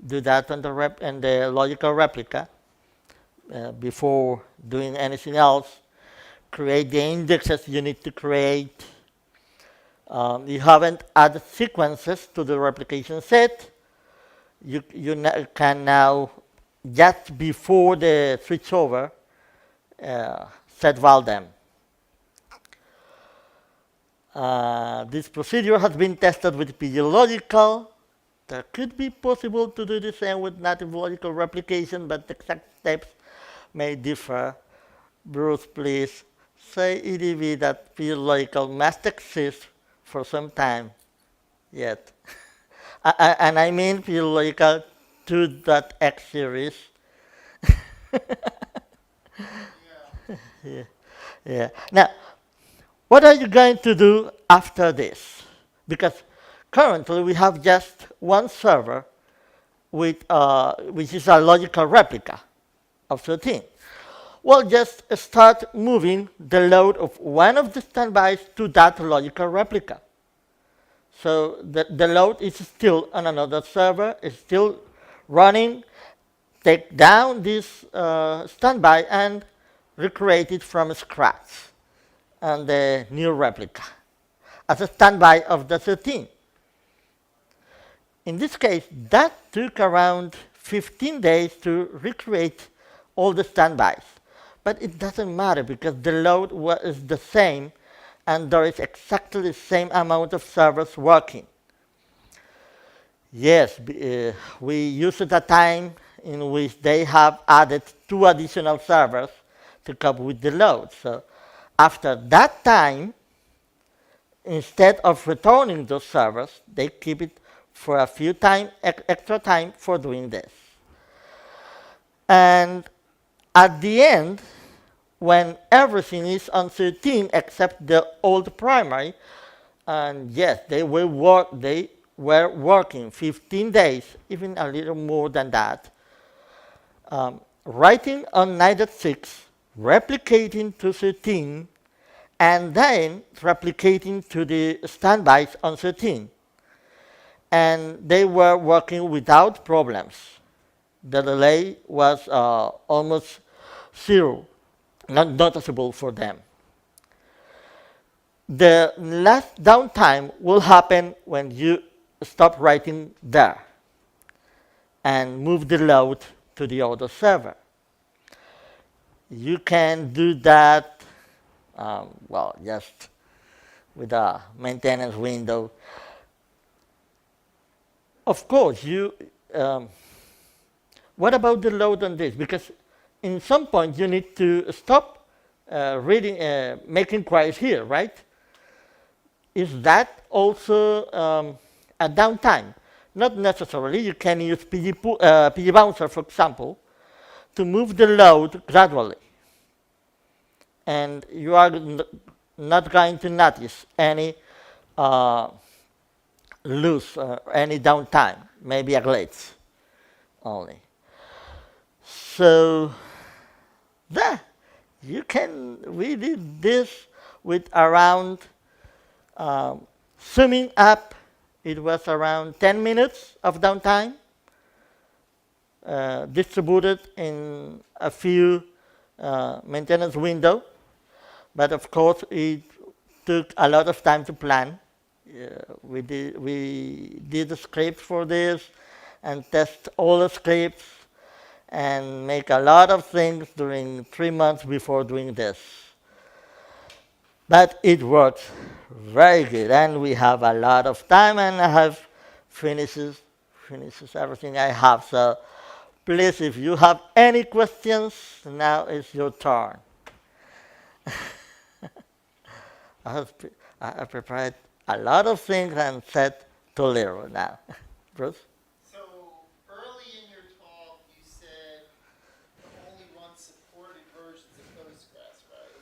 Do that on the logical replica before doing anything else. Create the indexes you need to create. You haven't added sequences to the replication set. You can now, just before the switchover, set val them. This procedure has been tested with pglogical. There could be possible to do the same with native logical replication, but the exact steps may differ. Bruce, please say EDV that pglogical must exist for some time yet. And I mean pglogical 2.x series. Yeah. Now, what are you going to do after this? Because currently we have just one server with, which is a logical replica of 13. Well, just start moving the load of one of the standbys to that logical replica. So the load is still on another server, it's still running. Take down this standby and recreate it from scratch on the new replica as a standby of the 13. In this case, that took around 15 days to recreate all the standbys. But it doesn't matter because the load is the same and there is exactly the same amount of servers working. Yes, we used a time in which they have added 2 additional servers to cope with the load. So after that time, instead of returning those servers, they keep it for a few extra time for doing this. And at the end, when everything is on 13 except the old primary, and yes, they were working 15 days, even a little more than that, writing on 9.6, replicating to 13, and then replicating to the standbys on 13. And they were working without problems. The delay was almost zero, not noticeable for them. The last downtime will happen when you stop writing there and move the load to the other server. You can do that, well, just with a maintenance window. Of course, what about the load on this? Because in some point you need to stop making queries here, right? Is that also a downtime? Not necessarily. You can use PG Bouncer, for example, to move the load gradually. And you are not going to notice any loss, any downtime, maybe a glitch only. So there, we did this with around Summing up, it was around 10 minutes of downtime, distributed in a few maintenance windows. But of course, it took a lot of time to plan. We did the script for this and test all the scripts and make a lot of things during 3 months before doing this. But it works very good, and we have a lot of time, and I have finishes everything I have. So please, if you have any questions, now is your turn. I have prepared a lot of things and set to zero now. Bruce? So early in your talk, you said you only want supported versions of Postgres, right?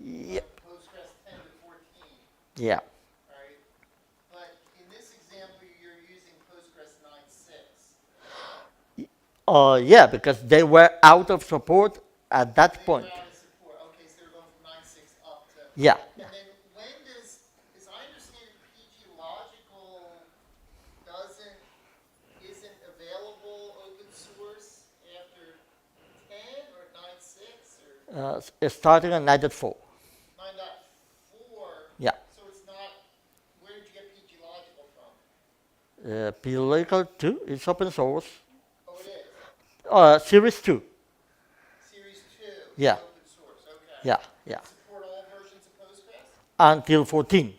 Yep. Postgres 10 to 14, Yeah. right? But in this example, you're using Postgres 9.6. Yeah, because they were out of support at that point. They were out of support. Okay, so they're going from 9.6 up to. Yeah. And then when does, as I understand it, PG Logical isn't available open source after 10 or 9.6 or Starting on 9.4. 9.4? Yeah. So it's not, where did you get PG Logical from? Logical 2 is open source. Oh, it is? Series 2. Series 2 Yeah. is open source, okay. Yeah, yeah. Support all versions of Postgres? Until 14.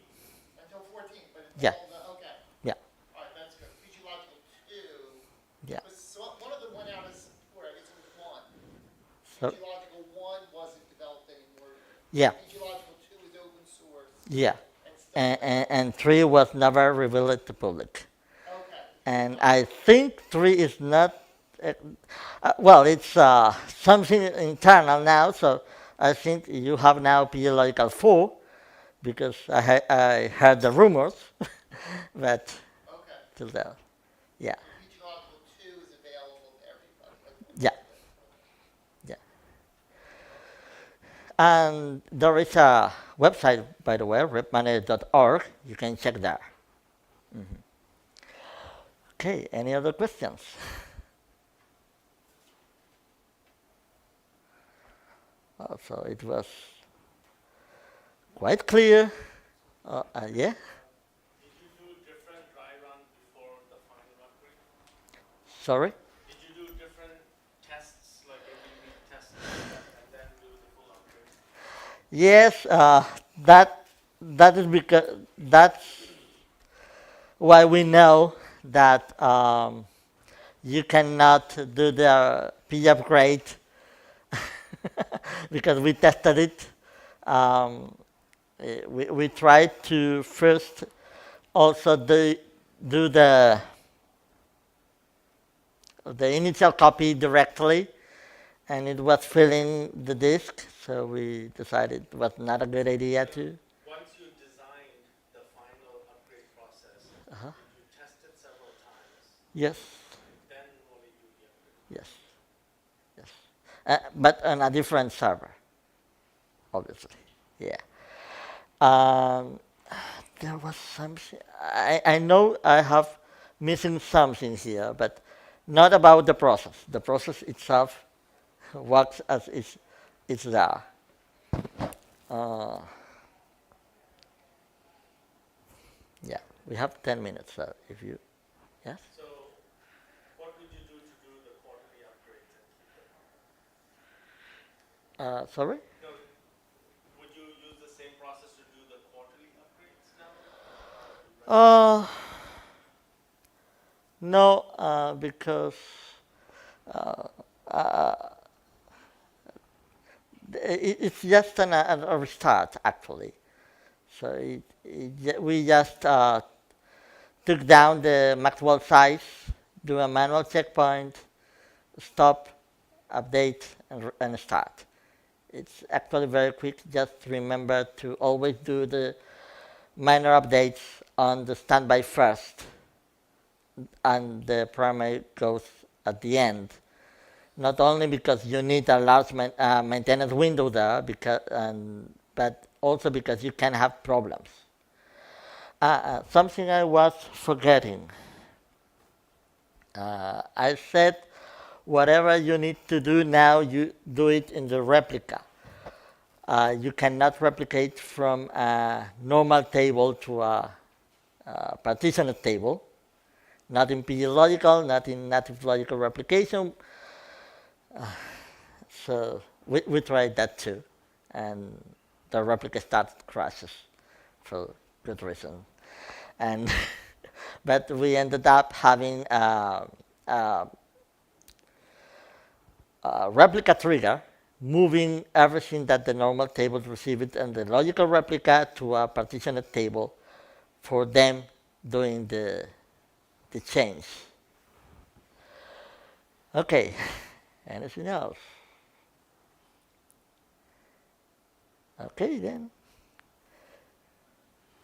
Until 14, but it's Yeah. all the, okay. Yeah. All right, that's good. PG Logical 2. Yeah. So one of them went out of support, I guess it was 1. So, PG Logical 1 wasn't developed anymore. yeah. PG Logical 2 is open source. Yeah. And still, And 3 was never revealed to public. okay. And I think 3 is not, well, it's something internal now, so I think you have now PG Logical 4, because I heard the rumors, but Okay. till then, yeah, So PG Logical 2 is available to everybody. Okay. yeah, yeah. And there is a website, by the way, repmanager.org. You can check there. Mhm. Okay, any other questions? So it was quite clear. Yeah? Did you do different dry run before the final upgrade? Sorry? Did you do different tests, like every week tests and then do the full upgrade? Yes, that is because that's why we know that you cannot do the P upgrade because we tested it. We tried to first also do the initial copy directly, and it was filling the disk, so we decided it was not a good idea to. Once you designed the final upgrade process, Uh-huh. did you test it several times, Yes, then only do the upgrade? yes, yes. But on a different server, obviously. Yeah. There was something. I know I have missing something here, but not about the process. The process itself works as it's there. Yeah, we have 10 minutes, so if you, yes? So what would you do to do the quarterly upgrades and keep them? Sorry? No, would you use the same process to do the quarterly upgrades now? No, because it's just a restart, actually. So we just took down the Maxwell size, do a manual checkpoint, stop, update, and start. It's actually very quick. Just remember to always do the minor updates on the standby first, and the primary goes at the end. Not only because you need a large maintenance window there, but also because you can have problems. Something I was forgetting. I said whatever you need to do now, you do it in the replica. You cannot replicate from a normal table to a partitioned table, not in PD logical, not in native logical replication. So we tried that too, and the replica started crashes for good reason. And but we ended up having a replica trigger moving everything that the normal table received and the logical replica to a partitioned table for them doing the change. Okay, anything else? Okay then.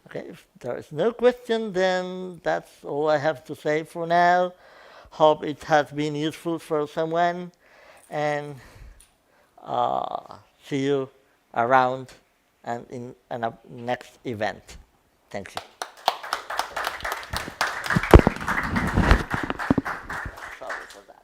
Okay, if there is no question, then that's all I have to say for now. Hope it has been useful for someone, and see you around and in a next event. Thank you. Sorry for that.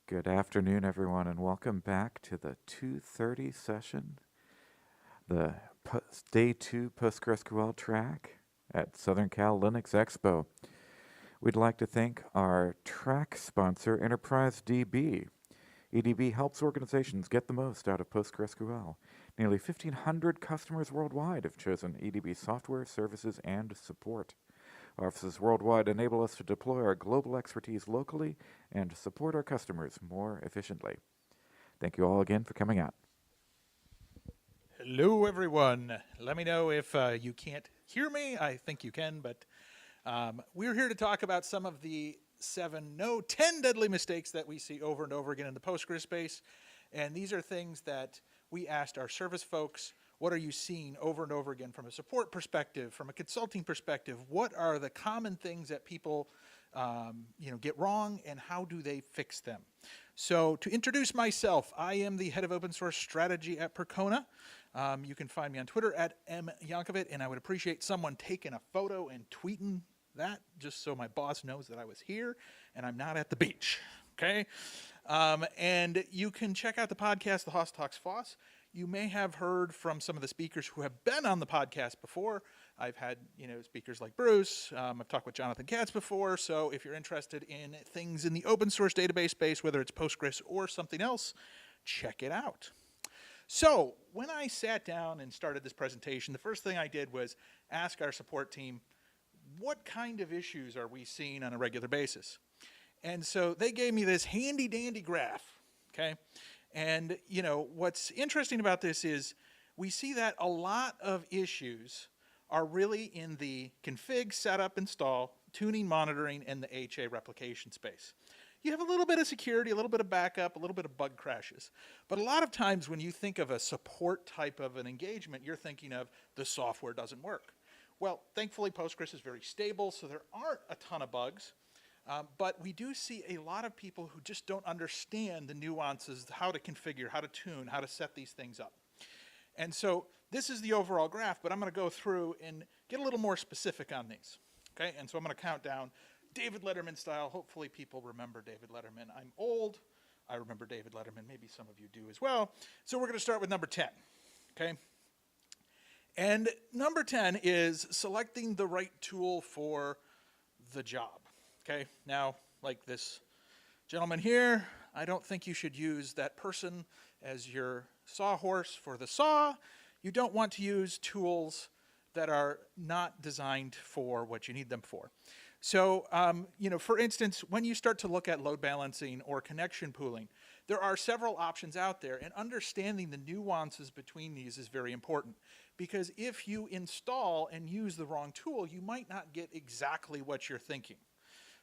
Good afternoon, everyone, and welcome back to the 2:30 session, the Day 2 PostgreSQL track at Southern Cal Linux Expo. We'd like to thank our track sponsor, Enterprise DB. EDB helps organizations get the most out of PostgreSQL. Nearly 1,500 customers worldwide have chosen EDB software, services, and support. Offices worldwide enable us to deploy our global expertise locally and support our customers more efficiently. Thank you all again for coming out. Hello, everyone. Let me know if you can't hear me. I think you can, but we're here to talk about some of the 10 deadly mistakes that we see over and over again in the Postgres space. And these are things that we asked our service folks, what are you seeing over and over again from a support perspective, from a consulting perspective? What are the common things that people get wrong, and how do they fix them? So to introduce myself, I am the head of open source strategy at Percona. You can find me on Twitter at myankovic, and I would appreciate someone taking a photo and tweeting that just so my boss knows that I was here and I'm not at the beach. Okay? And you can check out the podcast, The Hoss Talks Foss. You may have heard from some of the speakers who have been on the podcast before. I've had, speakers like Bruce. I've talked with Jonathan Katz before. So if you're interested in things in the open source database space, whether it's Postgres or something else, check it out. So when I sat down and started this presentation, the first thing I did was ask our support team, what kind of issues are we seeing on a regular basis? And so they gave me this handy dandy graph, okay? And, what's interesting about this is we see that a lot of issues are really in the config, setup, install, tuning, monitoring, and the HA replication space. You have a little bit of security, a little bit of backup, a little bit of bug crashes. But a lot of times when you think of a support type of an engagement, you're thinking of the software doesn't work. Well, thankfully, Postgres is very stable, so there aren't a ton of bugs. But we do see a lot of people who just don't understand the nuances, how to configure, how to tune, how to set these things up. And so this is the overall graph, but I'm going to go through and get a little more specific on these. Okay, and so I'm going to count down David Letterman style. Hopefully people remember David Letterman. I'm old. I remember David Letterman. Maybe some of you do as well. So we're going to start with number 10. Okay. And number 10 is selecting the right tool for the job. Okay, now, like this gentleman here, I don't think you should use that person as your sawhorse for the saw. You don't want to use tools that are not designed for what you need them for. So, for instance, when you start to look at load balancing or connection pooling, there are several options out there, and understanding the nuances between these is very important. Because if you install and use the wrong tool, you might not get exactly what you're thinking.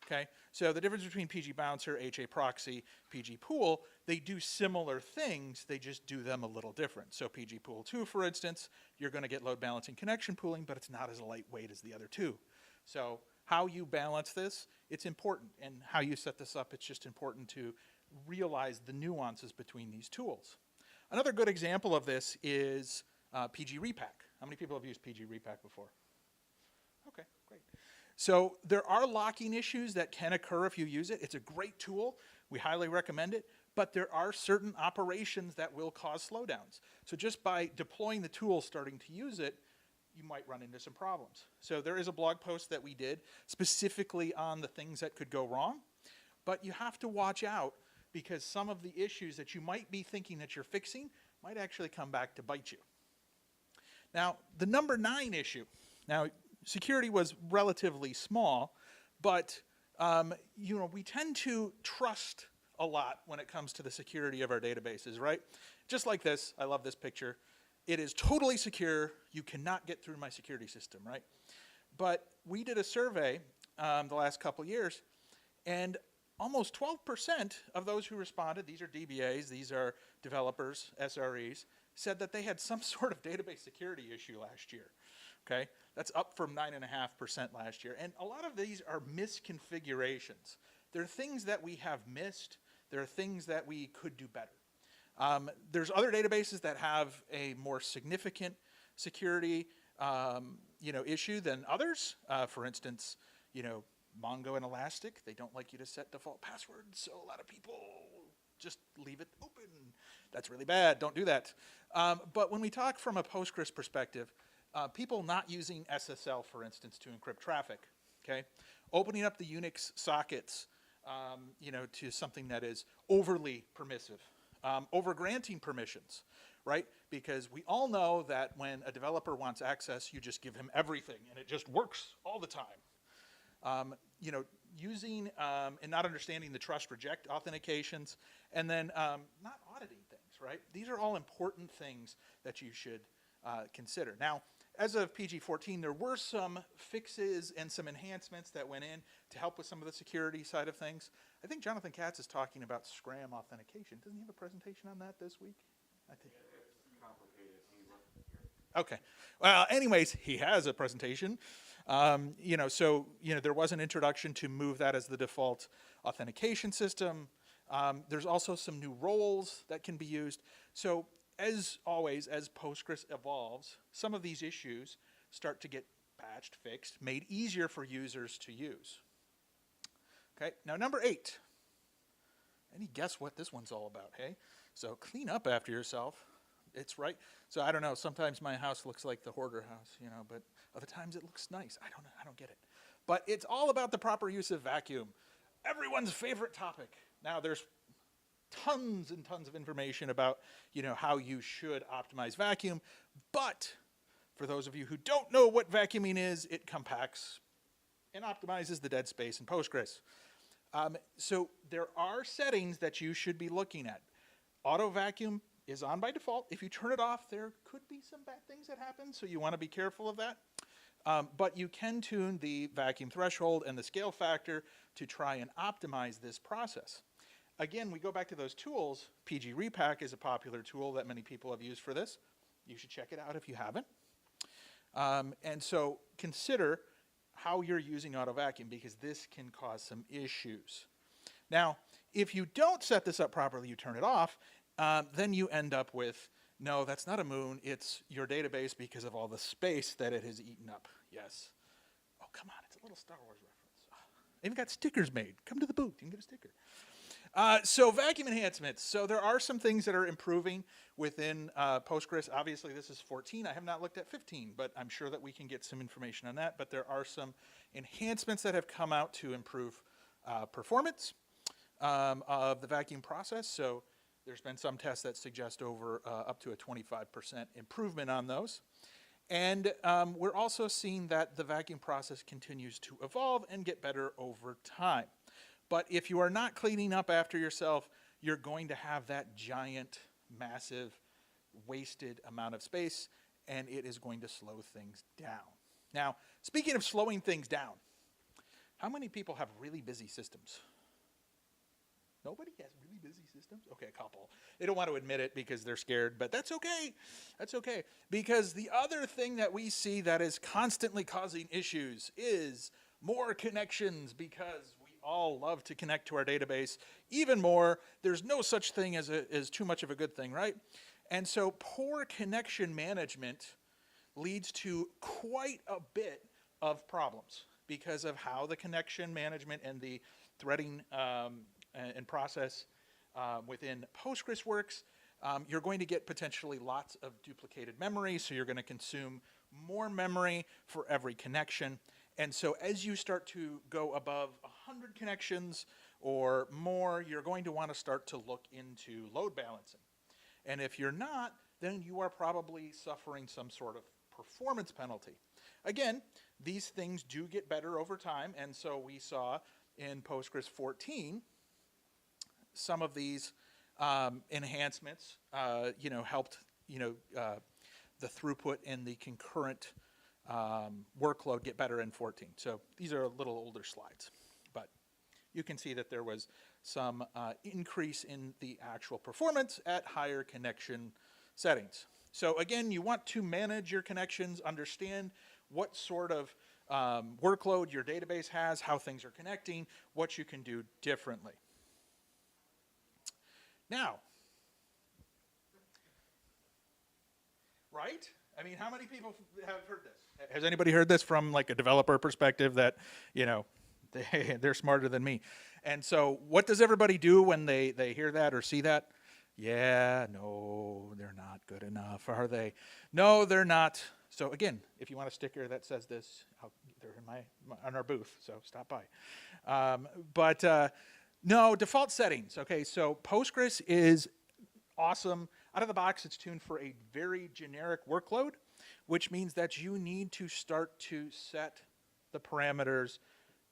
Okay, so the difference between PG Bouncer, HA Proxy, PG Pool, they do similar things, they just do them a little different. So PG Pool 2, for instance, you're going to get load balancing connection pooling, but it's not as lightweight as the other two. So how you balance this, it's important. And how you set this up, it's just important to realize the nuances between these tools. Another good example of this is PG Repack. How many people have used PG Repack before? Okay, great. So there are locking issues that can occur if you use it. It's a great tool. We highly recommend it. But there are certain operations that will cause slowdowns. So just by deploying the tool, starting to use it, you might run into some problems. So there is a blog post that we did specifically on the things that could go wrong. But you have to watch out, because some of the issues that you might be thinking that you're fixing might actually come back to bite you. Now, the number 9 issue. Now, security was relatively small, but we tend to trust a lot when it comes to the security of our databases, right? Just like this, I love this picture. It is totally secure. You cannot get through my security system, right? But we did a survey the last couple years, and almost 12% of those who responded, these are DBAs, these are developers, SREs, said that they had some sort of database security issue last year. Okay, that's up from 9.5% last year. And a lot of these are misconfigurations. There are things that we have missed. There are things that we could do better. There's other databases that have a more significant security issue than others. For instance, Mongo and Elastic, they don't like you to set default passwords, so a lot of people just leave it open. That's really bad. Don't do that. But when we talk from a Postgres perspective, people not using SSL, for instance, to encrypt traffic, okay? Opening up the Unix sockets, to something that is overly permissive, over-granting permissions, right? Because we all know that when a developer wants access, you just give him everything, and it just works all the time. Using and not understanding the trust reject authentications, and then not auditing things, right? These are all important things that you should consider. Now, as of PG-14, there were some fixes and some enhancements that went in to help with some of the security side of things. I think Jonathan Katz is talking about SCRAM authentication. Doesn't he have a presentation on that this week? I think. Okay. Well, anyways, he has a presentation. There was an introduction to move that as the default authentication system. There's also some new roles that can be used. So as always, as Postgres evolves, some of these issues start to get patched, fixed, made easier for users to use. Okay, now number 8. Any guess what this one's all about, hey? So clean up after yourself. It's right. So I don't know, sometimes my house looks like the hoarder house, but other times it looks nice. I don't get it. But it's all about the proper use of vacuum. Everyone's favorite topic. Now there's tons and tons of information about, how you should optimize vacuum. But for those of you who don't know what vacuuming is, it compacts and optimizes the dead space in Postgres. So there are settings that you should be looking at. Auto vacuum is on by default. If you turn it off, there could be some bad things that happen, so you want to be careful of that. But you can tune the vacuum threshold and the scale factor to try and optimize this process. Again, we go back to those tools. PG Repack is a popular tool that many people have used for this. You should check it out if you haven't. And so consider how you're using auto vacuum, because this can cause some issues. Now, if you don't set this up properly, you turn it off, then you end up with, no, that's not a moon, it's your database because of all the space that it has eaten up. Yes. Oh, come on, it's a little Star Wars reference. I even got stickers made. Come to the booth, you can get a sticker. So vacuum enhancements. So there are some things that are improving within Postgres. Obviously, this is 14. I have not looked at 15, but I'm sure that we can get some information on that. But there are some enhancements that have come out to improve performance of the vacuum process. So there's been some tests that suggest up to a 25% improvement on those. And we're also seeing that the vacuum process continues to evolve and get better over time. But if you are not cleaning up after yourself, you're going to have that giant, massive, wasted amount of space, and it is going to slow things down. Now, speaking of slowing things down, how many people have really busy systems? Nobody has really busy systems? Okay, a couple. They don't want to admit it because they're scared, but that's okay. That's okay. Because the other thing that we see that is constantly causing issues is more connections, because we all love to connect to our database even more. There's no such thing as too much of a good thing, right? And so poor connection management leads to quite a bit of problems because of how the connection management and the threading and process within Postgres works. You're going to get potentially lots of duplicated memory, so you're going to consume more memory for every connection. And so as you start to go above 100 connections or more, you're going to want to start to look into load balancing. And if you're not, then you are probably suffering some sort of performance penalty. Again, these things do get better over time, and so we saw in Postgres 14 some of these enhancements, helped, the throughput and the concurrent workload get better in 14. So these are a little older slides, but you can see that there was some increase in the actual performance at higher connection settings. So again, you want to manage your connections, understand what sort of workload your database has, how things are connecting, what you can do differently. Now, right? I mean, how many people have heard this? Has anybody heard this from like a developer perspective that, they're smarter than me? And so what does everybody do when they hear that or see that? Yeah, no, they're not good enough, are they? No, they're not. So again, if you want a sticker that says this, they're in on our booth, so stop by. No, default settings. Okay, so Postgres is awesome. Out of the box, it's tuned for a very generic workload, which means that you need to start to set the parameters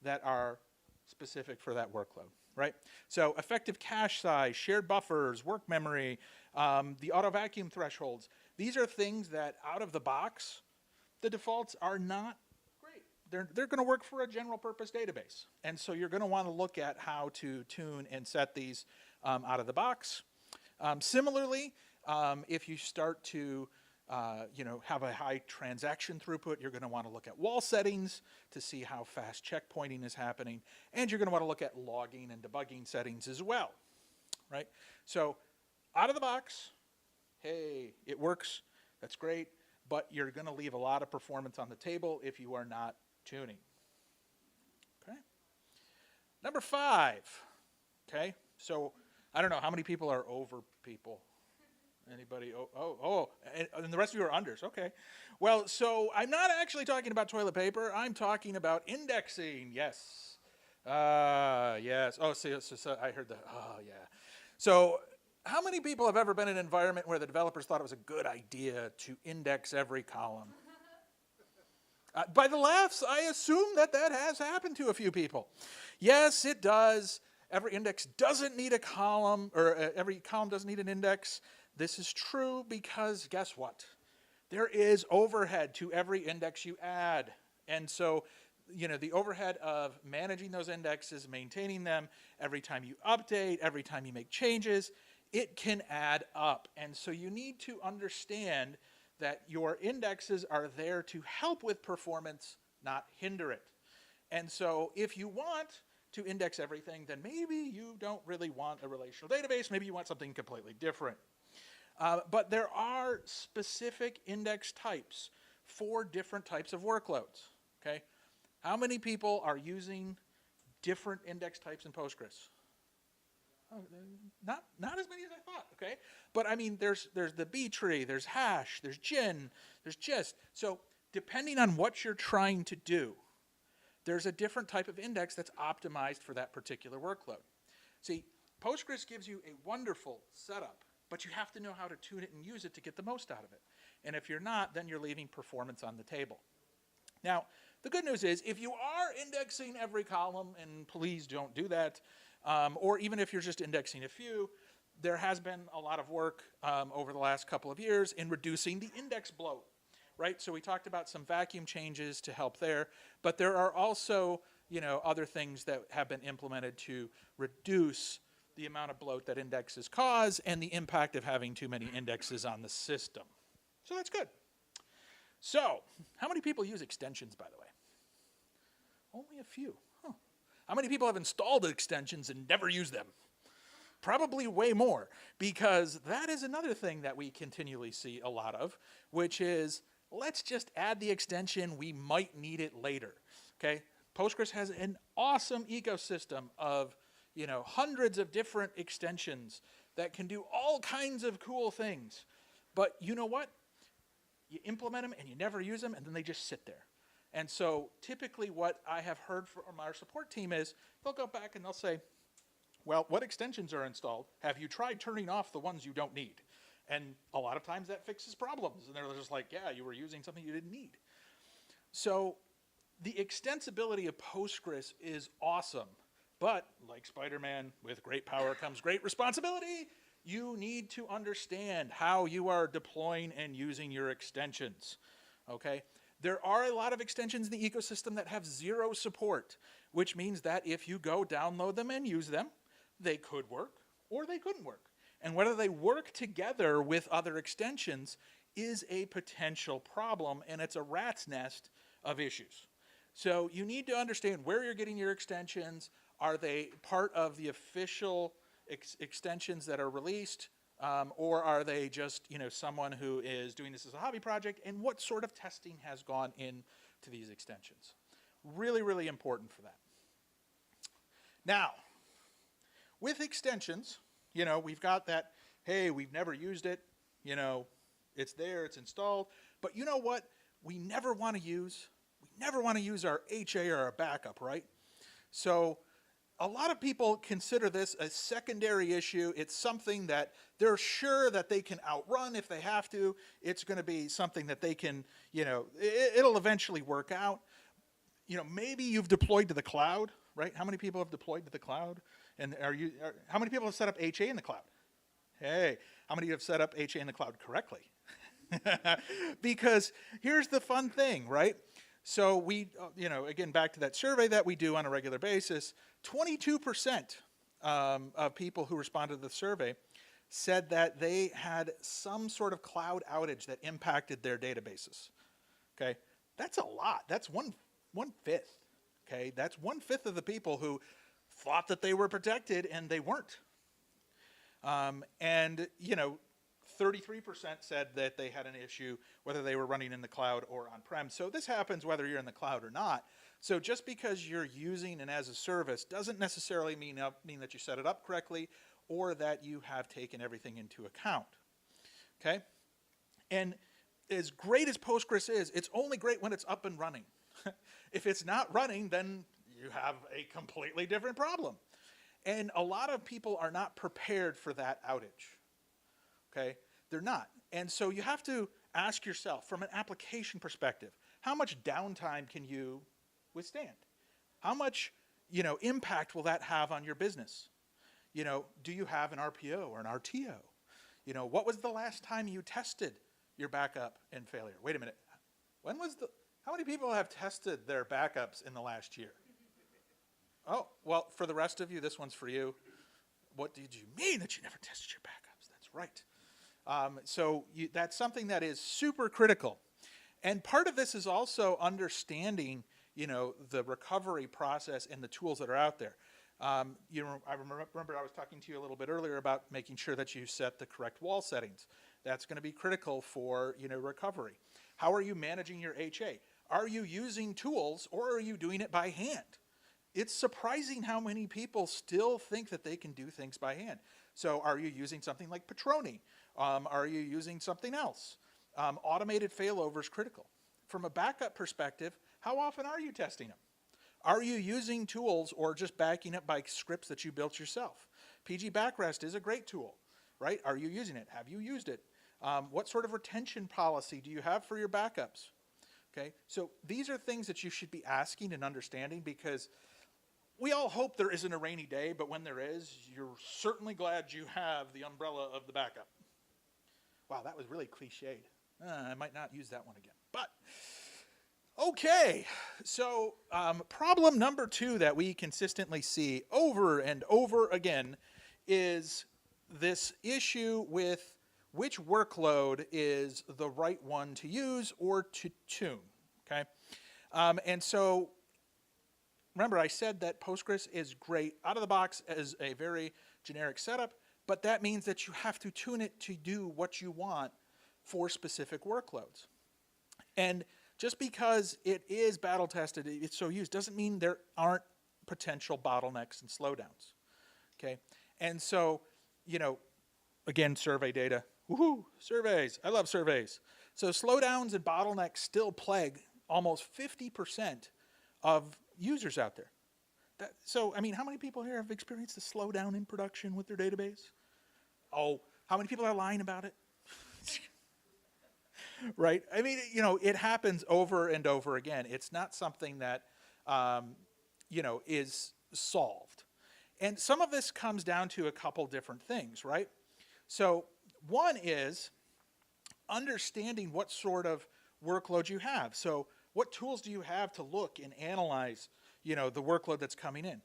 that are specific for that workload, right? So effective cache size, shared buffers, work memory, the auto vacuum thresholds. These are things that out of the box, the defaults are not great. They're going to work for a general purpose database. And so you're going to want to look at how to tune and set these out of the box. Similarly, if you start to have a high transaction throughput, you're going to want to look at wall settings to see how fast checkpointing is happening, and you're going to want to look at logging and debugging settings as well, right? So out of the box, hey, it works, that's great, but you're going to leave a lot of performance on the table if you are not tuning. Okay. Number 5, okay, so I don't know how many people are over people. Anybody? And the rest of you are unders. Okay. Well, so I'm not actually talking about toilet paper. I'm talking about indexing. Yes. Yes. Oh, see, so I heard that. Oh, yeah. So how many people have ever been in an environment where the developers thought it was a good idea to index every column? By the laughs, I assume that has happened to a few people. Yes, it does. Every index doesn't need a column, or every column doesn't need an index. This is true because guess what? There is overhead to every index you add. And so, the overhead of managing those indexes, maintaining them, every time you update, every time you make changes, it can add up. And so you need to understand that your indexes are there to help with performance, not hinder it. And so if you want to index everything, then maybe you don't really want a relational database. Maybe you want something completely different. But there are specific index types for different types of workloads, okay? How many people are using different index types in Postgres? Oh, not as many as I thought, okay? But I mean, there's the B tree, there's hash, there's gin, there's gist. So depending on what you're trying to do, there's a different type of index that's optimized for that particular workload. See, Postgres gives you a wonderful setup, but you have to know how to tune it and use it to get the most out of it. And if you're not, then you're leaving performance on the table. Now, the good news is, if you are indexing every column, and please don't do that, or even if you're just indexing a few, there has been a lot of work over the last couple of years in reducing the index bloat, right? So we talked about some vacuum changes to help there, but there are also, other things that have been implemented to reduce the amount of bloat that indexes cause and the impact of having too many indexes on the system. So that's good. So, how many people use extensions, by the way? Only a few. Huh. How many people have installed extensions and never use them? Probably way more, because that is another thing that we continually see a lot of, which is, let's just add the extension, we might need it later, okay? Postgres has an awesome ecosystem of hundreds of different extensions that can do all kinds of cool things. But you know what? You implement them and you never use them, and then they just sit there. And so typically what I have heard from our support team is they'll go back and they'll say, well, what extensions are installed? Have you tried turning off the ones you don't need? And a lot of times that fixes problems. And they're just like, yeah, you were using something you didn't need. So the extensibility of Postgres is awesome. But like Spider-Man, with great power comes great responsibility. You need to understand how you are deploying and using your extensions, okay? There are a lot of extensions in the ecosystem that have zero support, which means that if you go download them and use them, they could work or they couldn't work. And whether they work together with other extensions is a potential problem, and it's a rat's nest of issues. So you need to understand where you're getting your extensions. Are they part of the official extensions that are released, or are they just someone who is doing this as a hobby project, and what sort of testing has gone into these extensions? Really, really important for that. Now, with extensions, you know, we've got that, hey, we've never used it, you know, it's there, it's installed. But you know what we never want to use? We never want to use our HA or our backup, right? So a lot of people consider this a secondary issue. It's something that they're sure that they can outrun if they have to. It's going to be something that they can, you know, it'll eventually work out. You know, maybe you've deployed to the cloud, right? How many people have deployed to the cloud? And how many people have set up HA in the cloud? Hey, how many of you have set up HA in the cloud correctly? Because here's the fun thing, right? So we, you know, again, back to that survey that we do on a regular basis, 22% of people who responded to the survey said that they had some sort of cloud outage that impacted their databases. Okay, that's a lot. That's one fifth. Okay, that's 1/5 of the people who thought that they were protected and they weren't. And you know, 33% said that they had an issue whether they were running in the cloud or on-prem. So this happens whether you're in the cloud or not. So just because you're using an as a service doesn't necessarily mean that you set it up correctly or that you have taken everything into account. Okay? And as great as Postgres is, it's only great when it's up and running. If it's not running, then you have a completely different problem. And a lot of people are not prepared for that outage. Okay? They're not. And so you have to ask yourself, from an application perspective, how much downtime can you withstand? How much, you know, impact will that have on your business? You know, do you have an RPO or an RTO? You know, what was the last time you tested your backup and failure? Wait a minute. How many people have tested their backups in the last year? Oh, well, for the rest of you, this one's for you. What did you mean that you never tested your backups? That's right. So that's something that is super critical. And part of this is also understanding, you know, the recovery process and the tools that are out there. You know, I remember I was talking to you a little bit earlier about making sure that you set the correct wall settings. That's going to be critical for, you know, recovery. How are you managing your HA? Are you using tools or are you doing it by hand? It's surprising how many people still think that they can do things by hand. So are you using something like Patroni? Are you using something else? Automated failover is critical. From a backup perspective, how often are you testing them? Are you using tools or just backing up by scripts that you built yourself? PG Backrest is a great tool, right? Are you using it? Have you used it? What sort of retention policy do you have for your backups? Okay, so these are things that you should be asking and understanding, because we all hope there isn't a rainy day, but when there is, you're certainly glad you have the umbrella of the backup. Wow, that was really cliched. I might not use that one again. But, okay, so problem number 2 that we consistently see over and over again is this issue with which workload is the right one to use or to tune, okay? And so, remember I said that Postgres is great out of the box as a very generic setup, but that means that you have to tune it to do what you want for specific workloads. And just because it is battle tested, it's so used, doesn't mean there aren't potential bottlenecks and slowdowns, okay? And so, you know, again, survey data. Woohoo, surveys, I love surveys. So slowdowns and bottlenecks still plague almost 50% of users out there. So, I mean, how many people here have experienced a slowdown in production with their database? Oh, how many people are lying about it? Right? I mean, you know, it happens over and over again. It's not something that, you know, is solved. And some of this comes down to a couple different things, right? So one is understanding what sort of workload you have. So what tools do you have to look and analyze, you know, the workload that's coming in?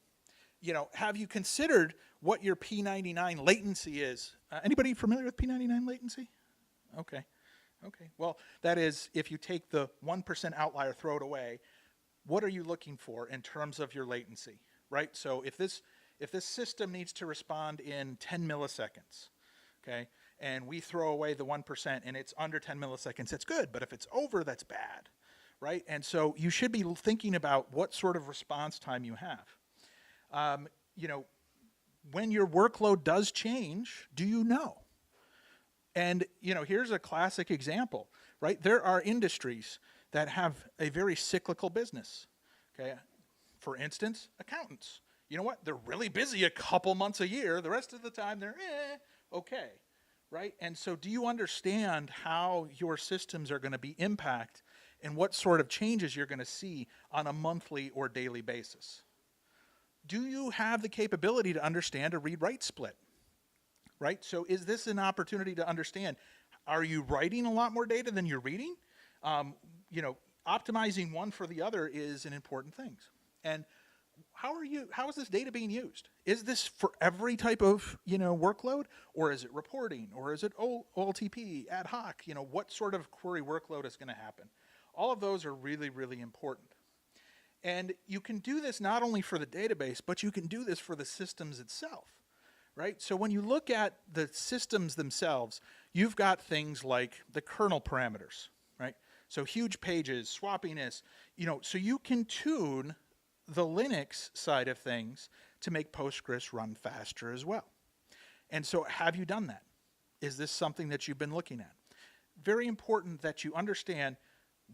You know, have you considered what your P99 latency is? Anybody familiar with P99 latency? Okay. Okay. Well, that is, if you take the 1% outlier, throw it away, what are you looking for in terms of your latency, right? So if this system needs to respond in 10 milliseconds, okay, and we throw away the 1% and it's under 10 milliseconds, it's good. But if it's over, that's bad, right? And so you should be thinking about what sort of response time you have. You know, when your workload does change, do you know? And here's a classic example, right? There are industries that have a very cyclical business. Okay, for instance, accountants. You know what? They're really busy a couple months a year. The rest of the time, they're okay, right? And so, do you understand how your systems are going to be impacted and what sort of changes you're going to see on a monthly or daily basis? Do you have the capability to understand a read-write split? Right? So is this an opportunity to understand, are you writing a lot more data than you're reading? Optimizing one for the other is an important thing. And how is this data being used? Is this for every type of, workload, or is it reporting, or is it OLTP, ad hoc? What sort of query workload is going to happen? All of those are really, really important. And you can do this not only for the database, but you can do this for the systems itself. Right? So when you look at the systems themselves, you've got things like the kernel parameters, right? So huge pages, swappiness, so you can tune the Linux side of things to make Postgres run faster as well. And so have you done that? Is this something that you've been looking at? Very important that you understand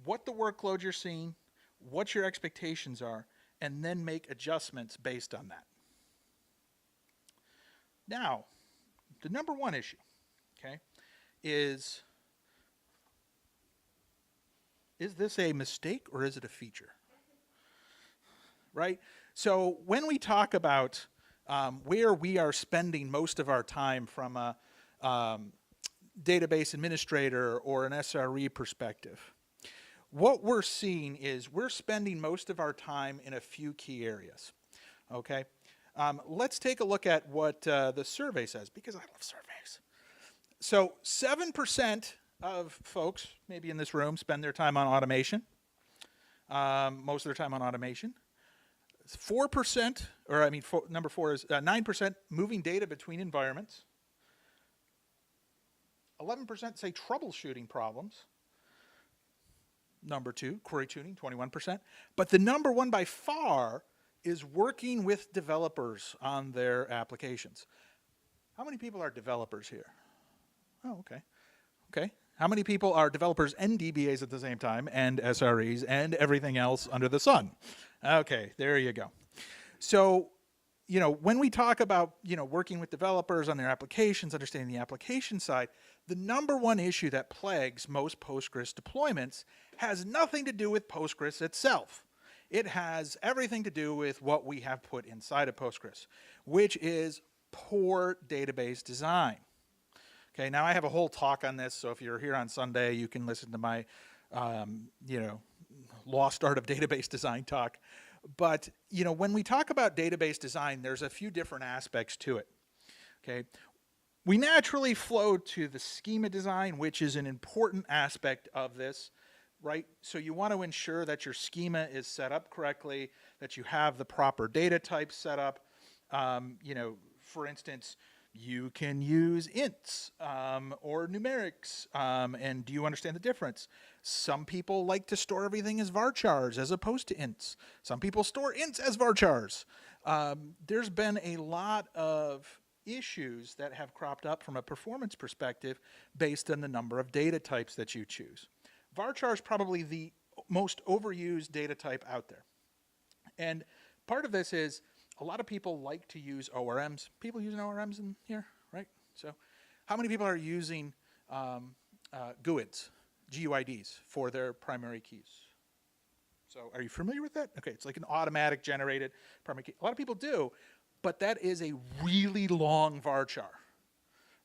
what the workload you're seeing, what your expectations are, and then make adjustments based on that. Now, the number one issue, okay, is this a mistake or is it a feature? Right? So when we talk about where we are spending most of our time from a database administrator or an SRE perspective, what we're seeing is we're spending most of our time in a few key areas, okay? Let's take a look at what the survey says, because I love surveys. So 7% of folks, maybe in this room, spend their time on automation. Most of their time on automation. 4%, number 4 is 9% moving data between environments. 11% say troubleshooting problems. Number 2, query tuning, 21%. But the number 1 by far is working with developers on their applications. How many people are developers here? Oh, okay. Okay. How many people are developers and DBAs at the same time, and SREs, and everything else under the sun? Okay, there you go. So, when we talk about, working with developers on their applications, understanding the application side, the number 1 issue that plagues most Postgres deployments has nothing to do with Postgres itself. It has everything to do with what we have put inside of Postgres, which is poor database design. Okay, now I have a whole talk on this, so if you're here on Sunday, you can listen to my, lost art of database design talk. But, when we talk about database design, there's a few different aspects to it. Okay, we naturally flow to the schema design, which is an important aspect of this. Right? So you want to ensure that your schema is set up correctly, that you have the proper data types set up. For instance, you can use ints or numerics, and do you understand the difference? Some people like to store everything as varchars as opposed to ints. Some people store ints as varchars. There's been a lot of issues that have cropped up from a performance perspective based on the number of data types that you choose. Varchar is probably the most overused data type out there. And part of this is a lot of people like to use ORMs. People using ORMs in here, right? So how many people are using GUIDs, GUIDs, for their primary keys? So are you familiar with that? Okay, it's like an automatic generated primary key. A lot of people do, but that is a really long varchar,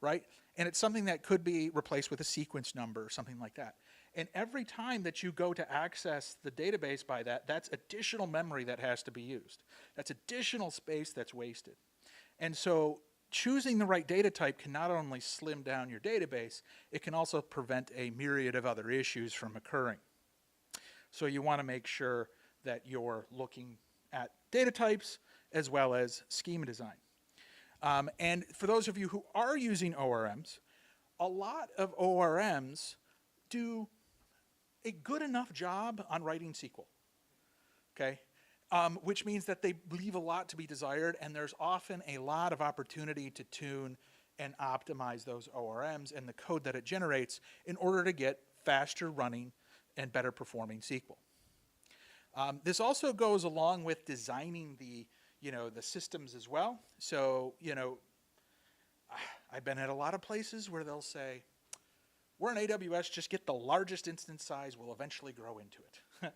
right? And it's something that could be replaced with a sequence number or something like that. And every time that you go to access the database by that, that's additional memory that has to be used. That's additional space that's wasted. And so choosing the right data type can not only slim down your database, it can also prevent a myriad of other issues from occurring. So you want to make sure that you're looking at data types as well as schema design. And for those of you who are using ORMs, a lot of ORMs do a good enough job on writing SQL. Okay? which means that they leave a lot to be desired, and there's often a lot of opportunity to tune and optimize those ORMs and the code that it generates in order to get faster running and better performing SQL. This also goes along with designing the systems as well. So, I've been at a lot of places where they'll say, we're in AWS, just get the largest instance size, we'll eventually grow into it.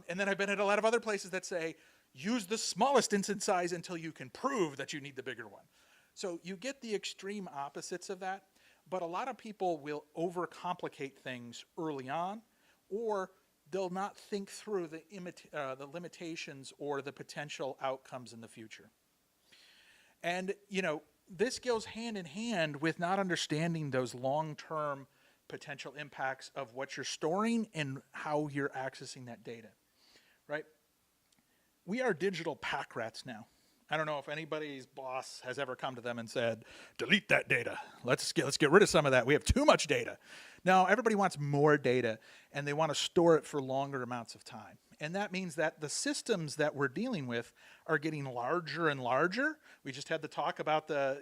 And then I've been at a lot of other places that say, use the smallest instance size until you can prove that you need the bigger one. So you get the extreme opposites of that, but a lot of people will overcomplicate things early on, or they'll not think through the limitations or the potential outcomes in the future. And, this goes hand in hand with not understanding those long-term potential impacts of what you're storing and how you're accessing that data, right? We are digital pack rats now. I don't know if anybody's boss has ever come to them and said, delete that data. Let's get rid of some of that. We have too much data. No, everybody wants more data, and they want to store it for longer amounts of time. And that means that the systems that we're dealing with are getting larger and larger. We just had the talk about the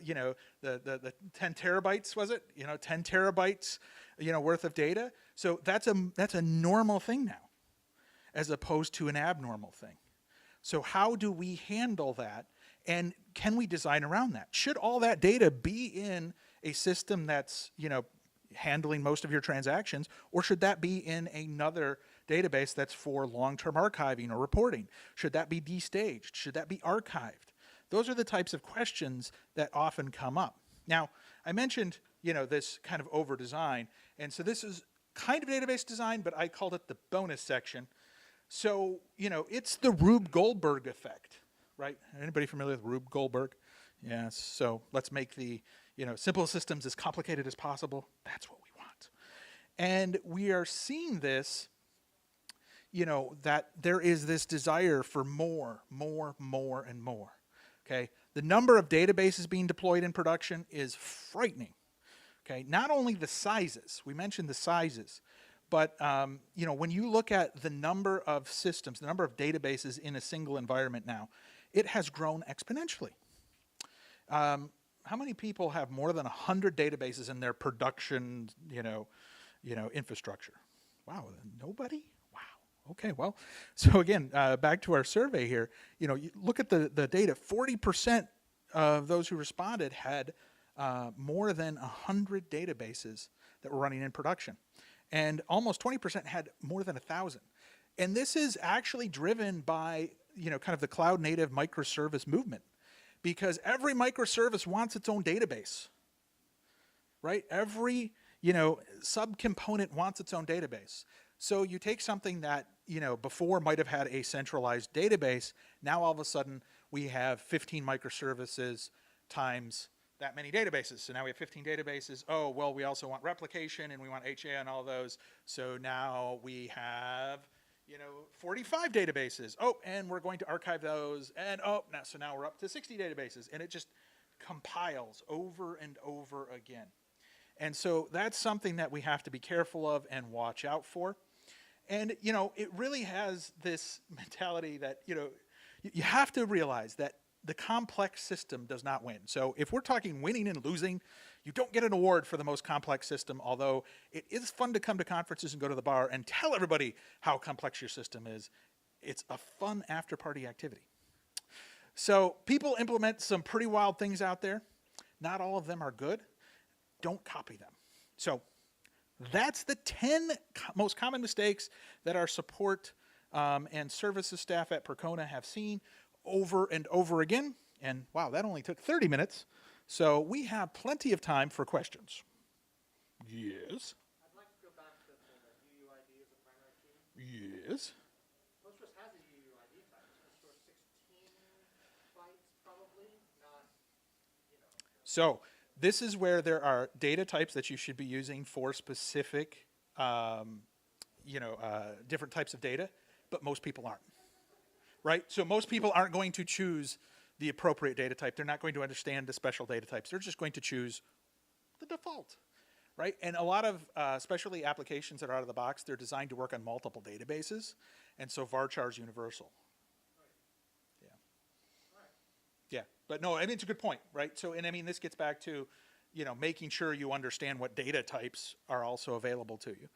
10 terabytes, was it? 10 terabytes, worth of data. So that's a normal thing now, as opposed to an abnormal thing. So how do we handle that? And can we design around that? Should all that data be in a system that's, handling most of your transactions, or should that be in another database that's for long-term archiving or reporting? Should that be destaged? Should that be archived? Those are the types of questions that often come up. Now, I mentioned, this kind of over-design, and so this is kind of database design, but I called it the bonus section. So, it's the Rube Goldberg effect, right? Anybody familiar with Rube Goldberg? Yes, so let's make the, simple systems as complicated as possible. That's what we want. And we are seeing this, that there is this desire for more, and more, okay? The number of databases being deployed in production is frightening, okay? Not only the sizes, we mentioned the sizes, but when you look at the number of systems, the number of databases in a single environment now, it has grown exponentially. How many people have more than 100 databases in their production, infrastructure? Wow, nobody? Wow. Okay, well, so again, back to our survey here. You look at the data. 40% of those who responded had more than 100 databases that were running in production, and almost 20% had more than 1,000. And this is actually driven by kind of the cloud-native microservice movement. Because every microservice wants its own database, right? Every, subcomponent wants its own database. So you take something that, before might have had a centralized database, now all of a sudden we have 15 microservices times that many databases. So now we have 15 databases. Oh, well, we also want replication and we want HA and all those. So now we have 45 databases. Oh, and we're going to archive those. And so now we're up to 60 databases. And it just compiles over and over again. And so that's something that we have to be careful of and watch out for. And, it really has this mentality that, you have to realize that the complex system does not win. So if we're talking winning and losing, you don't get an award for the most complex system, although it is fun to come to conferences and go to the bar and tell everybody how complex your system is. It's a fun after-party activity. So people implement some pretty wild things out there. Not all of them are good. Don't copy them. So that's the 10 most common mistakes that our support and services staff at Percona have seen over and over again. And wow, that only took 30 minutes. So we have plenty of time for questions. Yes. I'd like to go back to the UUID as a primary key. Yes. Postgres has a UUID type. It's for 16 bytes probably, not, So this is where there are data types that you should be using for specific, different types of data, but most people aren't. Right? So most people aren't going to choose the appropriate data type. They're not going to understand the special data types. They're just going to choose the default, right? And a lot of, especially applications that are out of the box, they're designed to work on multiple databases. And so varchar is universal. Yeah, but no, I mean, it's a good point, right? So, and I mean, this gets back to, you know, making sure you understand what data types are also available to you.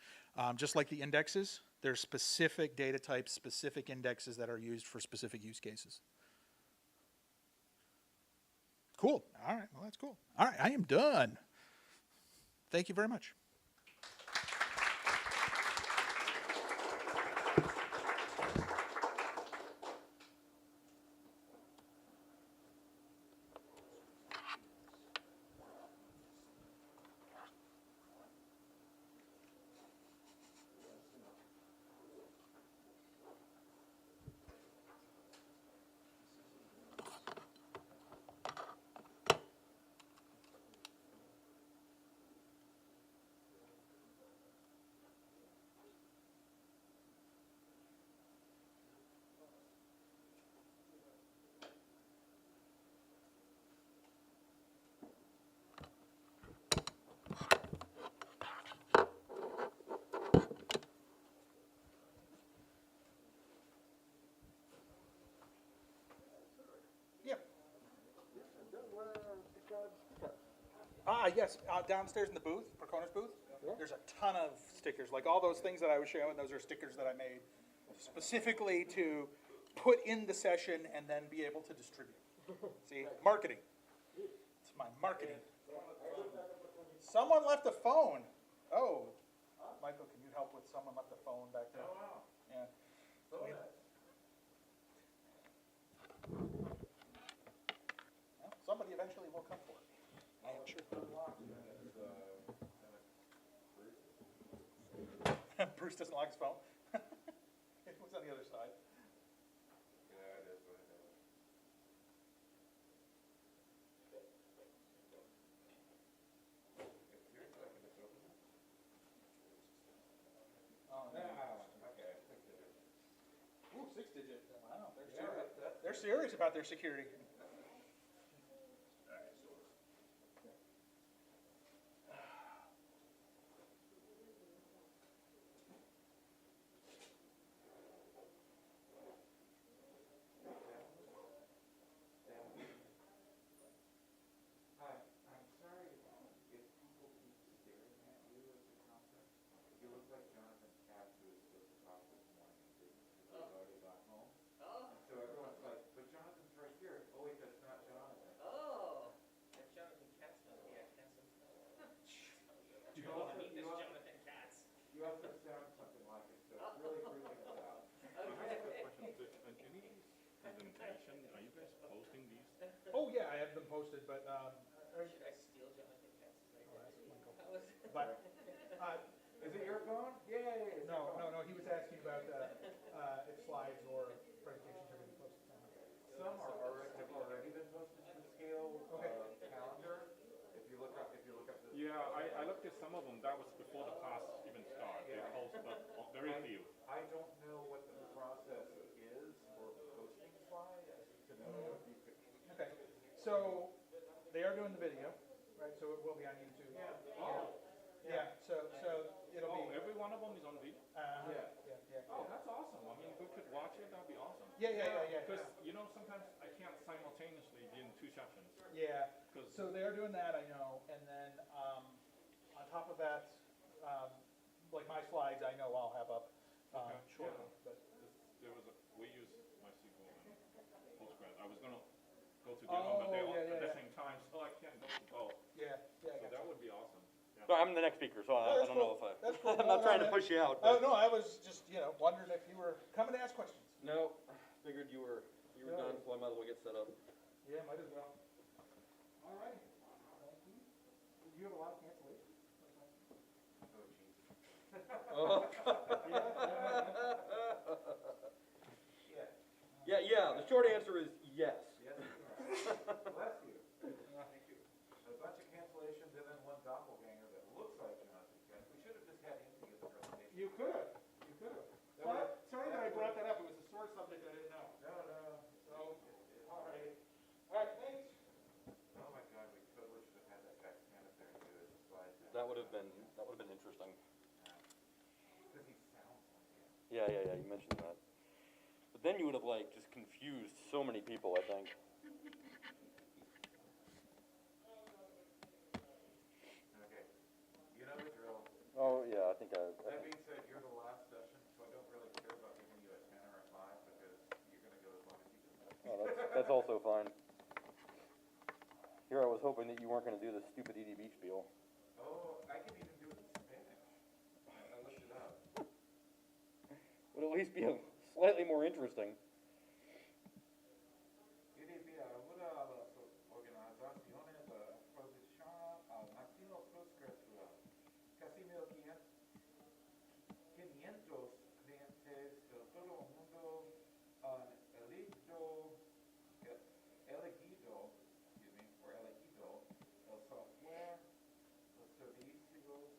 Just like the indexes, there's specific data types, specific indexes that are used for specific use cases. Cool. All right, well, that's cool. All right, I am done. Thank you very much. Yes, downstairs in the booth, Percona's booth, there's a ton of stickers. Like all those things that I was showing, those are stickers that I made specifically to put in the session and then be able to distribute. See, marketing. It's my marketing. Someone left a phone. Oh, Michael, can you help with someone left a phone back there? Oh, wow. Yeah. Well, somebody eventually will come for it. I'm sure. Bruce doesn't like his phone. It was on the other side. Yeah, it is what it is. Oh, okay. Ooh, 6-digit. Wow, they're serious about their security. Oh yeah, I have them posted, but Should I steal Jonathan Katz's idea? but Is it your phone? Yay! no. He was asking about if slides or presentations are going to be posted. Some have already been posted to the SCaLE calendar. If you look up the. Yeah, I looked at some of them. That was before the class even started. They posted, but very few. I don't know what the process is for posting slides to know if you could. Okay, so they are doing the video, right? So it will be on YouTube. Yeah. Oh. Yeah. So it'll be. Every one of them is on video. Yeah. Oh, that's awesome. I mean, if we could watch it, that'd be awesome. Yeah. Because sometimes I can't simultaneously be in two sessions. Yeah. So they are doing that, I know, and then on top of that, like my slides, I know I'll have up shortly. But We use MySQL and Postgres. I was gonna go to GitHub, but they're all at the same time, so I can't go to both. Yeah. So that would be awesome. So I'm the next speaker, so I don't know if I. That's cool. I'm not trying to push you out. Oh But no, I was just wondering if you were coming to ask questions. no, figured you were done, so I might as well get set up. Yeah, might as well. All right. Thank you. Do you have a lot of cancellations? Oh. Yeah. The short answer is yes. Bless you. Thank you. A bunch of cancellations and then one doppelganger that looks like Jonathan Kent. We should have just had him to give the presentation. You could have. Sorry that I brought that up. It was a sore subject I didn't know. No. So, all right, thanks. Oh my God, we totally should have had that guy stand up there and do his slides. That would have been interesting. Because he sounds like him. Yeah. You mentioned that. But then you would have just confused so many people, I think. Oh, yeah, I think That being said, you're the last session, so I don't really care about giving you a 10 or a 5 because you're going to go as long as you can. oh, that's also fine. Here I was hoping that you weren't going to do the stupid EDB spiel. Oh, I can even do it in Spanish. I looked it up. Would at least be slightly more interesting. EDB ayuda a las organizaciones a posicionar al nativo PostgreSQL. Casi 1,500 clientes de todo el mundo han elegido el software, los servicios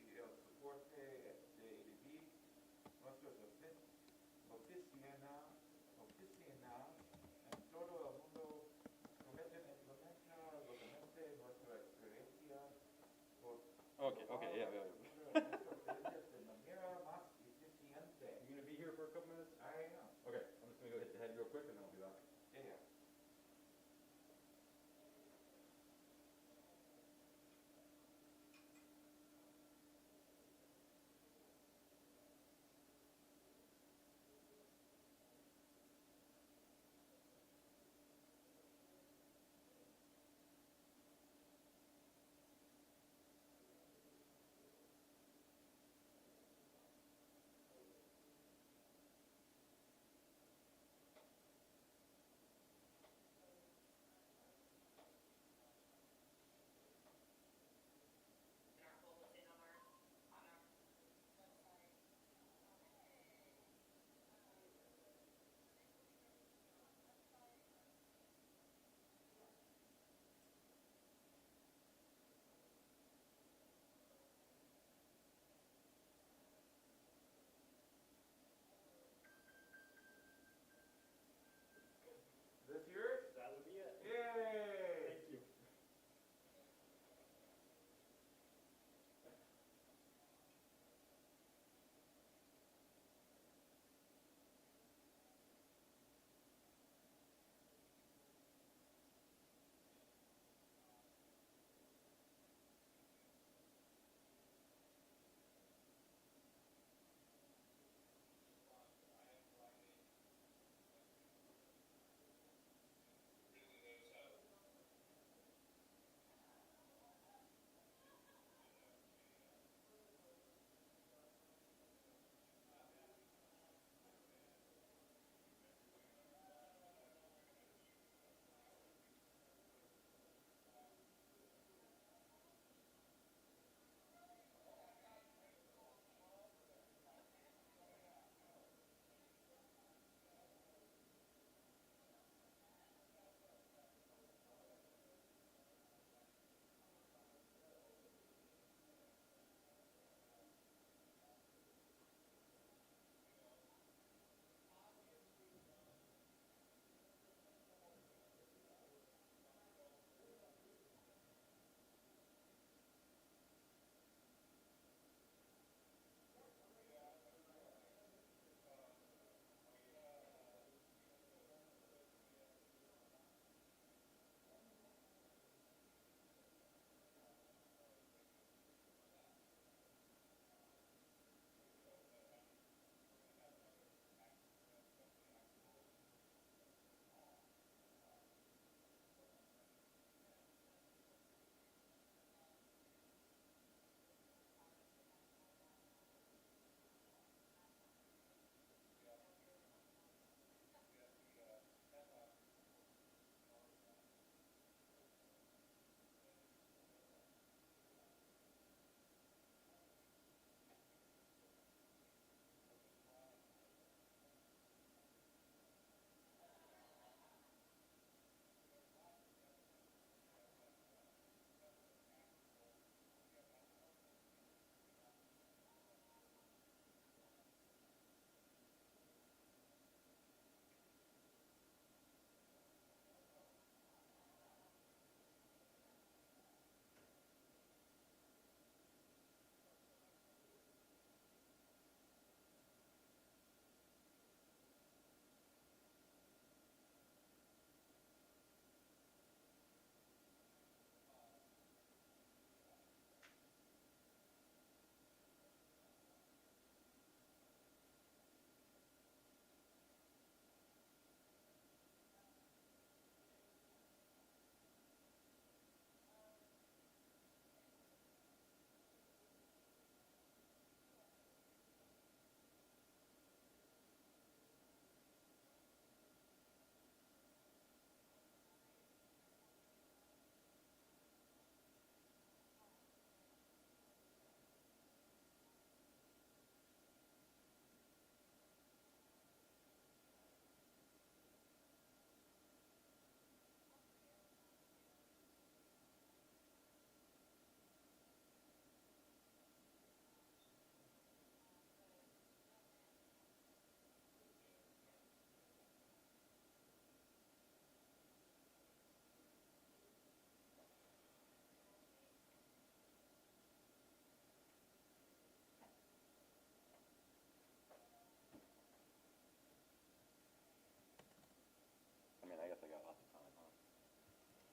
y el soporte de EDB. Nuestros oficinas en todo el mundo prometen implementar localmente nuestra experiencia por Okay, yeah. nuestra experiencia de manera más eficiente. You going to be here for a couple minutes? I am. Okay, I'm just going to go hit the head real quick and then I'll be back. Yeah.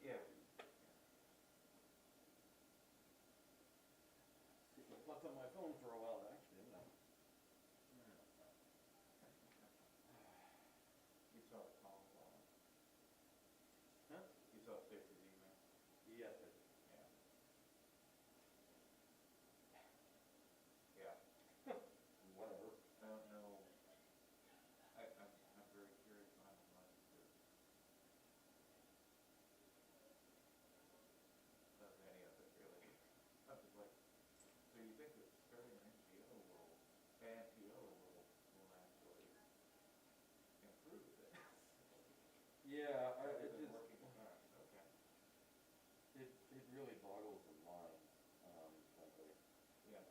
Yeah. Plugged on my phone for a while, actually, didn't I? You saw the call. Huh? You saw Stacy's email. Yes, I did. Yeah. Yeah. Whatever. I don't know. I'm very curious on what does any of it really. I'm just like, so you think that starting an NGO will actually improve this? Yeah, Rather it than just, working fast. Okay. it really boggles the mind, frankly. Yeah.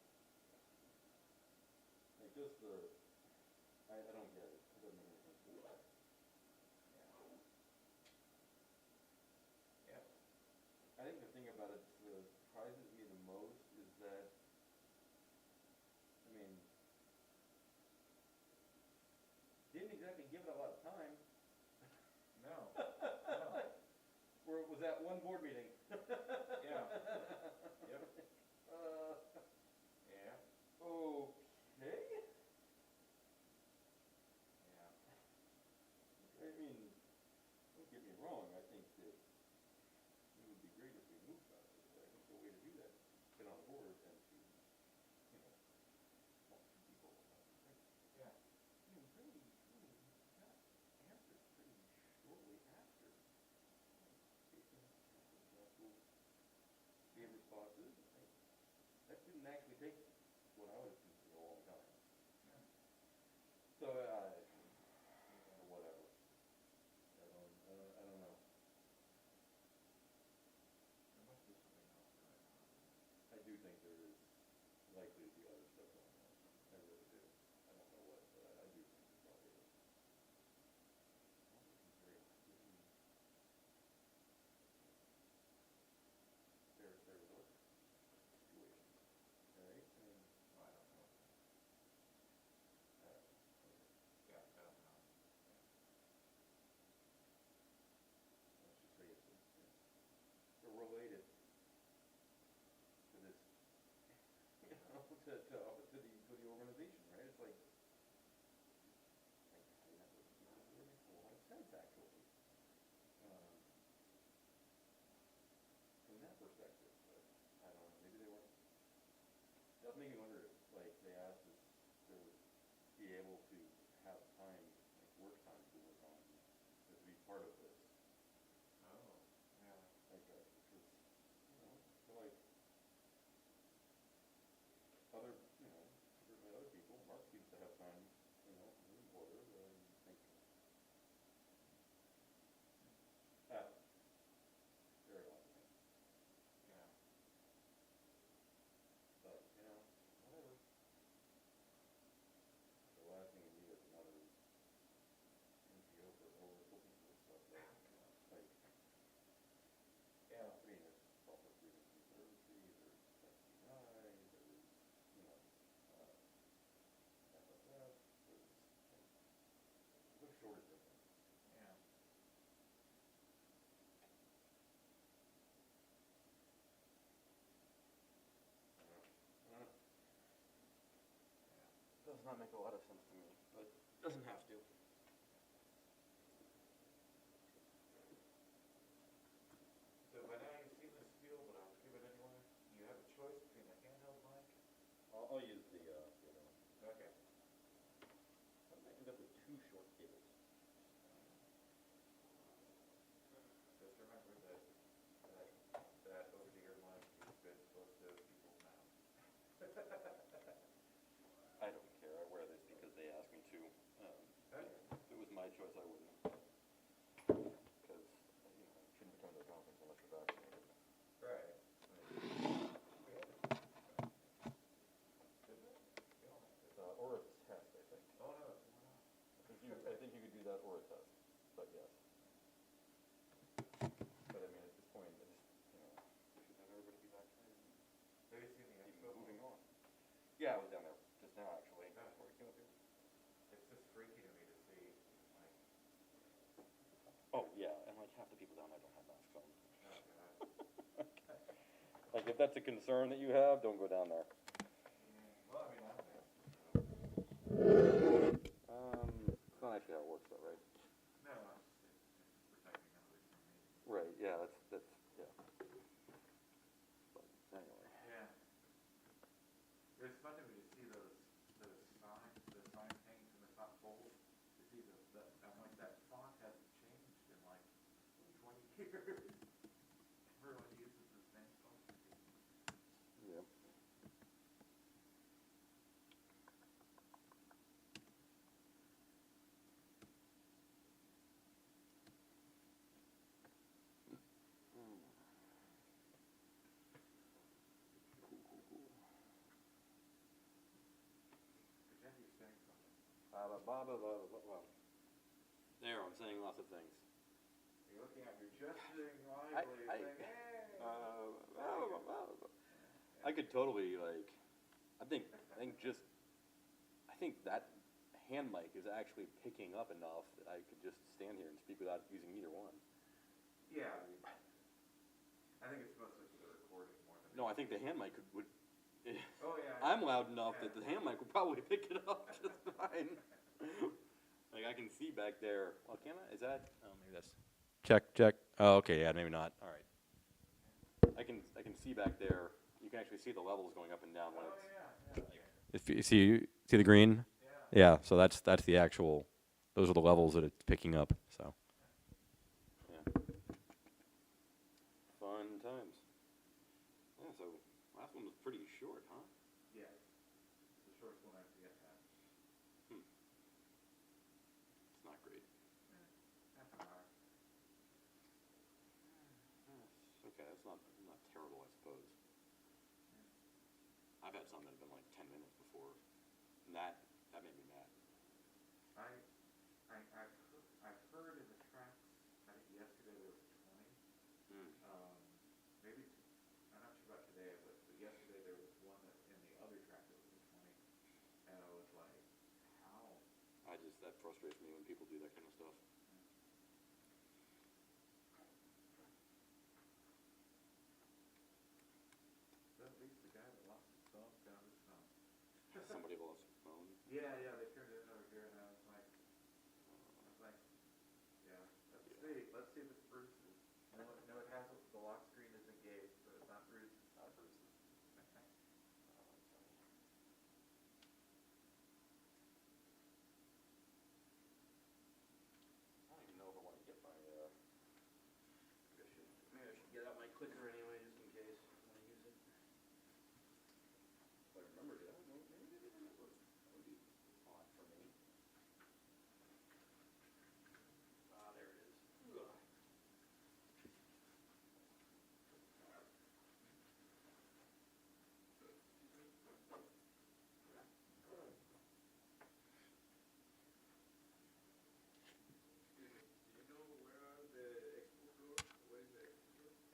Like just I don't get it. It doesn't make any sense to me. Yeah. I think the thing about it that surprises me the most is that, I mean, didn't exactly give it a lot of time. No. No. Where it was at one board meeting. Yeah. Yep. Yeah. Okay. Yeah. I mean, don't get me wrong. I think that it would be great if we moved faster. But I think the way to do that is to get on the board and to, talk to people about it. Yeah. Really got answers pretty shortly after. Gave responses. That didn't actually take what I would consider a long time. Yeah. So, whatever. I don't know. There must be something else going on. I do think there is likely to be other stuff going on. I really do. I don't know what, but I do think there probably is. There was a situation, right? I mean, Oh, I don't know. Yeah, I don't know. let's just say they're related to this, to the organization, right? It's like, it makes a lot of sense, actually, from that perspective. But I don't know. Maybe they weren't. It does make me wonder if, like, they asked us to be able to have time, like work time, to work on, to be part of this. Oh, yeah. Like, because, I feel like other, certainly other people, Mark seems to have time, his employer, think, happens very often. Yeah. But, whatever. The last thing we need is another NGO for open source stuff, though. Like, Yeah. I mean, there's software freedom conservancy, there's SCI, there's, FFF, there's a shortage of them. Yeah. I don't know. Does not make a lot of sense to me, but doesn't have to. So by now you've seen this spiel, but I'll give it anyway. You have a choice between the handheld mic. I'll use the Okay. how did I end up with two short cables? Just remember that over-the-ear mic is good close to people's mouths. I don't care. I wear this because they asked me to. Okay. If it was my choice, I wouldn't. Because, shouldn't be coming to a conference unless you're vaccinated. Right. Or a test, I think. Oh, no, it's not. I think you could do that or a test, but yes. But I mean, at this point, we should have everybody be vaccinated. Have you seen the Keep expo? moving on. Yeah, I was down there just now, actually. Yeah. Before we came up here. It's just freaky to me to see, like, Oh, yeah, and like half the people down there don't have masks on. no. that's a concern that you have, don't go down there. Well, I mean, I don't know. It's not actually how it works, though, right? No, it's protecting numbers from me. Right. Yeah. That's yeah. But anyway. Yeah. It's fun to me to see those signs, the sign hanging from the top pole. To see I'm like, that font hasn't changed in like 20 years. Everyone uses the same font. Yep. Pretend you're saying something. There, I'm saying lots of things. You're looking at me gesturing lively, saying, hey! I could totally I think that hand mic is actually picking up enough that I could just stand here and speak without using either one. Yeah. I think it's mostly for the recording more than. No, I think the hand mic would. Oh yeah. I'm loud enough that the hand mic would probably pick it up just fine. Like I can see back there. Well, can I? Is that? Oh, maybe that's. Check. Oh, okay. Yeah, maybe not. All right. I can see back there. You can actually see the levels going up and down when it's. If you see the green. Yeah. So that's the actual. Those are the levels that it's picking up. So. Yeah. Fun times. Yeah. So last one was pretty short, huh? Yeah. It's the shortest one I've yet had. It's not great. Half an hour. Okay, that's not terrible, I suppose. I've had some that have been like 10 minutes before, and that made me mad. I've heard in the tracks. I think yesterday there was 20. Maybe I'm not sure about today, but yesterday there was one that in the other track that was a 20, and I was like, how? That frustrates me when people do that kind of stuff. So at least the guy that lost his phone found his phone. Somebody lost their phone. Yeah, they turned it over here, and I was like, yeah, let's see if it's Bruce's. No, it has the lock screen is engaged, so it's not Bruce's. Not Bruce's. I don't even know if I want to get my. Maybe I should get out my clicker anyway, just in case I want to use it. If I remember it, I don't know. Maybe I didn't remember it. That would be odd for me. There it is. Ugh.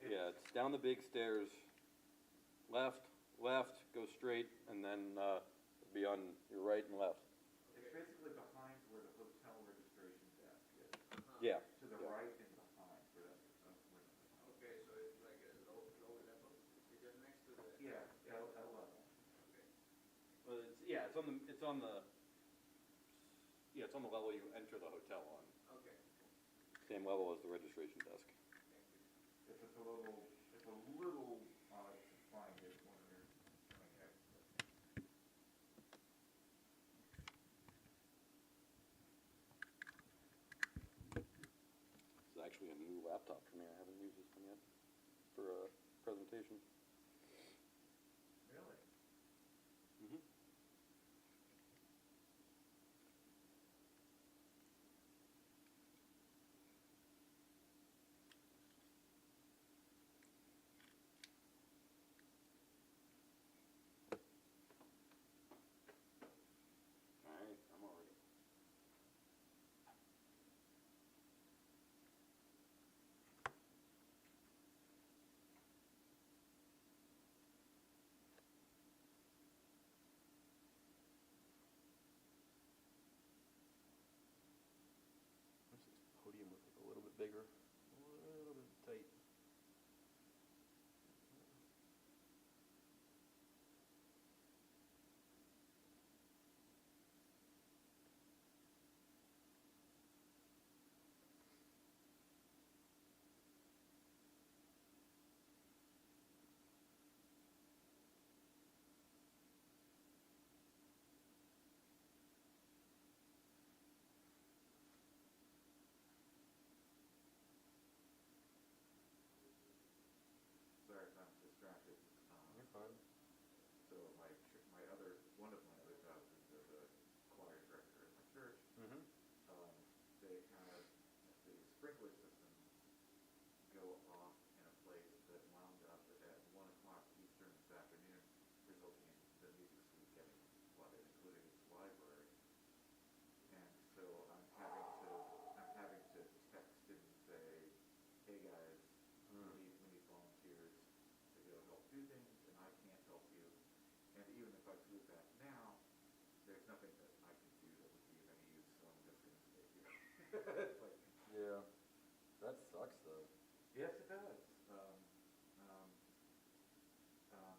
Yeah, it's down the big stairs, left, go straight, and then be on your right and left. It's basically behind where the hotel registration desk is. Yeah. To the right and behind where that. Okay, so it's like a low level? It's just next to the... Yeah, L level. Well, it's on the level you enter the hotel on. Okay. Same level as the registration desk. It's a little odd to find it when you're coming out. This is actually a new laptop for me. I haven't used this one yet for a presentation. Really? Mm-hmm. All right, I'm all ready. do things, and I can't help you. And even if I prove that now, there's nothing that I can do that would be of any use, so I'm just gonna stay here. It's like, Yeah. That sucks though. yes, it does.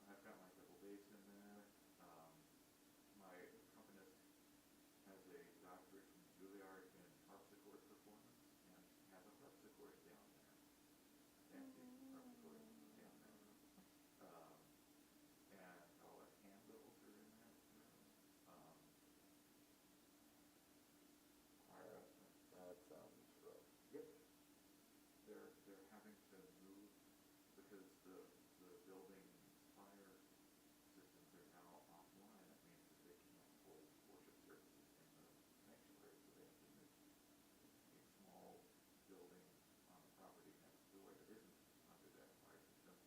I've got my double base in there. My accompanist has a doctorate from Juilliard in harpsichord performance and has a harpsichord down there. Fancy harpsichord down there. And all the handles are in that room. Choir instruments. That sounds rough. Yep. They're having to move because the building fire systems are now offline. That means that they can't hold worship services in the sanctuary, so they have to move a small building on the property next door that isn't under that fire system,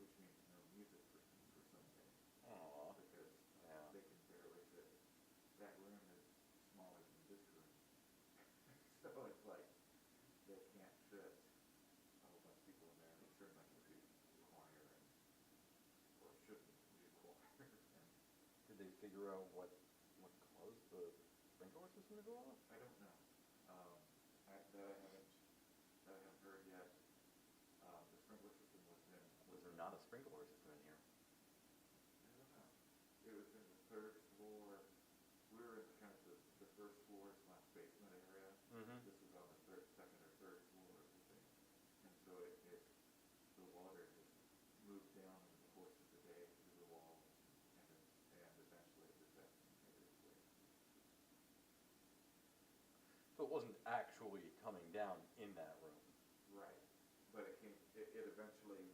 which means no music for some days. Aw. Because Yeah. they can barely fit. That room is smaller than this room. So it's like they can't fit a whole bunch of people in there. They certainly can do choir and, or shouldn't do choir. And Did they figure out what caused the sprinkler system to go off? I don't know. That I haven't heard yet. The sprinkler system was in. Was there not a sprinkler system in here? I don't know. It was in the third floor. We were in kind of the first floor / basement area. Mm-hmm. This was on the second or third floor of the thing. And so the water just moved down over the course of the day through the walls and eventually it just made its way. So it wasn't actually coming down in that room. Right. But it eventually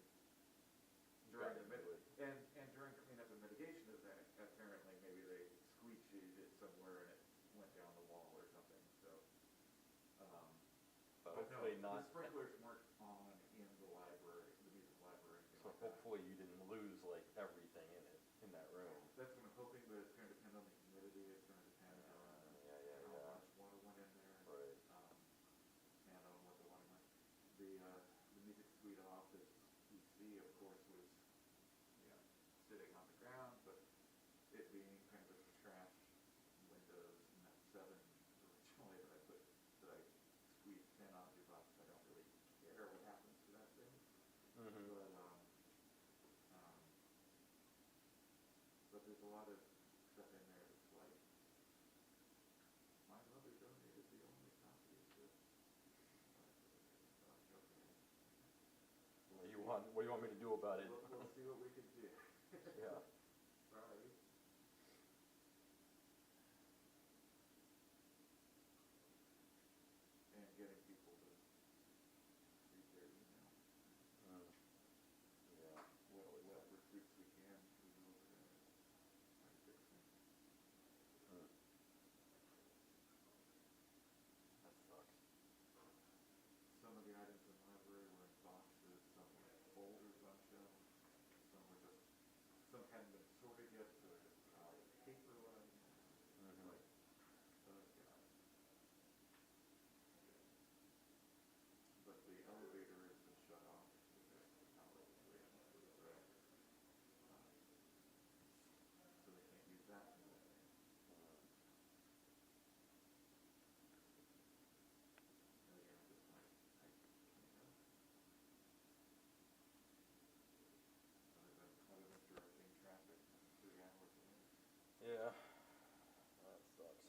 during Got the into it. and during cleanup and mitigation of that, apparently maybe they squeegeed it somewhere and it went down the wall or something. So, But no, hopefully the not. sprinklers weren't on in the library, the music library. Anything So like that. hopefully you didn't lose like everything in that room. That's what I'm hoping, but it's going to depend on the humidity. It's going to depend on how much water went in there, Right. and on what the water went. The music suite office PC, of course, was sitting on the ground, but it being kind of a trash Windows 7 originally that I squeezed 10 onto box, I don't really care what happens to that thing. Mm-hmm. But there's a lot of stuff in there that's like, my mother donated the only copy of this. Okay. What do you want me to do about it? We'll see what we can do. Yeah. Sorry. And getting people to read their email. Yeah. What recruits we can, we will try to fix things. That sucks. Some of the items in the library were in boxes, some were in folders on shelves, some hadn't been sorted yet, so they're just piled of paper lying there. It's like, oh God. But the elevator has been shut off because the power situation is correct. So they can't use that for anything. Just like, I can't help. Other than directing traffic 3 hours a day. Yeah. That sucks.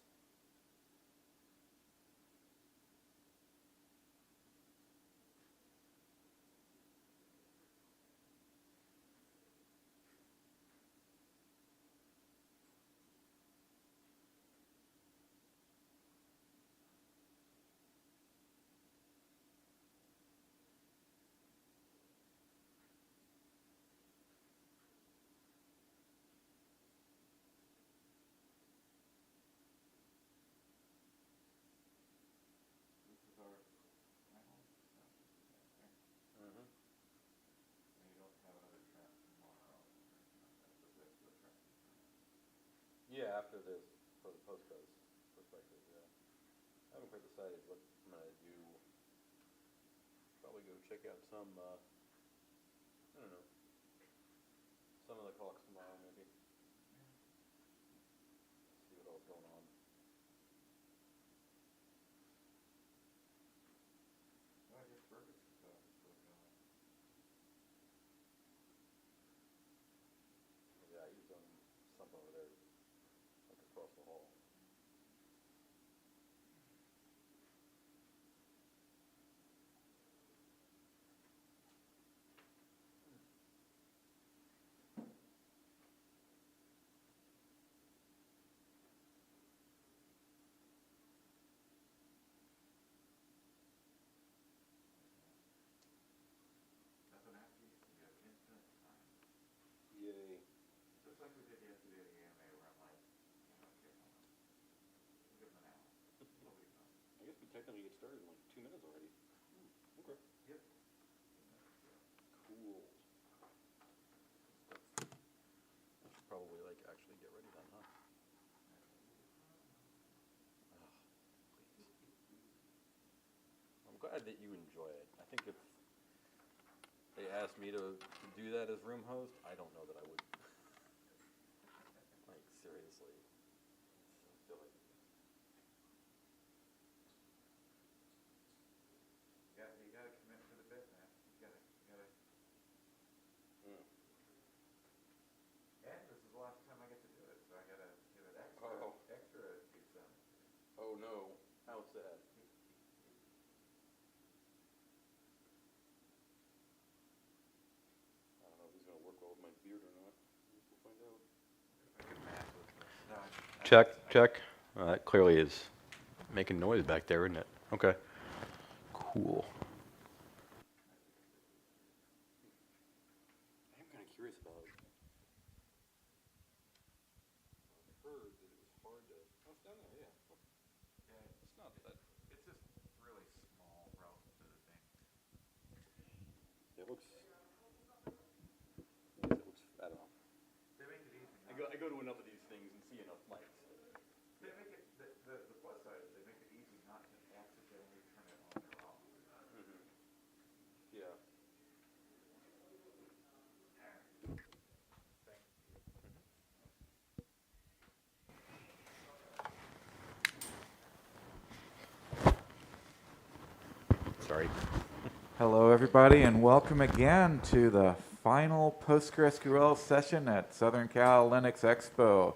This is our final discussion today, right? Mm-hmm. And you don't have another trap tomorrow. That's the trap. Yeah, after this, for the postcode perspective, yeah. I haven't quite decided what I'm gonna do. Probably go check out some, I don't know, some of the talks tomorrow, maybe. See what else going on. Well, I guess Burger's still going. Yeah, he's done something over there, like across the hall. Nothing after you have infinite time. Yay. Just like we did yesterday at the AMA where I'm like, okay, we'll give them an hour. It'll be fun. I guess we technically get started in like 2 minutes already. Okay. Yep. Cool. I should probably like actually get ready then, huh? I'm glad that you enjoy it. I think if they asked me to do that as room host, I don't know that I would. Like, seriously. It's so silly. You gotta commit to the bit, man. You gotta. Mm. And this is the last time I get to do it, so I gotta give it extra, Oh. extra 2 cents. Oh no, how sad. I don't know if he's gonna work well with my beard or not. We'll find out. Check, check. That clearly is making noise back there, isn't it? Okay. Cool. I am kind of curious about it. I heard that it was hard to. Oh, it's down there, yeah. Yeah, It's not that. it's just really small relative to the thing. It looks. I don't know. They make it easy. I go to enough of these things and see enough mics. They make it, the plus side is they make it easy not to accidentally turn it on or off. Mm-hmm. Yeah. Sorry. Hello, everybody, and welcome again to the final PostgreSQL session at Southern Cal Linux Expo.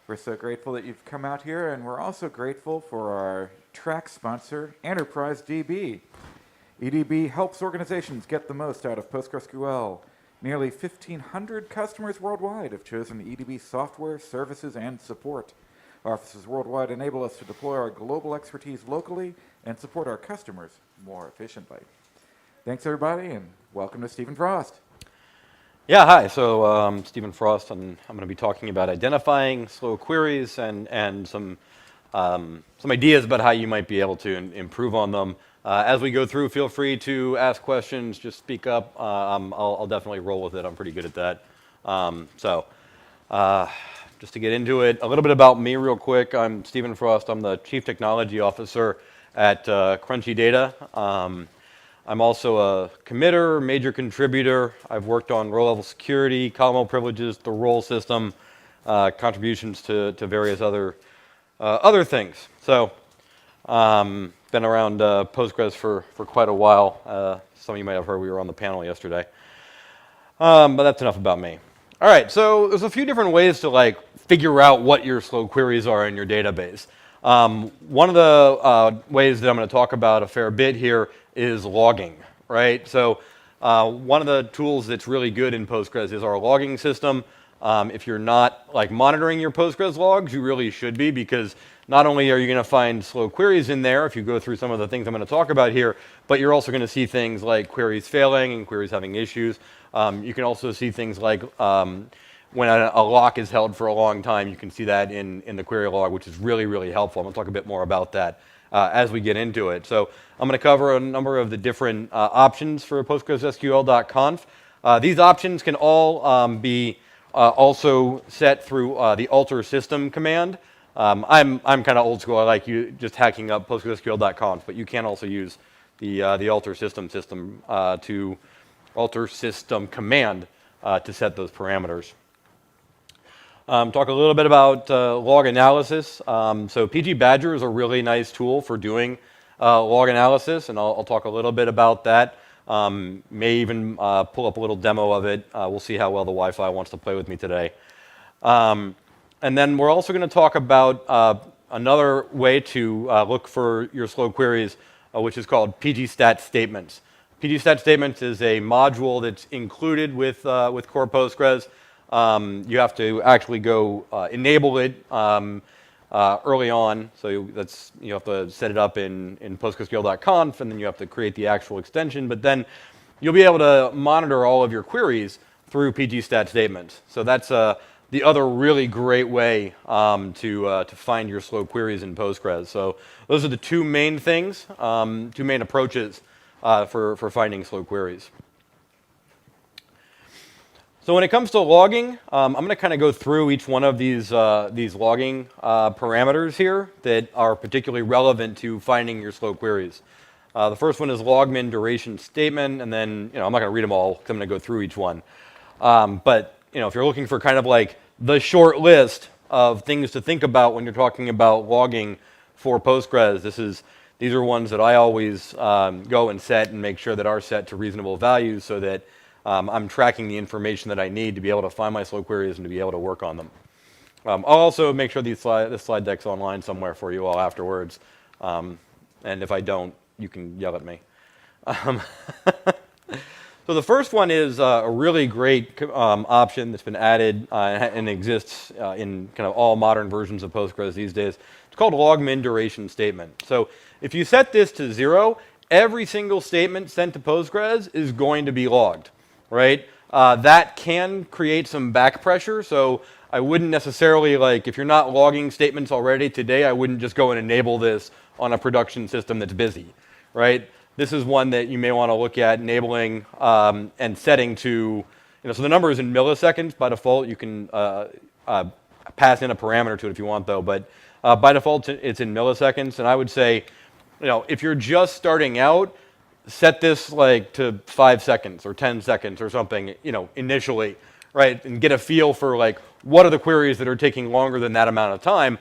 We're so grateful that you've come out here, and we're also grateful for our track sponsor, Enterprise DB. EDB helps organizations get the most out of PostgreSQL. Nearly 1,500 customers worldwide have chosen EDB software, services, and support. Offices worldwide enable us to deploy our global expertise locally and support our customers more efficiently. Thanks, everybody, and welcome to Stephen Frost. Yeah, hi. So Stephen Frost, and I'm going to be talking about identifying slow queries and some ideas about how you might be able to improve on them. As we go through, feel free to ask questions. Just speak up. I'll definitely roll with it. I'm pretty good at that. Just to get into it, a little bit about me real quick. I'm Stephen Frost. I'm the Chief Technology Officer at Crunchy Data. I'm also a committer, major contributor. I've worked on row-level security, column privileges, the role system, contributions to various other things. So, been around Postgres for quite a while. Some of you might have heard we were on the panel yesterday. But that's enough about me. All right, so there's a few different ways to figure out what your slow queries are in your database. One of the ways that I'm going to talk about a fair bit here is logging, right? So one of the tools that's really good in Postgres is our logging system. If you're not monitoring your Postgres logs, you really should be, because not only are you going to find slow queries in there if you go through some of the things I'm going to talk about here, but you're also going to see things like queries failing and queries having issues. You can also see things like when a lock is held for a long time, you can see that in the query log, which is really, really helpful. I'm going to talk a bit more about that as we get into it. So I'm going to cover a number of the different options for PostgreSQL.conf. These options can all be also set through the alter system command. I'm kind of old school. I like you just hacking up PostgreSQL.conf, but you can also use the alter system to alter system command to set those parameters. Talk a little bit about log analysis. So PG Badger is a really nice tool for doing log analysis, and I'll talk a little bit about that. May even pull up a little demo of it. We'll see how well the Wi-Fi wants to play with me today. And then we're also going to talk about another way to look for your slow queries, which is called pgstat statements. pgstat statements is a module that's included with core Postgres. You have to actually go enable it early on. So you have to set it up in PostgreSQL.conf, and then you have to create the actual extension. But then you'll be able to monitor all of your queries through pgstat statements. So that's the other really great way to find your slow queries in Postgres. So those are the two main things, two main approaches for finding slow queries. So when it comes to logging, I'm going to kind of go through each one of these logging parameters here that are particularly relevant to finding your slow queries. The first one is logmin duration statement, and then I'm not going to read them all because I'm going to go through each one. But if you're looking for kind of like the short list of things to think about when you're talking about logging for Postgres, these are ones that I always go and set and make sure that are set to reasonable values so that I'm tracking the information that I need to be able to find my slow queries and to be able to work on them. I'll also make sure this slide deck's online somewhere for you all afterwards. And if I don't, you can yell at me. So the first one is a really great option that's been added and exists in kind of all modern versions of Postgres these days. It's called logmin duration statement. So if you set this to 0, every single statement sent to Postgres is going to be logged, right? That can create some back pressure. So I wouldn't necessarily, if you're not logging statements already today, I wouldn't just go and enable this on a production system that's busy, right? This is one that you may want to look at enabling and setting to, so the number is in milliseconds by default. You can pass in a parameter to it if you want, though. But by default, it's in milliseconds. And I would say, if you're just starting out, set this to 5 seconds or 10 seconds or something, initially, right? And get a feel for what are the queries that are taking longer than that amount of time.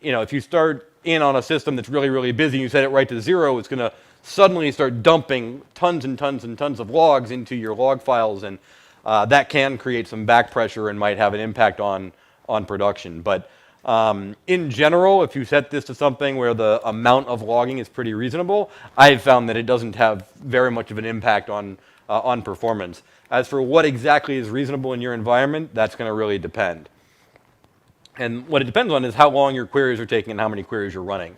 If you start in on a system that's really, really busy, and you set it right to 0, it's going to suddenly start dumping tons and tons and tons of logs into your log files, and that can create some back pressure and might have an impact on production. But in general, if you set this to something where the amount of logging is pretty reasonable, I've found that it doesn't have very much of an impact on performance. As for what exactly is reasonable in your environment, that's going to really depend. And what it depends on is how long your queries are taking and how many queries you're running.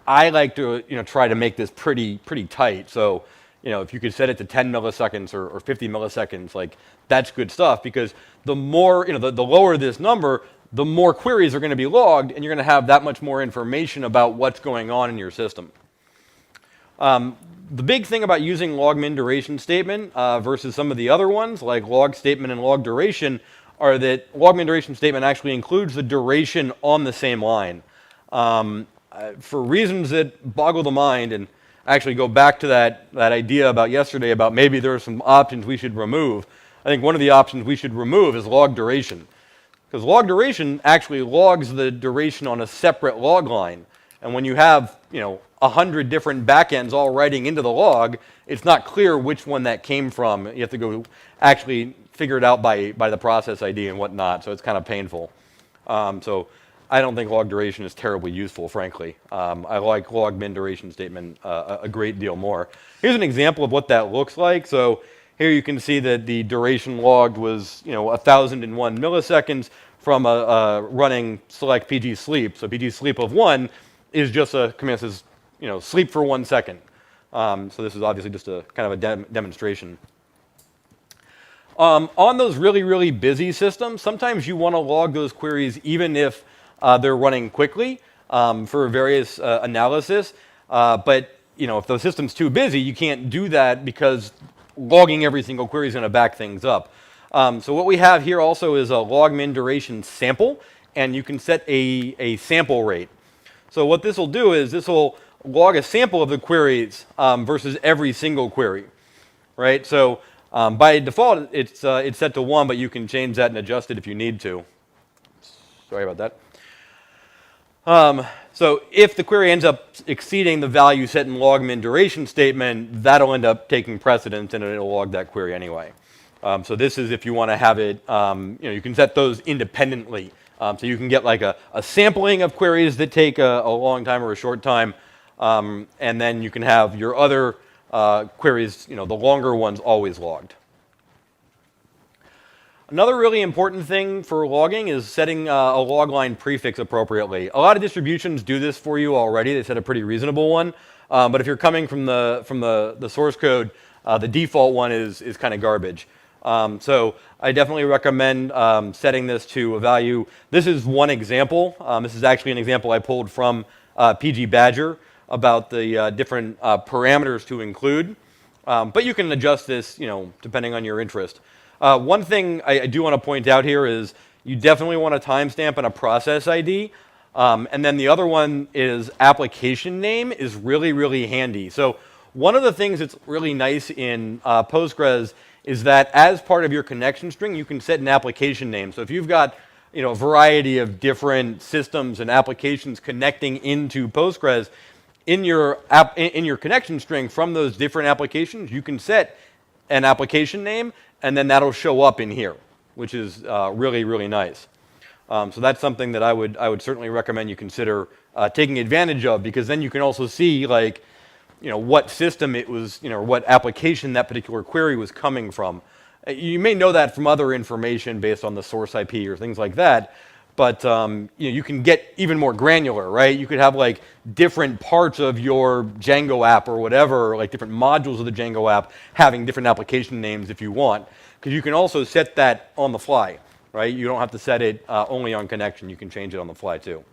I like to try to make this pretty tight. So if you could set it to 10 milliseconds or 50 milliseconds, that's good stuff, because the more the lower this number, the more queries are going to be logged, and you're going to have that much more information about what's going on in your system. The big thing about using logmin duration statement versus some of the other ones like log statement and log duration are that logmin duration statement actually includes the duration on the same line. For reasons that boggle the mind, and actually go back to that idea about yesterday about maybe there are some options we should remove, I think one of the options we should remove is log duration. Because log duration actually logs the duration on a separate log line. And when you have 100 different backends all writing into the log, it's not clear which one that came from. You have to go actually figure it out by the process ID and whatnot, so it's kind of painful. So I don't think log duration is terribly useful, frankly. I like logmin duration statement a great deal more. Here's an example of what that looks like. So here you can see that the duration logged was 1,001 milliseconds from a running select pg sleep. So pg sleep of 1 is just a command that says sleep for 1 second. So this is obviously just a kind of a demonstration. On those really, really busy systems, sometimes you want to log those queries even if they're running quickly for various analysis. But if the system's too busy, you can't do that because logging every single query is going to back things up. So what we have here also is a logmin duration sample, and you can set a sample rate. So what this will do is this will log a sample of the queries versus every single query, right? So By default, it's set to 1, but you can change that and adjust it if you need to. Sorry about that. So if the query ends up exceeding the value set in logmin duration statement, that'll end up taking precedence and it'll log that query anyway. So this is if you want to have it, you can set those independently. So you can get like a sampling of queries that take a long time or a short time, and then you can have your other queries, the longer ones always logged. Another really important thing for logging is setting a log line prefix appropriately. A lot of distributions do this for you already. They set a pretty reasonable one. But if you're coming from the source code, the default one is kind of garbage. So I definitely recommend setting this to a value. This is one example. This is actually an example I pulled from PG Badger about the different parameters to include. But you can adjust this, depending on your interest. One thing I do want to point out here is you definitely want a timestamp and a process ID. And then the other one is application name is really, really handy. So one of the things that's really nice in Postgres is that as part of your connection string, you can set an application name. So if you've got a variety of different systems and applications connecting into Postgres, in your connection string from those different applications, you can set an application name, and then that'll show up in here, which is really, really nice. So that's something that I would certainly recommend you consider taking advantage of, because then you can also see what system it was, or what application that particular query was coming from. You may know that from other information based on the source IP or things like that, but you can get even more granular, right? You could have different parts of your Django app or whatever, different modules of the Django app having different application names if you want, because you can also set that on the fly, right? You don't have to set it only on connection. You can change it on the fly too.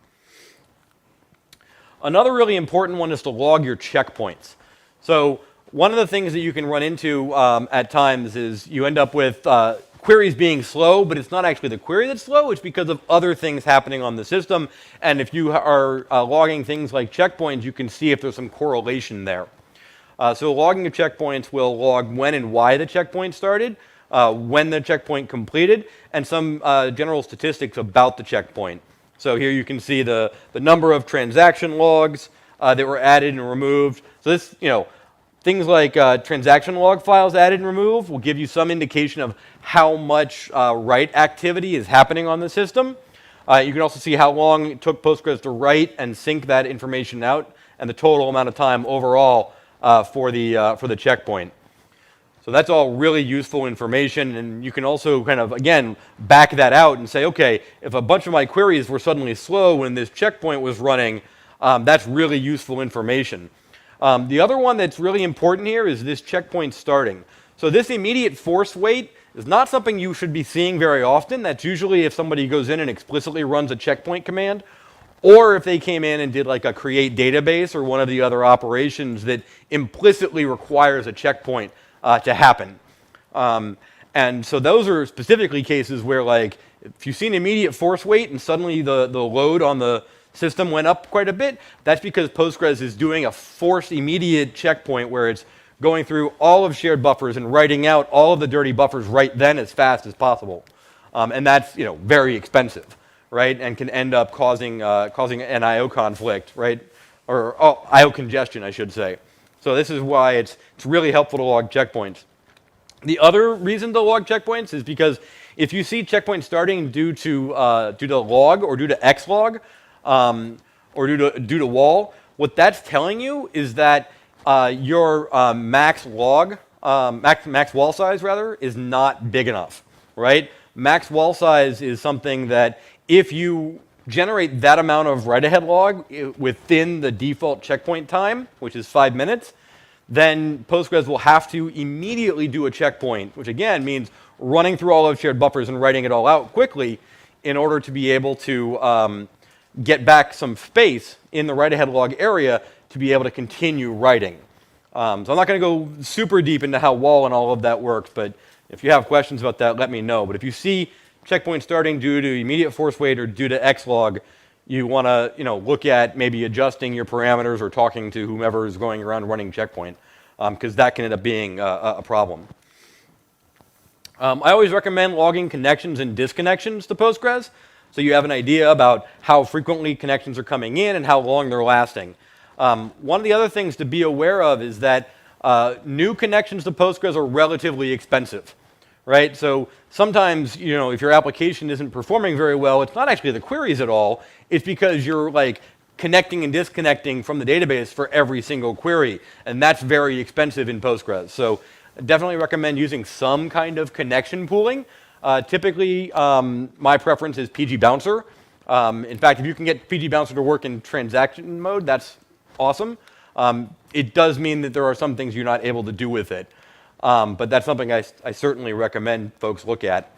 Another really important one is to log your checkpoints. So one of the things that you can run into at times is you end up with queries being slow, but it's not actually the query that's slow, it's because of other things happening on the system. And if you are logging things like checkpoints, you can see if there's some correlation there. So logging of checkpoints will log when and why the checkpoint started, when the checkpoint completed, and some general statistics about the checkpoint. So here you can see the number of transaction logs that were added and removed. So this, things like transaction log files added and removed will give you some indication of how much write activity is happening on the system. You can also see how long it took Postgres to write and sync that information out, and the total amount of time overall for the checkpoint. So that's all really useful information, and you can also kind of, again, back that out and say, okay, if a bunch of my queries were suddenly slow when this checkpoint was running, that's really useful information. The other one that's really important here is this checkpoint starting. So this immediate force wait is not something you should be seeing very often. That's usually if somebody goes in and explicitly runs a checkpoint command, or if they came in and did a create database or one of the other operations that implicitly requires a checkpoint to happen. And so those are specifically cases where if you see an immediate force wait and suddenly the load on the system went up quite a bit, that's because Postgres is doing a forced immediate checkpoint where it's going through all of shared buffers and writing out all of the dirty buffers right then as fast as possible. And that's very expensive, right? And can end up causing an I/O conflict, right? Or I/O congestion, I should say. So this is why it's really helpful to log checkpoints. The other reason to log checkpoints is because if you see checkpoints starting due to log or due to xlog or due to wall, what that's telling you is that your max wall size rather is not big enough, right? Max wall size is something that if you generate that amount of write-ahead log within the default checkpoint time, which is 5 minutes, then Postgres will have to immediately do a checkpoint, which again means running through all of shared buffers and writing it all out quickly in order to be able to get back some space in the write-ahead log area to be able to continue writing. So I'm not going to go super deep into how wall and all of that works, but if you have questions about that, let me know. But if you see checkpoint starting due to immediate force wait or due to xlog, you want to look at maybe adjusting your parameters or talking to whomever is going around running checkpoint, because that can end up being a problem. I always recommend logging connections and disconnections to Postgres, so you have an idea about how frequently connections are coming in and how long they're lasting. One of the other things to be aware of is that new connections to Postgres are relatively expensive, right? So sometimes, you know, if your application isn't performing very well, it's not actually the queries at all. It's because you're like connecting and disconnecting from the database for every single query, and that's very expensive in Postgres. So I definitely recommend using some kind of connection pooling. Typically, my preference is PG Bouncer. In fact, if you can get PG Bouncer to work in transaction mode, that's awesome. It does mean that there are some things you're not able to do with it. But that's something I certainly recommend folks look at.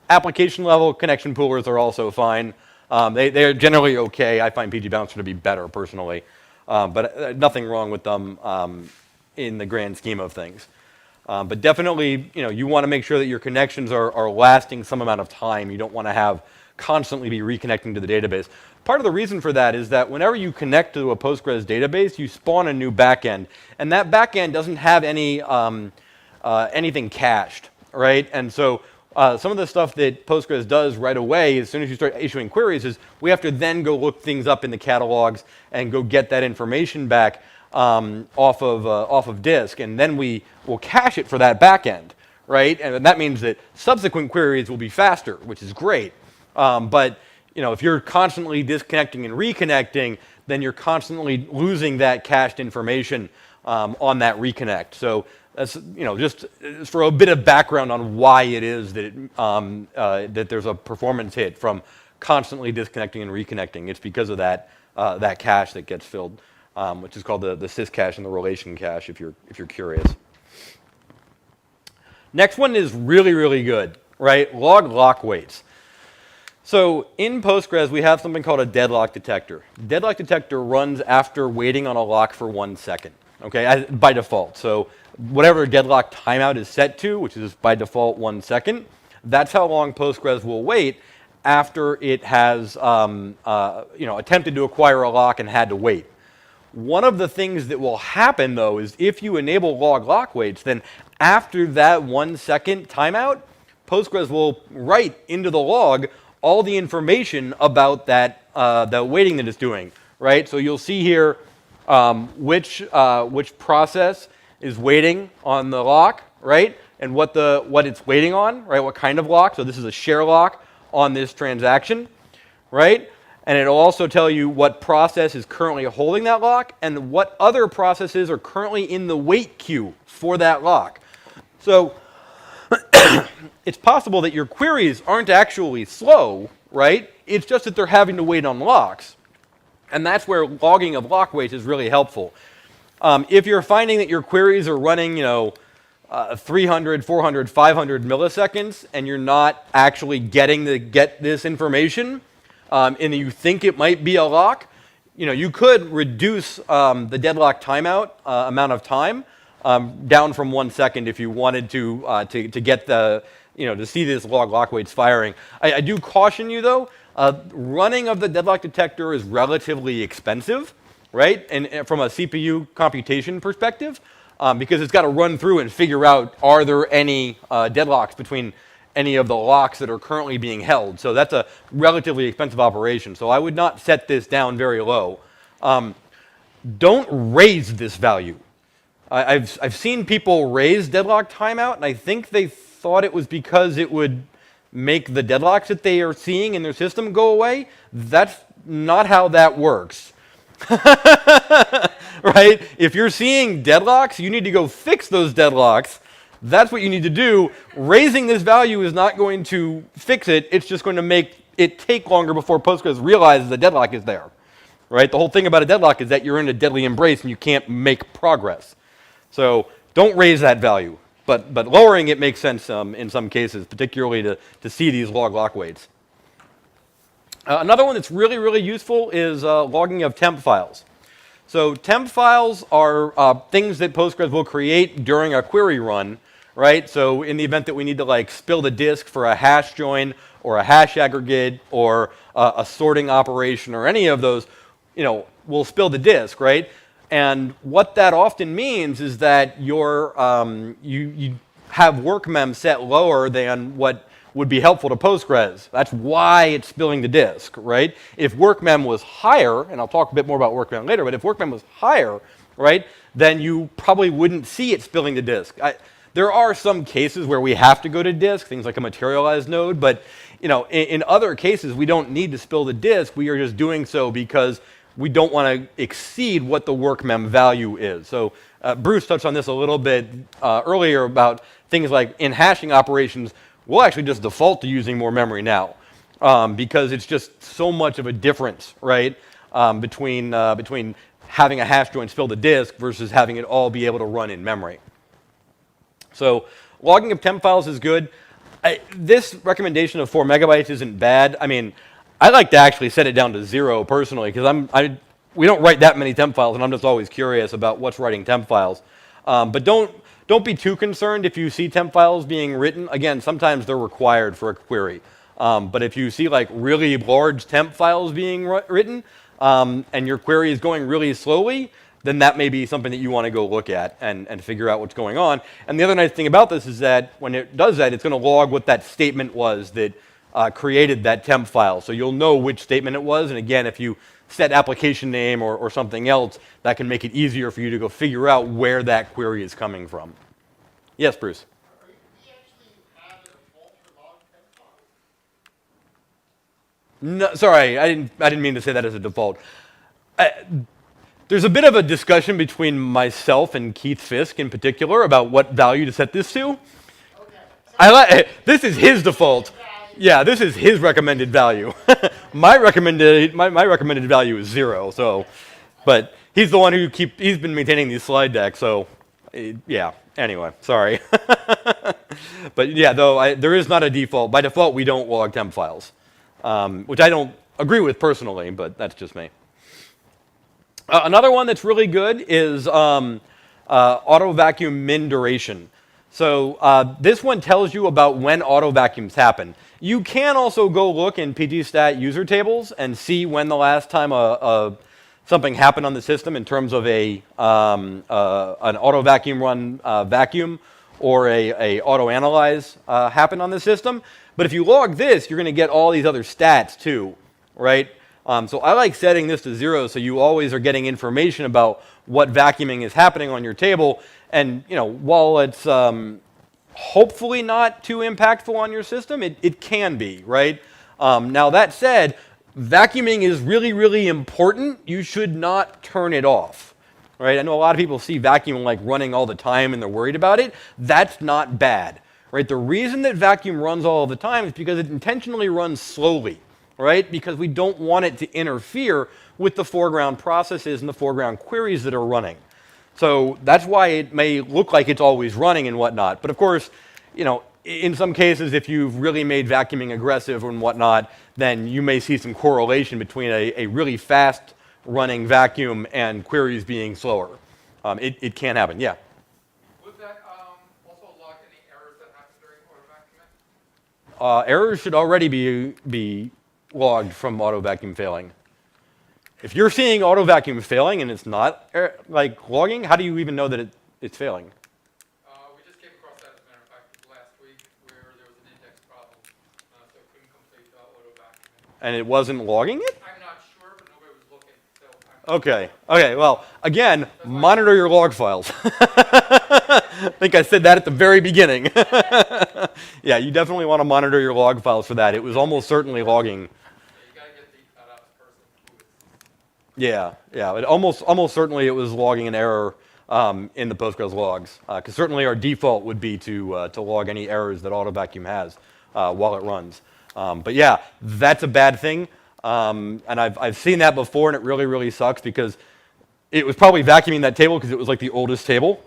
Application level connection poolers are also fine. They're generally okay. I find PG Bouncer to be better personally, but nothing wrong with them in the grand scheme of things. But definitely, you know, you want to make sure that your connections are lasting some amount of time. You don't want to have constantly be reconnecting to the database. Part of the reason for that is that whenever you connect to a Postgres database, you spawn a new backend, and that backend doesn't have any anything cached, right? And so some of the stuff that Postgres does right away, as soon as you start issuing queries, is we have to then go look things up in the catalogs and go get that information back off of disk, and then we will cache it for that backend, right? And that means that subsequent queries will be faster, which is great. But you know, if you're constantly disconnecting and reconnecting, then you're constantly losing that cached information on that reconnect. So that's, you know, just for a bit of background on why it is that that there's a performance hit from constantly disconnecting and reconnecting. It's because of that that cache that gets filled, which is called the sys cache and the relation cache. If you're curious. Next one is really, really good, right? Log lock waits. So in Postgres, we have something called a deadlock detector. Deadlock detector runs after waiting on a lock for 1 second, okay, by default. So whatever deadlock timeout is set to, which is by default 1 second, that's how long Postgres will wait after it has you know, attempted to acquire a lock and had to wait. One of the things that will happen, though, is if you enable log lock waits, then after that 1 second timeout, Postgres will write into the log all the information about that the waiting that it's doing, right? So you'll see here which process is waiting on the lock, right? And what it's waiting on, right? What kind of lock? So this is a share lock on this transaction, right? And it'll also tell you what process is currently holding that lock and what other processes are currently in the wait queue for that lock. So it's possible that your queries aren't actually slow, right? It's just that they're having to wait on locks. And that's where logging of lock waits is really helpful. If you're finding that your queries are running, you know, 300, 400, 500 milliseconds, and you're not actually getting to get this information, and you think it might be a lock, you know, you could reduce the deadlock timeout amount of time down from 1 second if you wanted to get the, you know, to see this log lock waits firing. I do caution you though, running of the deadlock detector is relatively expensive, right? And from a CPU computation perspective, because it's got to run through and figure out, are there any deadlocks between any of the locks that are currently being held. So that's a relatively expensive operation. So I would not set this down very low. Don't raise this value. I've seen people raise deadlock timeout, and I think they thought it was because it would make the deadlocks that they are seeing in their system go away. That's not how that works. Right? If you're seeing deadlocks, you need to go fix those deadlocks. That's what you need to do. Raising this value is not going to fix it. It's just going to make it take longer before Postgres realizes the deadlock is there. Right? The whole thing about a deadlock is that you're in a deadly embrace and you can't make progress. So don't raise that value. But lowering it makes sense in some cases, particularly to see these log lock waits. Another one that's really, really useful is logging of temp files. So temp files are things that Postgres will create during a query run, right? So in the event that we need to like spill the disk for a hash join or a hash aggregate or a sorting operation or any of those, you know, we'll spill the disk, right? And what that often means is that you have workmem set lower than what would be helpful to Postgres. That's why it's spilling the disk, right? If workmem was higher, and I'll talk a bit more about workmem later, but if workmem was higher, right, then you probably wouldn't see it spilling the disk. There are some cases where we have to go to disk, things like a materialized node, but in other cases we don't need to spill the disk. We are just doing so because we don't want to exceed what the workmem value is. So Bruce touched on this a little bit earlier about things like in hashing operations. We'll actually just default to using more memory now because it's just so much of a difference, right, between having a hash join spill the disk versus having it all be able to run in memory. So logging of temp files is good. This recommendation of 4 megabytes isn't bad. I mean, I like to actually set it down to 0 personally because we don't write that many temp files, and I'm just always curious about what's writing temp files. But don't be too concerned if you see temp files being written. Again, sometimes they're required for a query. But if you see like really large temp files being written and your query is going really slowly, then that may be something that you want to go look at and figure out what's going on. And the other nice thing about this is that when it does that, it's going to log what that statement was that created that temp file. So you'll know which statement it was. And again, if you set application name or something else, that can make it easier for you to go figure out where that query is coming from. Yes, Bruce? Do we actually have a default for log temp files? No, sorry, I didn't mean to say that as a default. There's a bit of a discussion between myself and Keith Fisk in particular about what value to set this to. Okay. This is his default. Yeah, this is his recommended value. my recommended value is 0. So, but he's the one who he's been maintaining these slide decks. So, yeah. Anyway, sorry. But yeah, though there is not a default. By default, we don't log temp files, which I don't agree with personally, but that's just me. Another one that's really good is auto vacuum min duration. So this one tells you about when auto vacuums happen. You can also go look in pgstat user tables and see when the last time something happened on the system in terms of an auto vacuum run vacuum or a auto analyze happened on the system. But if you log this, you're going to get all these other stats too, right? So I like setting this to 0 so you always are getting information about what vacuuming is happening on your table. And while it's hopefully not too impactful on your system, it can be, right? Now that said, vacuuming is really, really important. You should not turn it off, right? I know a lot of people see vacuum like running all the time and they're worried about it. That's not bad, right? The reason that vacuum runs all the time is because it intentionally runs slowly, right? Because we don't want it to interfere with the foreground processes and the foreground queries that are running. So that's why it may look like it's always running and whatnot. But of course, in some cases, if you've really made vacuuming aggressive and whatnot, then you may see some correlation between a really fast running vacuum and queries being slower. It can happen, yeah. Would that also log any errors that happen during auto vacuuming? Errors should already be logged from auto vacuum failing. If you're seeing auto vacuum failing and it's not logging, how do you even know that it's failing? We just came across that, as a matter of fact, last week where there was an index problem, so it couldn't complete auto vacuuming. And it wasn't logging it? I'm not sure, but nobody was looking. So Okay, well, again, monitor your log files. I think I said that at the very beginning. Yeah, you definitely want to monitor your log files for that. It was almost certainly logging. Yeah, it almost certainly it was logging an error in the Postgres logs, because certainly our default would be to log any errors that auto vacuum has while it runs. But yeah, that's a bad thing, and I've seen that before, and it really, really sucks because it was probably vacuuming that table because it was like the oldest table,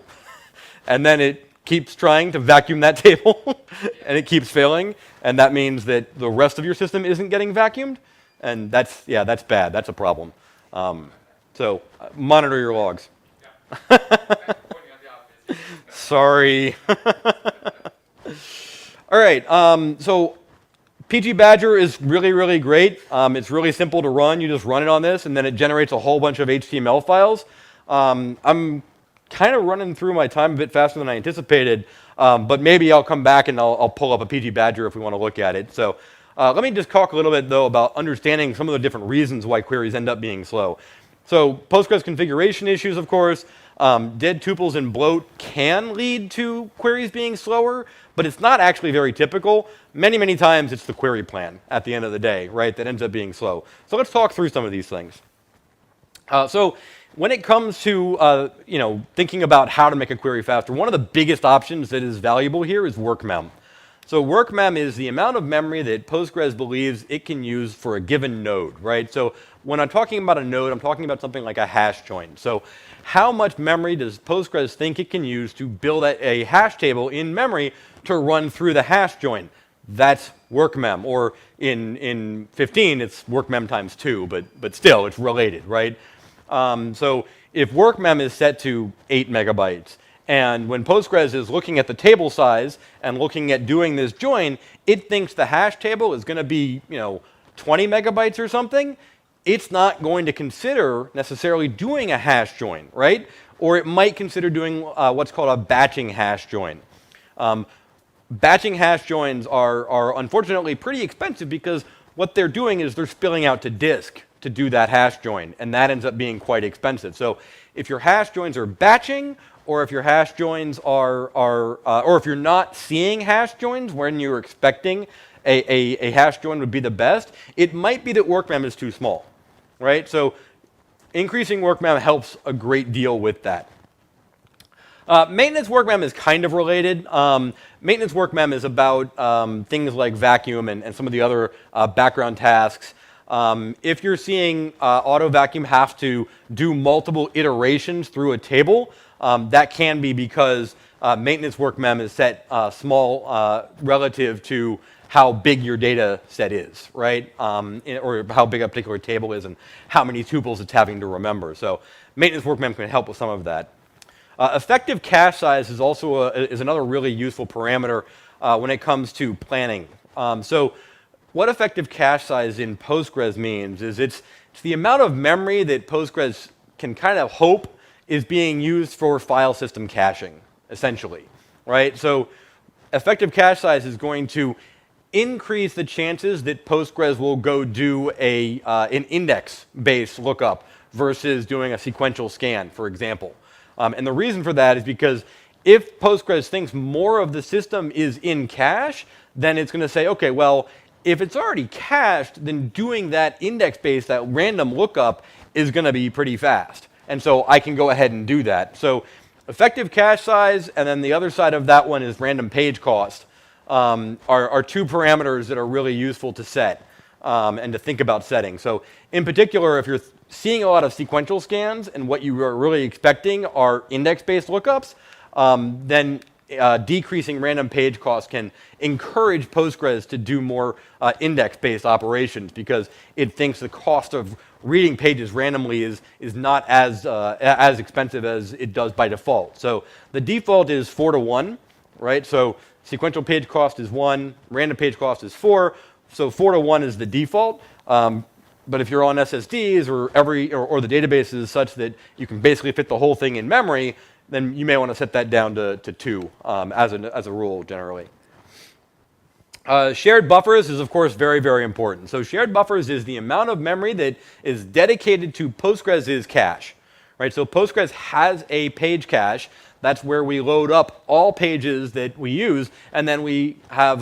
and then it keeps trying to vacuum that table, and it keeps failing, and that means that the rest of your system isn't getting vacuumed, and that's bad. That's a problem. So monitor your logs. Sorry. All right. So PG Badger is really, really great. It's really simple to run. You just run it on this, and then it generates a whole bunch of HTML files. I'm kind of running through my time a bit faster than I anticipated, but maybe I'll come back and I'll pull up a PG Badger if we want to look at it. So let me just talk a little bit, though, about understanding some of the different reasons why queries end up being slow. So Postgres configuration issues, of course. Dead tuples and bloat can lead to queries being slower, but it's not actually very typical. Many, many times it's the query plan at the end of the day, right, that ends up being slow. So let's talk through some of these things. So when it comes to thinking about how to make a query faster, one of the biggest options that is valuable here is work mem. So work mem is the amount of memory that Postgres believes it can use for a given node, right? So when I'm talking about a node, I'm talking about something like a hash join. So how much memory does Postgres think it can use to build a hash table in memory to run through the hash join? That's work mem, or in 15, it's work mem times 2, but still, it's related, right? So if work mem is set to 8 megabytes, and when Postgres is looking at the table size and looking at doing this join, it thinks the hash table is going to be 20 megabytes or something. It's not going to consider necessarily doing a hash join, right? Or it might consider doing what's called a batching hash join. Batching hash joins are unfortunately pretty expensive because what they're doing is they're spilling out to disk to do that hash join, and that ends up being quite expensive. So if your hash joins are batching, or if your hash joins or if you're not seeing hash joins when you're expecting a hash join would be the best, it might be that work mem is too small, right? So increasing work mem helps a great deal with that. Maintenance work mem is kind of related. Maintenance work mem is about things like vacuum and some of the other background tasks. If you're seeing auto vacuum have to do multiple iterations through a table, that can be because maintenance work mem is set small relative to how big your data set is, right? Or how big a particular table is and how many tuples it's having to remember. So maintenance work mem can help with some of that. Effective cache size is also is another really useful parameter when it comes to planning. So what effective cache size in Postgres means is it's the amount of memory that Postgres can kind of hope is being used for file system caching, essentially, right? So effective cache size is going to increase the chances that Postgres will go do an index-based lookup versus doing a sequential scan, for example. And the reason for that is because if Postgres thinks more of the system is in cache, then it's going to say, okay, well, if it's already cached, then doing that index-based, that random lookup, is going to be pretty fast. And so I can go ahead and do that. So effective cache size, and then the other side of that one is random page cost, are two parameters that are really useful to set and to think about setting. So in particular, if you're seeing a lot of sequential scans and what you are really expecting are index-based lookups, then decreasing random page cost can encourage Postgres to do more index-based operations because it thinks the cost of reading pages randomly is not as expensive as it does by default. So the default is 4 to 1, right? So sequential page cost is 1, random page cost is 4. So 4 to 1 is the default. But if you're on SSDs or the database is such that you can basically fit the whole thing in memory, then you may want to set that down to 2 as a rule generally. Shared buffers is, of course, very, very important. So shared buffers is the amount of memory that is dedicated to Postgres' cache, right? So Postgres has a page cache. That's where we load up all pages that we use, and then we have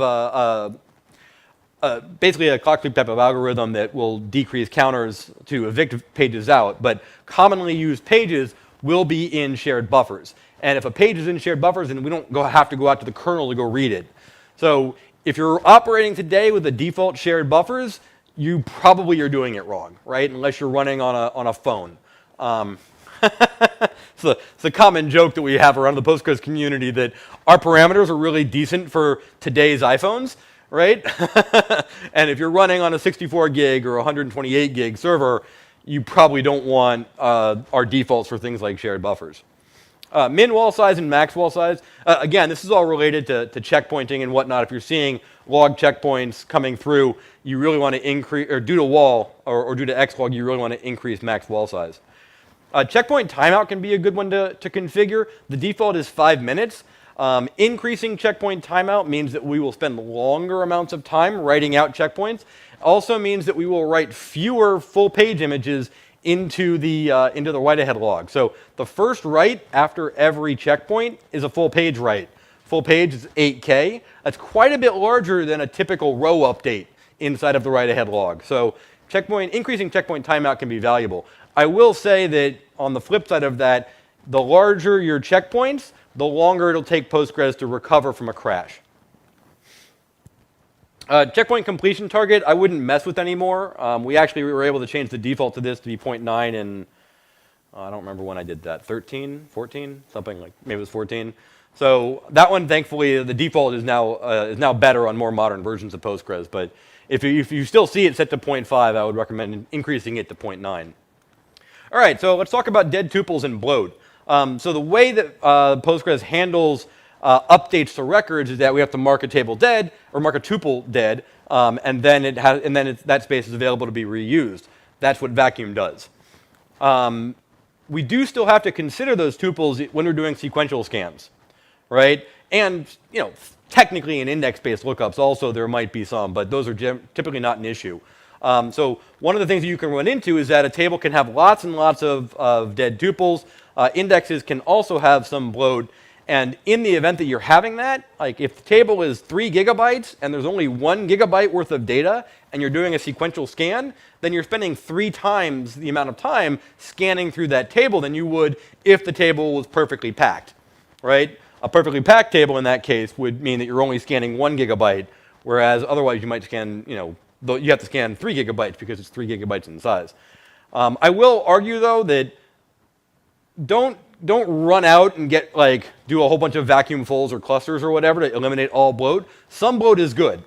basically a clock sweep type of algorithm that will decrease counters to evict pages out. But commonly used pages will be in shared buffers. And if a page is in shared buffers, then we don't have to go out to the kernel to go read it. So if you're operating today with the default shared buffers, you probably are doing it wrong, right? Unless you're running on a phone. It's a common joke that we have around the Postgres community that our parameters are really decent for today's iPhones, right? And if you're running on a 64 gig or 128 gig server, you probably don't want our defaults for things like shared buffers. Min wall size and max wall size. Again, this is all related to checkpointing and whatnot. If you're seeing log checkpoints coming through, you really want to increase, or due to wall or due to xlog, you really want to increase max wall size. Checkpoint timeout can be a good one to configure. The default is 5 minutes. Increasing checkpoint timeout means that we will spend longer amounts of time writing out checkpoints. Also means that we will write fewer full page images into the write-ahead log. So the first write after every checkpoint is a full page write. Full page is 8K. That's quite a bit larger than a typical row update inside of the write-ahead log. So increasing checkpoint timeout can be valuable. I will say that on the flip side of that, the larger your checkpoints, the longer it'll take Postgres to recover from a crash. Checkpoint completion target, I wouldn't mess with anymore. We were able to change the default to this to be 0.9 in, I don't remember when I did that, 13, 14, something like, maybe it was 14. So that one, thankfully, the default is now better on more modern versions of Postgres. But if you still see it set to 0.5, I would recommend increasing it to 0.9. All right, so let's talk about dead tuples and bloat. So the way that Postgres handles updates to records is that we have to mark a table dead or mark a tuple dead, and then that space is available to be reused. That's what vacuum does. We do still have to consider those tuples when we're doing sequential scans, right? And technically in index-based lookups also there might be some, but those are typically not an issue. So one of the things that you can run into is that a table can have lots and lots of dead tuples. Indexes can also have some bloat. And in the event that you're having that, like if the table is 3 gigabytes and there's only 1 gigabyte worth of data and you're doing a sequential scan, then you're spending 3 times the amount of time scanning through that table than you would if the table was perfectly packed, right? A perfectly packed table in that case would mean that you're only scanning 1 gigabyte, whereas otherwise you might scan, you have to scan 3 gigabytes because it's 3 gigabytes in size. I will argue though that don't run out and do a whole bunch of vacuum fulls or clusters or whatever to eliminate all bloat. Some bloat is good,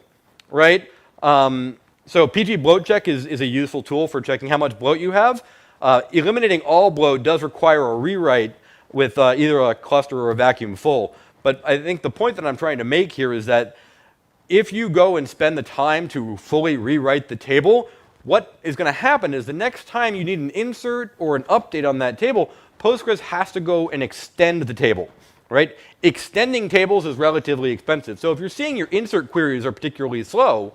right? So PG bloat check is a useful tool for checking how much bloat you have. Eliminating all bloat does require a rewrite with either a cluster or a vacuum full. But I think the point that I'm trying to make here is that if you go and spend the time to fully rewrite the table, what is going to happen is the next time you need an insert or an update on that table, Postgres has to go and extend the table, right? Extending tables is relatively expensive. So if you're seeing your insert queries are particularly slow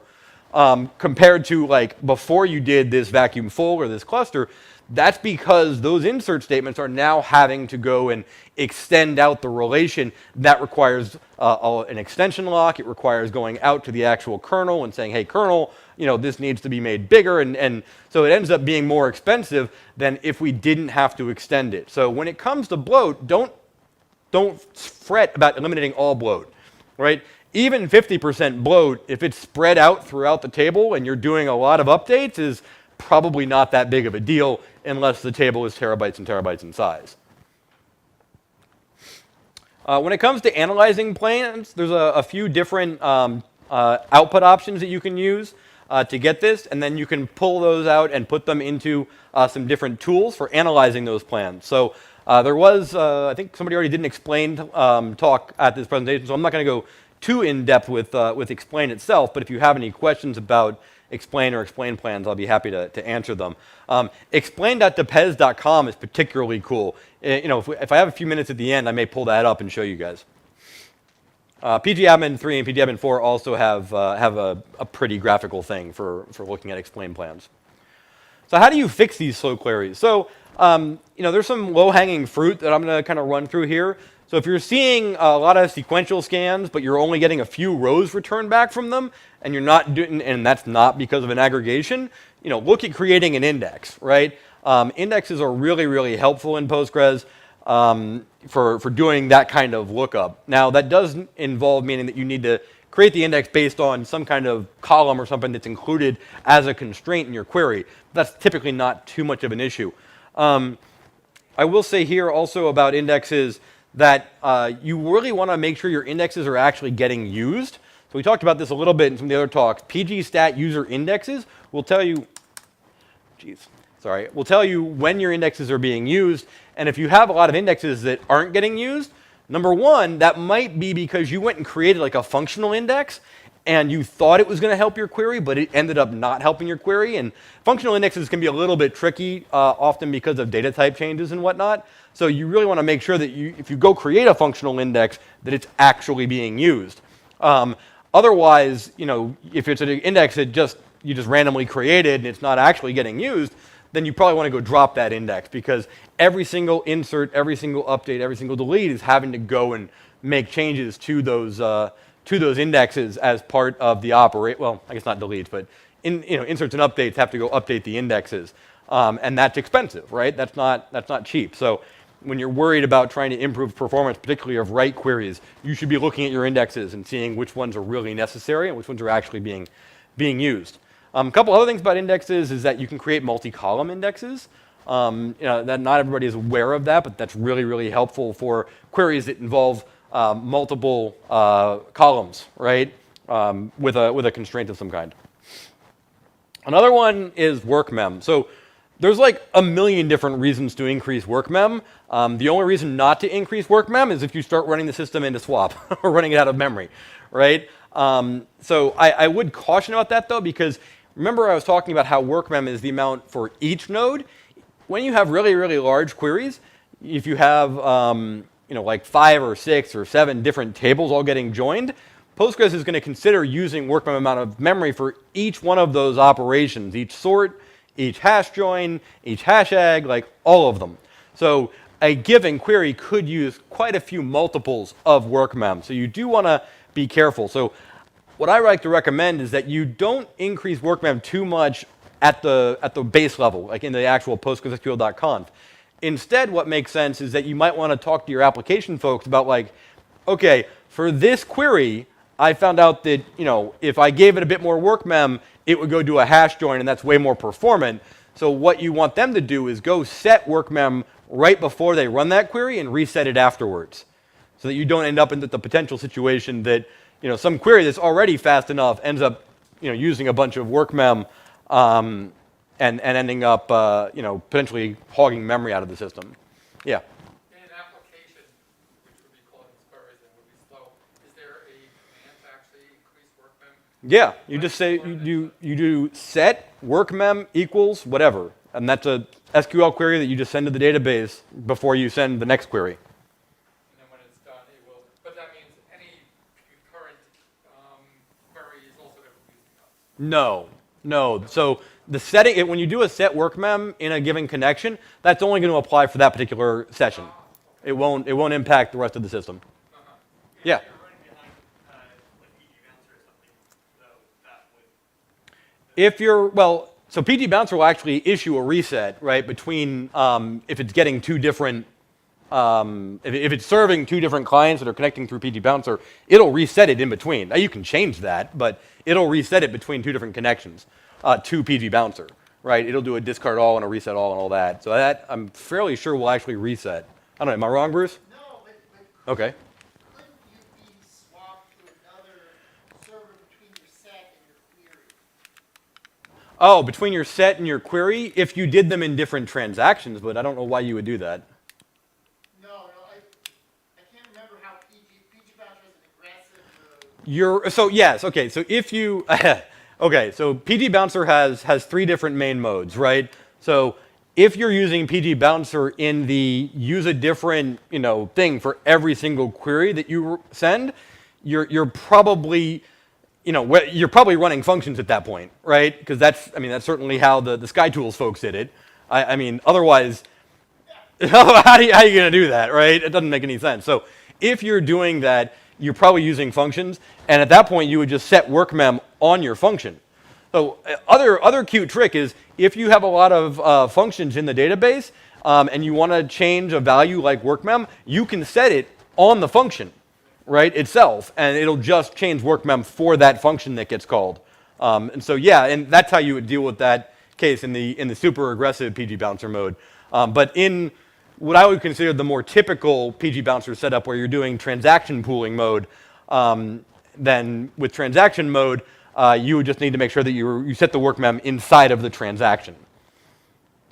compared to before you did this vacuum full or this cluster, that's because those insert statements are now having to go and extend out the relation. That requires an extension lock. It requires going out to the actual kernel and saying, hey, kernel, this needs to be made bigger. And so it ends up being more expensive than if we didn't have to extend it. So when it comes to bloat, don't fret about eliminating all bloat, right? Even 50% bloat, if it's spread out throughout the table and you're doing a lot of updates, is probably not that big of a deal unless the table is terabytes and terabytes in size. When it comes to analyzing plans, there's a few different output options that you can use to get this, and then you can pull those out and put them into some different tools for analyzing those plans. So there was, I think somebody already did an explain talk at this presentation, so I'm not going to go too in-depth with explain itself, but if you have any questions about explain or explain plans, I'll be happy to answer them. Explain.depez.com is particularly cool. If I have a few minutes at the end, I may pull that up and show you guys. PGAdmin 3 and PGAdmin 4 also have a pretty graphical thing for looking at explain plans. So how do you fix these slow queries? So there's some low-hanging fruit that I'm going to kind of run through here. So if you're seeing a lot of sequential scans, but you're only getting a few rows returned back from them, and you're not doing, and that's not because of an aggregation, look at creating an index, right? Indexes are really, really helpful in Postgres for doing that kind of lookup. Now, that does involve meaning that you need to create the index based on some kind of column or something that's included as a constraint in your query. That's typically not too much of an issue. I will say here also about indexes that you really want to make sure your indexes are actually getting used. So we talked about this a little bit in some of the other talks. pgstat user indexes will tell you, will tell you when your indexes are being used. And if you have a lot of indexes that aren't getting used, number one, that might be because you went and created a functional index and you thought it was going to help your query, but it ended up not helping your query. And functional indexes can be a little bit tricky, often because of data type changes and whatnot. So you really want to make sure that if you go create a functional index, that it's actually being used. Otherwise, if it's an index that you just randomly created and it's not actually getting used, then you probably want to go drop that index, because every single insert, every single update, every single delete is having to go and make changes to those indexes as part of the operate. Well, I guess not deletes, but inserts and updates have to go update the indexes, and that's expensive, right? That's not cheap. So when you're worried about trying to improve performance, particularly of write queries, you should be looking at your indexes and seeing which ones are really necessary and which ones are actually being used. A couple other things about indexes is that you can create multi-column indexes. That not everybody is aware of that, but that's really, really helpful for queries that involve multiple columns, right? With a constraint of some kind. Another one is work mem. So there's like a million different reasons to increase work mem. The only reason not to increase work mem is if you start running the system into swap or running it out of memory, right? So I would caution about that though, because remember I was talking about how work mem is the amount for each node. When you have really, really large queries, if you have like 5 or 6 or 7 different tables all getting joined, Postgres is going to consider using work mem amount of memory for each one of those operations, each sort, each hash join, each hash ag, like all of them. So a given query could use quite a few multiples of work mem. So you do want to be careful. So what I like to recommend is that you don't increase work mem too much at the base level, like in the actual PostgreSQL.conf. Instead, what makes sense is that you might want to talk to your application folks about, like, okay, for this query, I found out that if I gave it a bit more work mem, it would go do a hash join, and that's way more performant. So what you want them to do is go set work mem right before they run that query and reset it afterwards, so that you don't end up in the potential situation that some query that's already fast enough ends up using a bunch of work mem and ending up potentially hogging memory out of the system. Yeah. In an application, which would be calling queries and would be slow, is there a command to actually increase work mem? Yeah, you just say you do set work mem equals whatever, and that's a SQL query that you just send to the database before you send the next query. And then when it's done, it will. But that means any concurrent query is also going to be using us. No. So the setting, when you do a set work mem in a given connection, that's only going to apply for that particular session. It won't impact the rest of the system. Yeah. If you're, so PG Bouncer will actually issue a reset, right, between if it's getting two different, if it's serving two different clients that are connecting through PG Bouncer, it'll reset it in between. Now you can change that, but it'll reset it between two different connections to PG Bouncer, right? It'll do a discard all and a reset all and all that. So that, I'm fairly sure, will actually reset. I don't know, am I wrong, Bruce? No, but Okay. couldn't you be swapped to another server between your set and your query? Oh, between your set and your query, if you did them in different transactions, but I don't know why you would do that. No, I can't remember how PG Bouncer is an aggressive. So if you okay, so PG Bouncer has 3 different main modes, right? So if you're using PG Bouncer in the use a different thing for every single query that you send, you're probably you're probably running functions at that point, right? Because that's certainly how the SkyTools folks did it. I mean, otherwise, how are you going to do that, right? It doesn't make any sense. So if you're doing that, you're probably using functions, and at that point, you would just set work mem on your function. So other cute trick is if you have a lot of functions in the database and you want to change a value like work mem, you can set it on the function, right, itself, and it'll just change work mem for that function that gets called. And so and that's how you would deal with that case in the super aggressive PG Bouncer mode. But in what I would consider the more typical PG Bouncer setup, where you're doing transaction pooling mode, then with transaction mode, you would just need to make sure that you set the work mem inside of the transaction.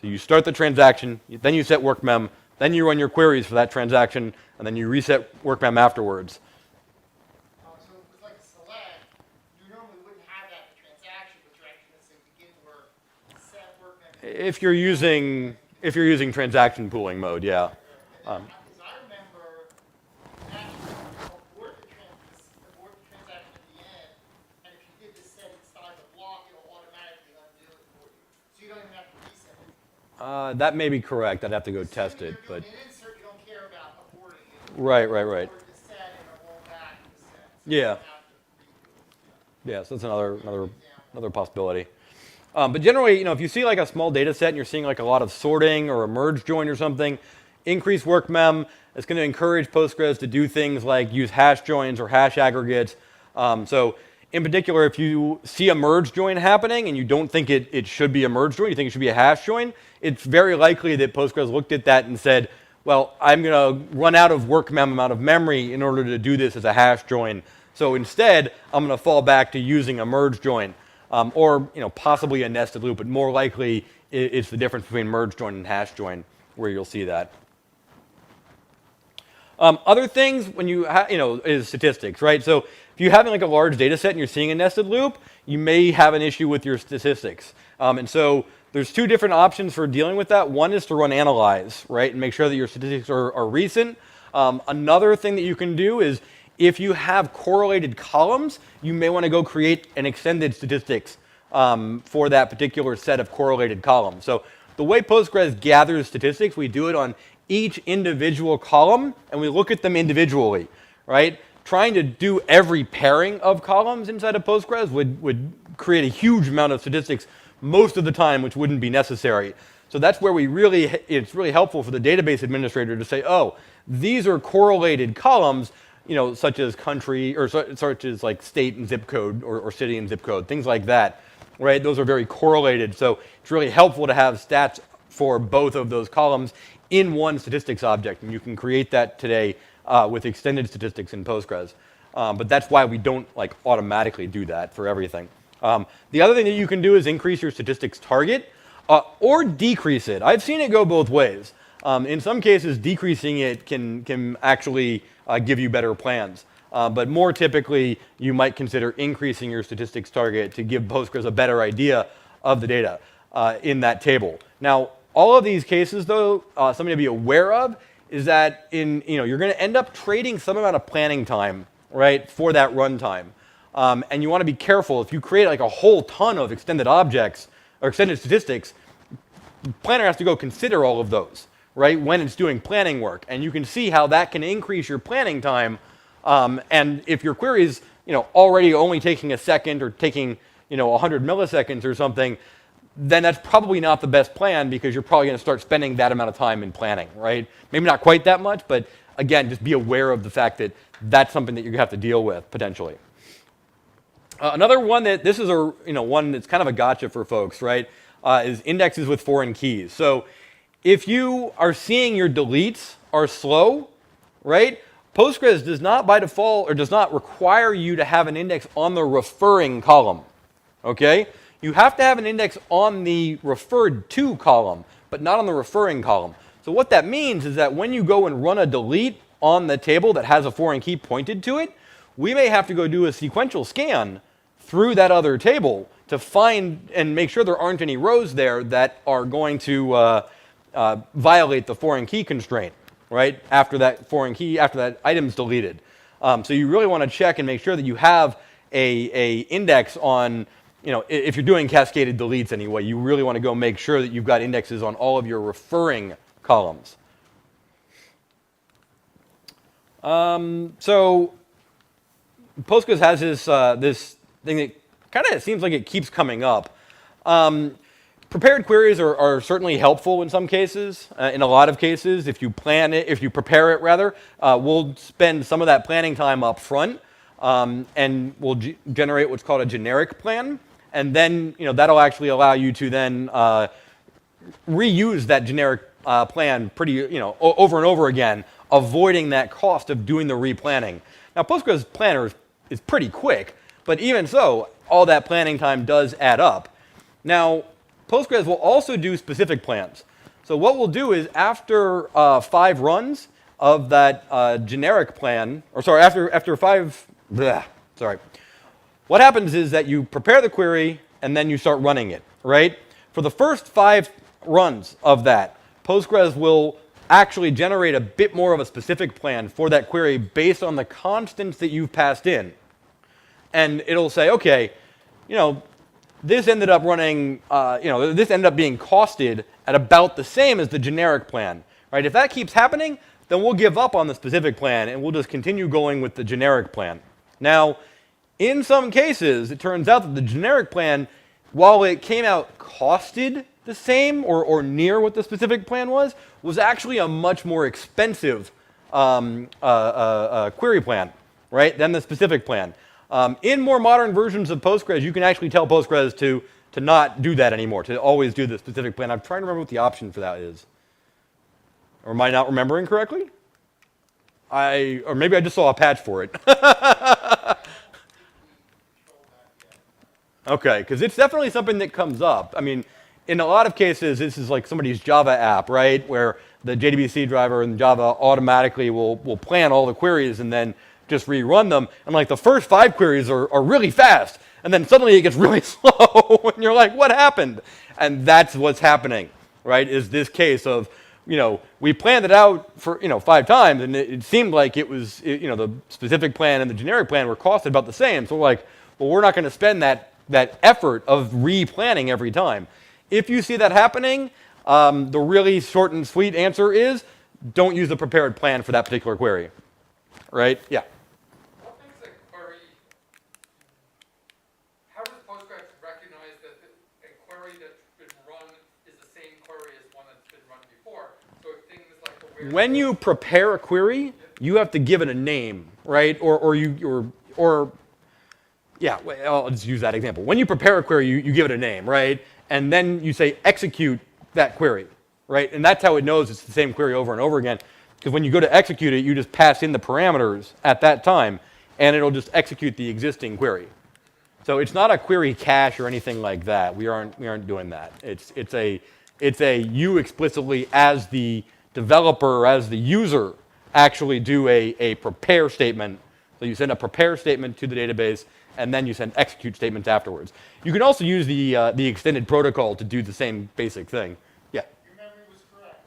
So you start the transaction, then you set work mem, then you run your queries for that transaction, and then you reset work mem afterwards. So it's like select. You're if you're using transaction pooling mode, yeah. Because I remember actually abort the transaction at the end, and if you did the set inside the block, it'll automatically undo it for you. So you don't even have to reset it. That may be correct. I'd have to go test it, but When you're doing an insert, you don't care about aborting it. right. Abort the set and it'll roll back the set. So you Yeah. don't have to redo it. Yeah, so that's another possibility. But generally, if you see like a small data set and you're seeing like a lot of sorting or a merge join or something, increase work mem. It's going to encourage Postgres to do things like use hash joins or hash aggregates. So in particular, if you see a merge join happening and you don't think it should be a merge join, you think it should be a hash join, it's very likely that Postgres looked at that and said, well, I'm going to run out of work mem amount of memory in order to do this as a hash join. So instead, I'm going to fall back to using a merge join. Or possibly a nested loop, but more likely it's the difference between merge join and hash join where you'll see that. Other things when you is statistics, right? So if you're having like a large data set and you're seeing a nested loop, you may have an issue with your statistics. And so there's two different options for dealing with that. One is to run analyze, right, and make sure that your statistics are recent. Another thing that you can do is if you have correlated columns, you may want to go create an extended statistics for that particular set of correlated columns. So the way Postgres gathers statistics, we do it on each individual column, and we look at them individually, right? Trying to do every pairing of columns inside of Postgres would create a huge amount of statistics most of the time, which wouldn't be necessary. So that's where it's really helpful for the database administrator to say, oh, these are correlated columns, such as country, or such as like state and zip code, or city and zip code, things like that, right? Those are very correlated. So it's really helpful to have stats for both of those columns in one statistics object. And you can create that today with extended statistics in Postgres. But that's why we don't like automatically do that for everything. The other thing that you can do is increase your statistics target or decrease it. I've seen it go both ways. In some cases, decreasing it can actually give you better plans. But more typically, you might consider increasing your statistics target to give Postgres a better idea of the data in that table. Now, all of these cases, though, something to be aware of is that you're going to end up trading some amount of planning time, right, for that runtime. And you want to be careful. If you create like a whole ton of extended objects or extended statistics, the planner has to go consider all of those, right, when it's doing planning work. And you can see how that can increase your planning time. And if your query is already only taking a second or taking 100 milliseconds or something, then that's probably not the best plan because you're probably going to start spending that amount of time in planning, right? Maybe not quite that much, but again, just be aware of the fact that that's something that you're going to have to deal with potentially. Another one this is one that's kind of a gotcha for folks, right? Is indexes with foreign keys. So if you are seeing your deletes are slow, right? Postgres does not by default or does not require you to have an index on the referring column, okay? You have to have an index on the referred to column, but not on the referring column. So what that means is that when you go and run a delete on the table that has a foreign key pointed to it, we may have to go do a sequential scan through that other table to find and make sure there aren't any rows there that are going to violate the foreign key constraint, right? After that item's deleted. So you really want to check and make sure that you have a index on, if you're doing cascaded deletes anyway, you really want to go make sure that you've got indexes on all of your referring columns. So Postgres has this thing that kind of seems like it keeps coming up. Prepared queries are certainly helpful in some cases. In a lot of cases, if you prepare it rather, we'll spend some of that planning time up front, and we'll generate what's called a generic plan, and then that'll actually allow you to then reuse that generic plan pretty over and over again, avoiding that cost of doing the replanning. Now, Postgres planner is pretty quick, but even so, all that planning time does add up. Now, Postgres will also do specific plans. So what we'll do is after 5 runs of that generic plan, or sorry, after 5, what happens is that you prepare the query and then you start running it, right? For the first 5 runs of that, Postgres will actually generate a bit more of a specific plan for that query based on the constants that you've passed in. And it'll say, okay, this ended up running, this ended up being costed at about the same as the generic plan, right? If that keeps happening, then we'll give up on the specific plan and we'll just continue going with the generic plan. Now, in some cases, it turns out that the generic plan, while it came out costed the same or near what the specific plan was actually a much more expensive query plan, right, than the specific plan. In more modern versions of Postgres, you can actually tell Postgres to not do that anymore, to always do the specific plan. I'm trying to remember what the option for that is. Or am I not remembering correctly? Or maybe I just saw a patch for it. Okay, because it's definitely something that comes up. I mean, in a lot of cases, this is like somebody's Java app, right, where the JDBC driver in Java automatically will plan all the queries and then just rerun them. And like the first 5 queries are really fast, and then suddenly it gets really slow, and you're like, what happened? And that's what's happening, right, is this case of, we planned it out for, 5 times, and it seemed like it was, the specific plan and the generic plan were costed about the same. So we're like, well, we're not going to spend that effort of replanning every time. If you see that happening, the really short and sweet answer is don't use the prepared plan for that particular query, right? Yeah. What makes a query? How does Postgres recognize that a query that's been run is the same query as one that's been run before? So if things like the when you prepare a query, you have to give it a name, right? Or yeah, well, I'll just use that example. When you prepare a query, you give it a name, right? And then you say execute that query, right? And that's how it knows it's the same query over and over again. Because when you go to execute it, you just pass in the parameters at that time, and it'll just execute the existing query. So it's not a query cache or anything like that. We aren't doing that. It's a you explicitly as the developer, as the user, actually do a prepare statement. So you send a prepare statement to the database, and then you send execute statements afterwards. You can also use the extended protocol to do the same basic thing. Yeah? Your memory was correct.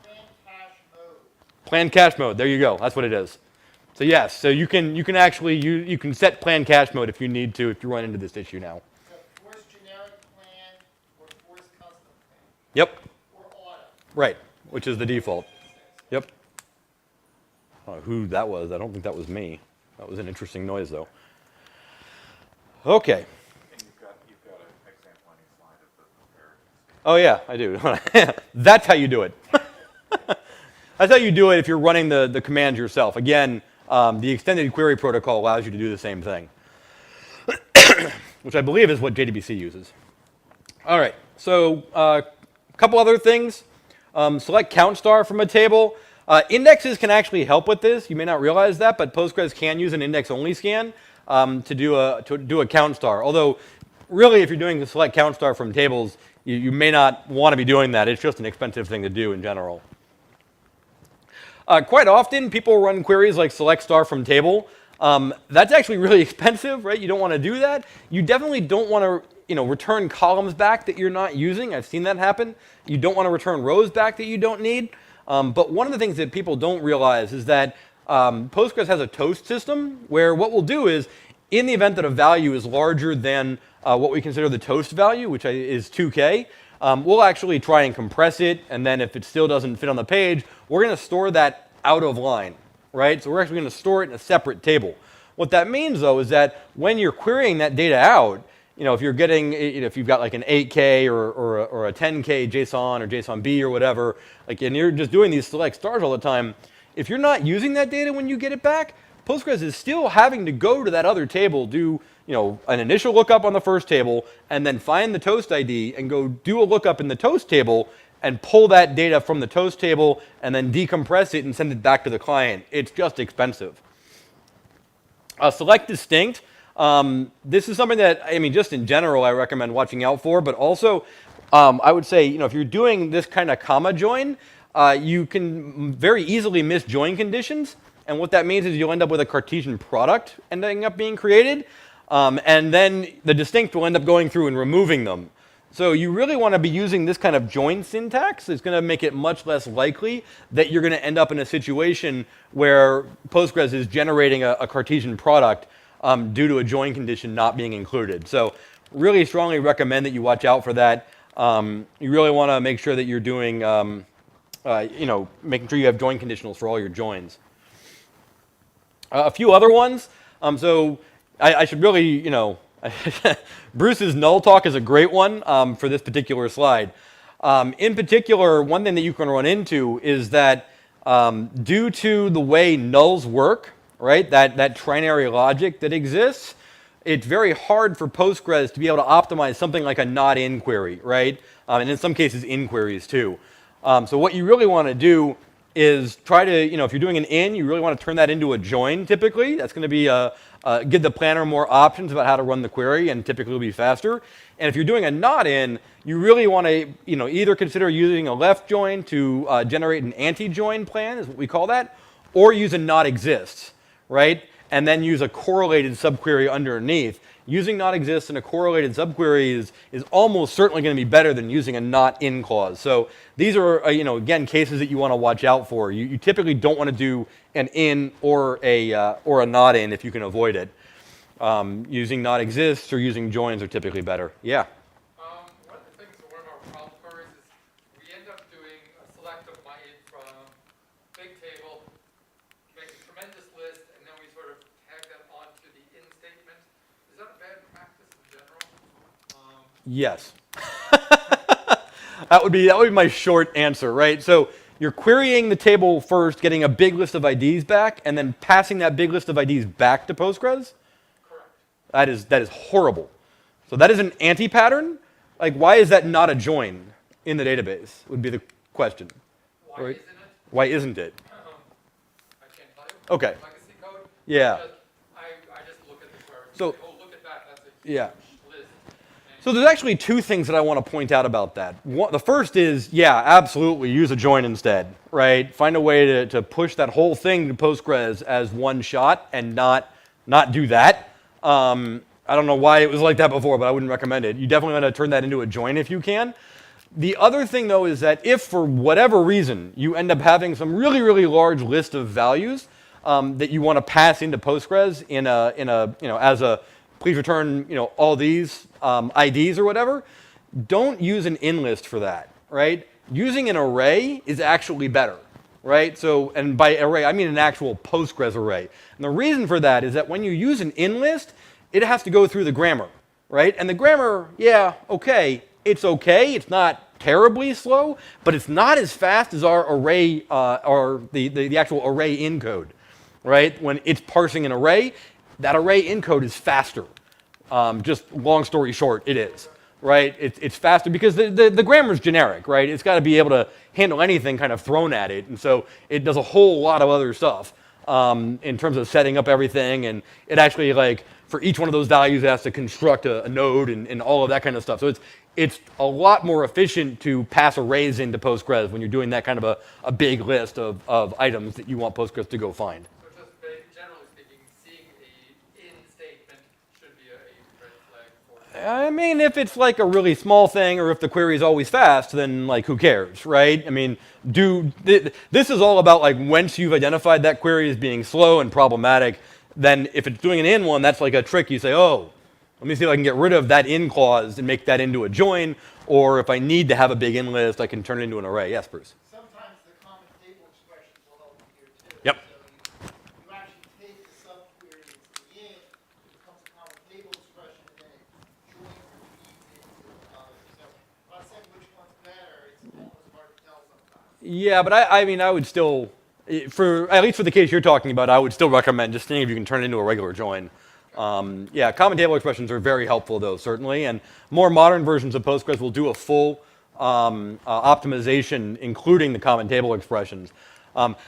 Plan cache mode. Plan cache mode, there you go, that's what it is. So yes, so you can actually, you can set plan cache mode if you need to, if you run into this issue now. So force generic plan or force custom plan. Yep, Or auto. right, which is the default. Yep. I don't know who that was, I don't think that was me. That was an interesting noise though. Okay. And you've got an example on each slide of the prepared. Oh yeah, I do. That's how you do it. That's how you do it if you're running the commands yourself. Again, the extended query protocol allows you to do the same thing, which I believe is what JDBC uses. All right, so a couple other things. Select count star from a table. Indexes can actually help with this. You may not realize that, but Postgres can use an index-only scan to do a count star. Although, really, if you're doing the select count star from tables, you may not want to be doing that. It's just an expensive thing to do in general. Quite often, people run queries like select star from table. That's actually really expensive, right? You don't want to do that. You definitely don't want to return columns back that you're not using. I've seen that happen. You don't want to return rows back that you don't need. But one of the things that people don't realize is that Postgres has a toast system where what we'll do is, in the event that a value is larger than what we consider the toast value, which is 2K, we'll actually try and compress it, and then if it still doesn't fit on the page, we're going to store that out of line, right? So we're actually going to store it in a separate table. What that means, though, is that when you're querying that data out, if you're getting, if you've got like an 8K or a 10K JSON or JSONB or whatever, and you're just doing these select stars all the time, if you're not using that data when you get it back, Postgres is still having to go to that other table, do an initial lookup on the first table, and then find the toast ID and go do a lookup in the toast table and pull that data from the toast table and then decompress it and send it back to the client. It's just expensive. Select distinct. This is something that, just in general, I recommend watching out for, but also I would say, if you're doing this kind of comma join, you can very easily miss join conditions. And what that means is you'll end up with a Cartesian product ending up being created. And then the distinct will end up going through and removing them. So you really want to be using this kind of join syntax. It's going to make it much less likely that you're going to end up in a situation where Postgres is generating a Cartesian product due to a join condition not being included. So really strongly recommend that you watch out for that. You really want to make sure that you're doing, making sure you have join conditionals for all your joins. A few other ones. So I should really, Bruce's null talk is a great one for this particular slide. In particular, one thing that you can run into is that due to the way nulls work, right, that trinary logic that exists, it's very hard for Postgres to be able to optimize something like a not in query, right? And in some cases, inquiries too. So what you really want to do is try to, if you're doing an in, you really want to turn that into a join typically. That's going to be give the planner more options about how to run the query, and typically will be faster. And if you're doing a not in, you really want to either consider using a left join to generate an anti-join plan, is what we call that, or use a not exists, right? And then use a correlated subquery underneath. Using not exists and a correlated subquery is almost certainly going to be better than using a not in clause. So these are, again, cases that you want to watch out for. You typically don't want to do an in or a not in if you can avoid it. Using not exists or using joins are typically better. Yeah. One of the things that one of our problem queries is we end up doing a select of my id from big table, make a tremendous list, and then we sort of tag that onto the in statement. Is that a bad practice in general? Yes. That would be my short answer, right? So you're querying the table first, getting a big list of IDs back, and then passing that big list of IDs back to Postgres? Correct. That is horrible. So that is an anti-pattern? Like, why is that not a join in the database, would be the question. Why Right? isn't it? Why isn't it? I can't tell you. Okay. Legacy code? Yeah. I just look at the query. So- Say, oh, look at that. That's a Yeah. huge list. So there's actually two things that I want to point out about that. The first is, yeah, absolutely, use a join instead, right? Find a way to push that whole thing to Postgres as one shot and not do that. I don't know why it was like that before, but I wouldn't recommend it. You definitely want to turn that into a join if you can. The other thing, though, is that if for whatever reason you end up having some really, really large list of values that you want to pass into Postgres as a please return all these IDs or whatever, don't use an in list for that, right? Using an array is actually better, right? So, and by array, I mean an actual Postgres array. And the reason for that is that when you use an in list, it has to go through the grammar, right? And the grammar, yeah, okay. It's not terribly slow, but it's not as fast as our array, or the actual array encode, right? When it's parsing an array, that array encode is faster. Just long story short, it is, right? It's faster because the grammar is generic, right? It's got to be able to handle anything kind of thrown at it. And so it does a whole lot of other stuff in terms of setting up everything. And it actually, like, for each one of those values, it has to construct a node and all of that kind of stuff. So it's a lot more efficient to pass arrays into Postgres when you're doing that kind of a big list of items that you want Postgres to go find. So just generally speaking, seeing a in statement should be a red flag for I mean, if it's like a really small thing or if the query is always fast, then like who cares, right? I mean, this is all about like once you've identified that query as being slow and problematic, then if it's doing an in one, that's like a trick. You say, oh, let me see if I can get rid of that in clause and make that into a join, or if I need to have a big in list, I can turn it into an array. Yes, Bruce? Sometimes the common table expressions will help you here too. Yep. So you actually take the subquery into the in, it becomes a common table expression, and then it joins and feeds into another. So I'm not saying which one's better, it's almost hard to tell sometimes. Yeah, but I mean, I would still, at least for the case you're talking about, I would still recommend just seeing if you can turn it into a regular join. Yeah, common table expressions are very helpful, though, certainly. And more modern versions of Postgres will do a full optimization, including the common table expressions.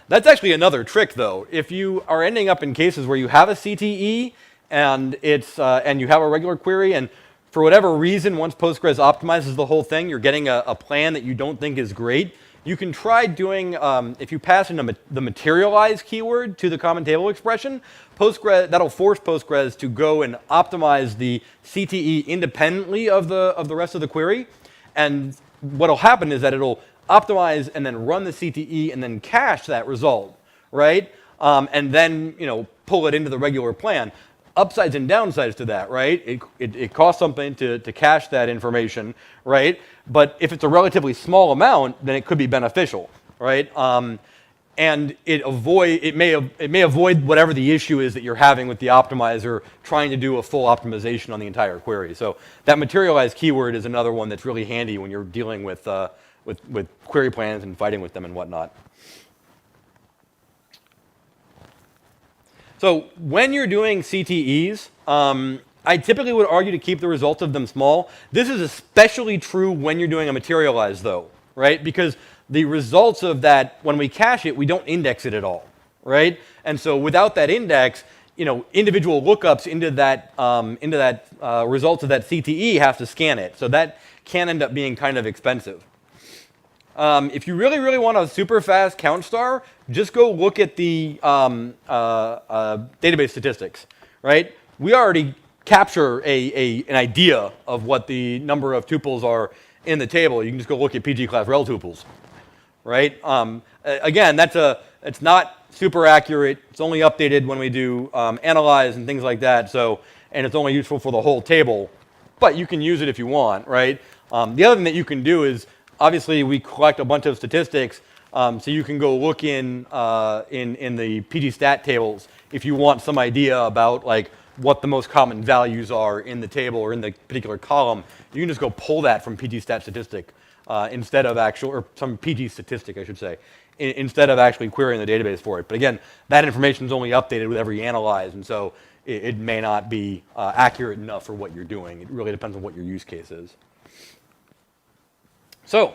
That's actually another trick, though. If you are ending up in cases where you have a CTE and and you have a regular query, and for whatever reason, once Postgres optimizes the whole thing, you're getting a plan that you don't think is great, you can try doing, if you pass in the materialize keyword to the common table expression, Postgres, that'll force Postgres to go and optimize the CTE independently of the rest of the query. And what'll happen is that it'll optimize and then run the CTE and then cache that result, right? And then, pull it into the regular plan. Upsides and downsides to that, right? It costs something to cache that information, right? But if it's a relatively small amount, then it could be beneficial, right? And it may avoid whatever the issue is that you're having with the optimizer trying to do a full optimization on the entire query. So that materialized keyword is another one that's really handy when you're dealing with query plans and fighting with them and whatnot. So when you're doing CTEs, I typically would argue to keep the results of them small. This is especially true when you're doing a materialize, though, right? Because the results of that, when we cache it, we don't index it at all, right? And so without that index, individual lookups into that results of that CTE have to scan it. So that can end up being kind of expensive. If you really, really want a super fast count star, just go look at the database statistics, right? We already capture an idea of what the number of tuples are in the table. You can just go look at PG class rel tuples, right? Again, it's not super accurate. It's only updated when we do analyze and things like that. So, and it's only useful for the whole table, but you can use it if you want, right? The other thing that you can do is, obviously, we collect a bunch of statistics, so you can go look in the PG stat tables if you want some idea about like what the most common values are in the table or in the particular column. You can just go pull that from PG stat statistic instead of or some PG statistic, I should say, instead of actually querying the database for it. But again, that information is only updated with every analyze, and so it may not be accurate enough for what you're doing. It really depends on what your use case is. So,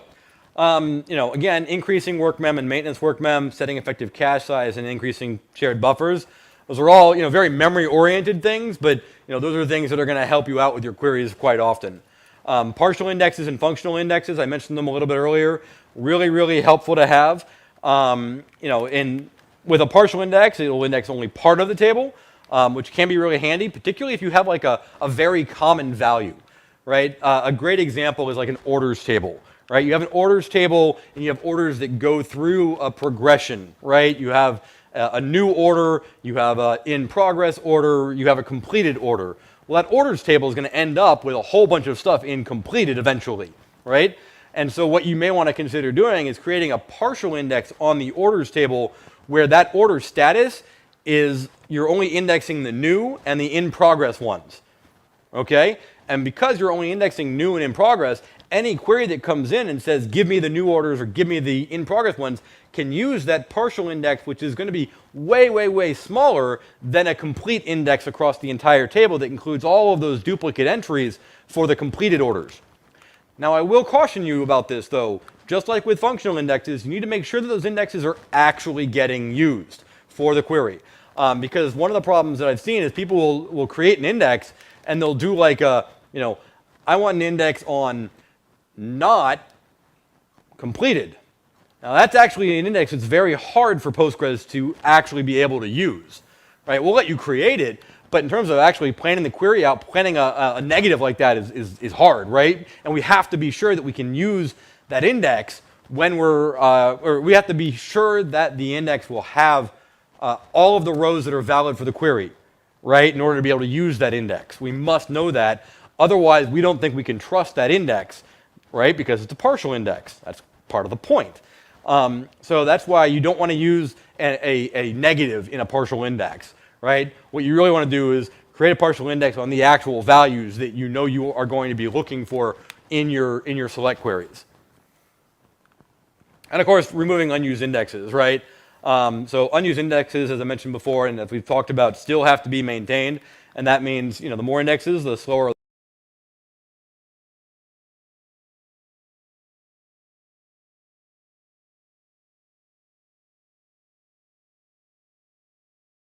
again, increasing work mem and maintenance work mem, setting effective cache size, and increasing shared buffers. Those are all, very memory-oriented things, but, those are things that are going to help you out with your queries quite often. Partial indexes and functional indexes, I mentioned them a little bit earlier, really, really helpful to have. With a partial index, it will index only part of the table, which can be really handy, particularly if you have like a very common value, right? A great example is like an orders table. Right? You have an orders table, and you have orders that go through a progression, right? You have a new order, you have an in-progress order, you have a completed order. Well, that orders table is going to end up with a whole bunch of stuff in completed eventually, right? And so what you may want to consider doing is creating a partial index on the orders table where that order status is you're only indexing the new and the in-progress ones, okay? And because you're only indexing new and in-progress, any query that comes in and says, give me the new orders or give me the in-progress ones, can use that partial index, which is going to be way, way, way smaller than a complete index across the entire table that includes all of those duplicate entries for the completed orders. Now, I will caution you about this, though. Just like with functional indexes, you need to make sure that those indexes are actually getting used for the query. Because one of the problems that I've seen is people will create an index, and they'll do like a, I want an index on not completed. Now that's actually an index that's very hard for Postgres to actually be able to use, right? We'll let you create it, but in terms of actually planning the query out, planning a negative like that is hard, right? And we have to be sure that we can use that index when or we have to be sure that the index will have all of the rows that are valid for the query, right? In order to be able to use that index. We must know that. Otherwise, we don't think we can trust that index, right? Because it's a partial index. That's part of the point. So that's why you don't want to use a negative in a partial index, right? What you really want to do is create a partial index on the actual values that you are going to be looking for in your select queries. And of course, removing unused indexes, right? So unused indexes, as I mentioned before, and as we've talked about, still have to be maintained. And that means, the more indexes, the slower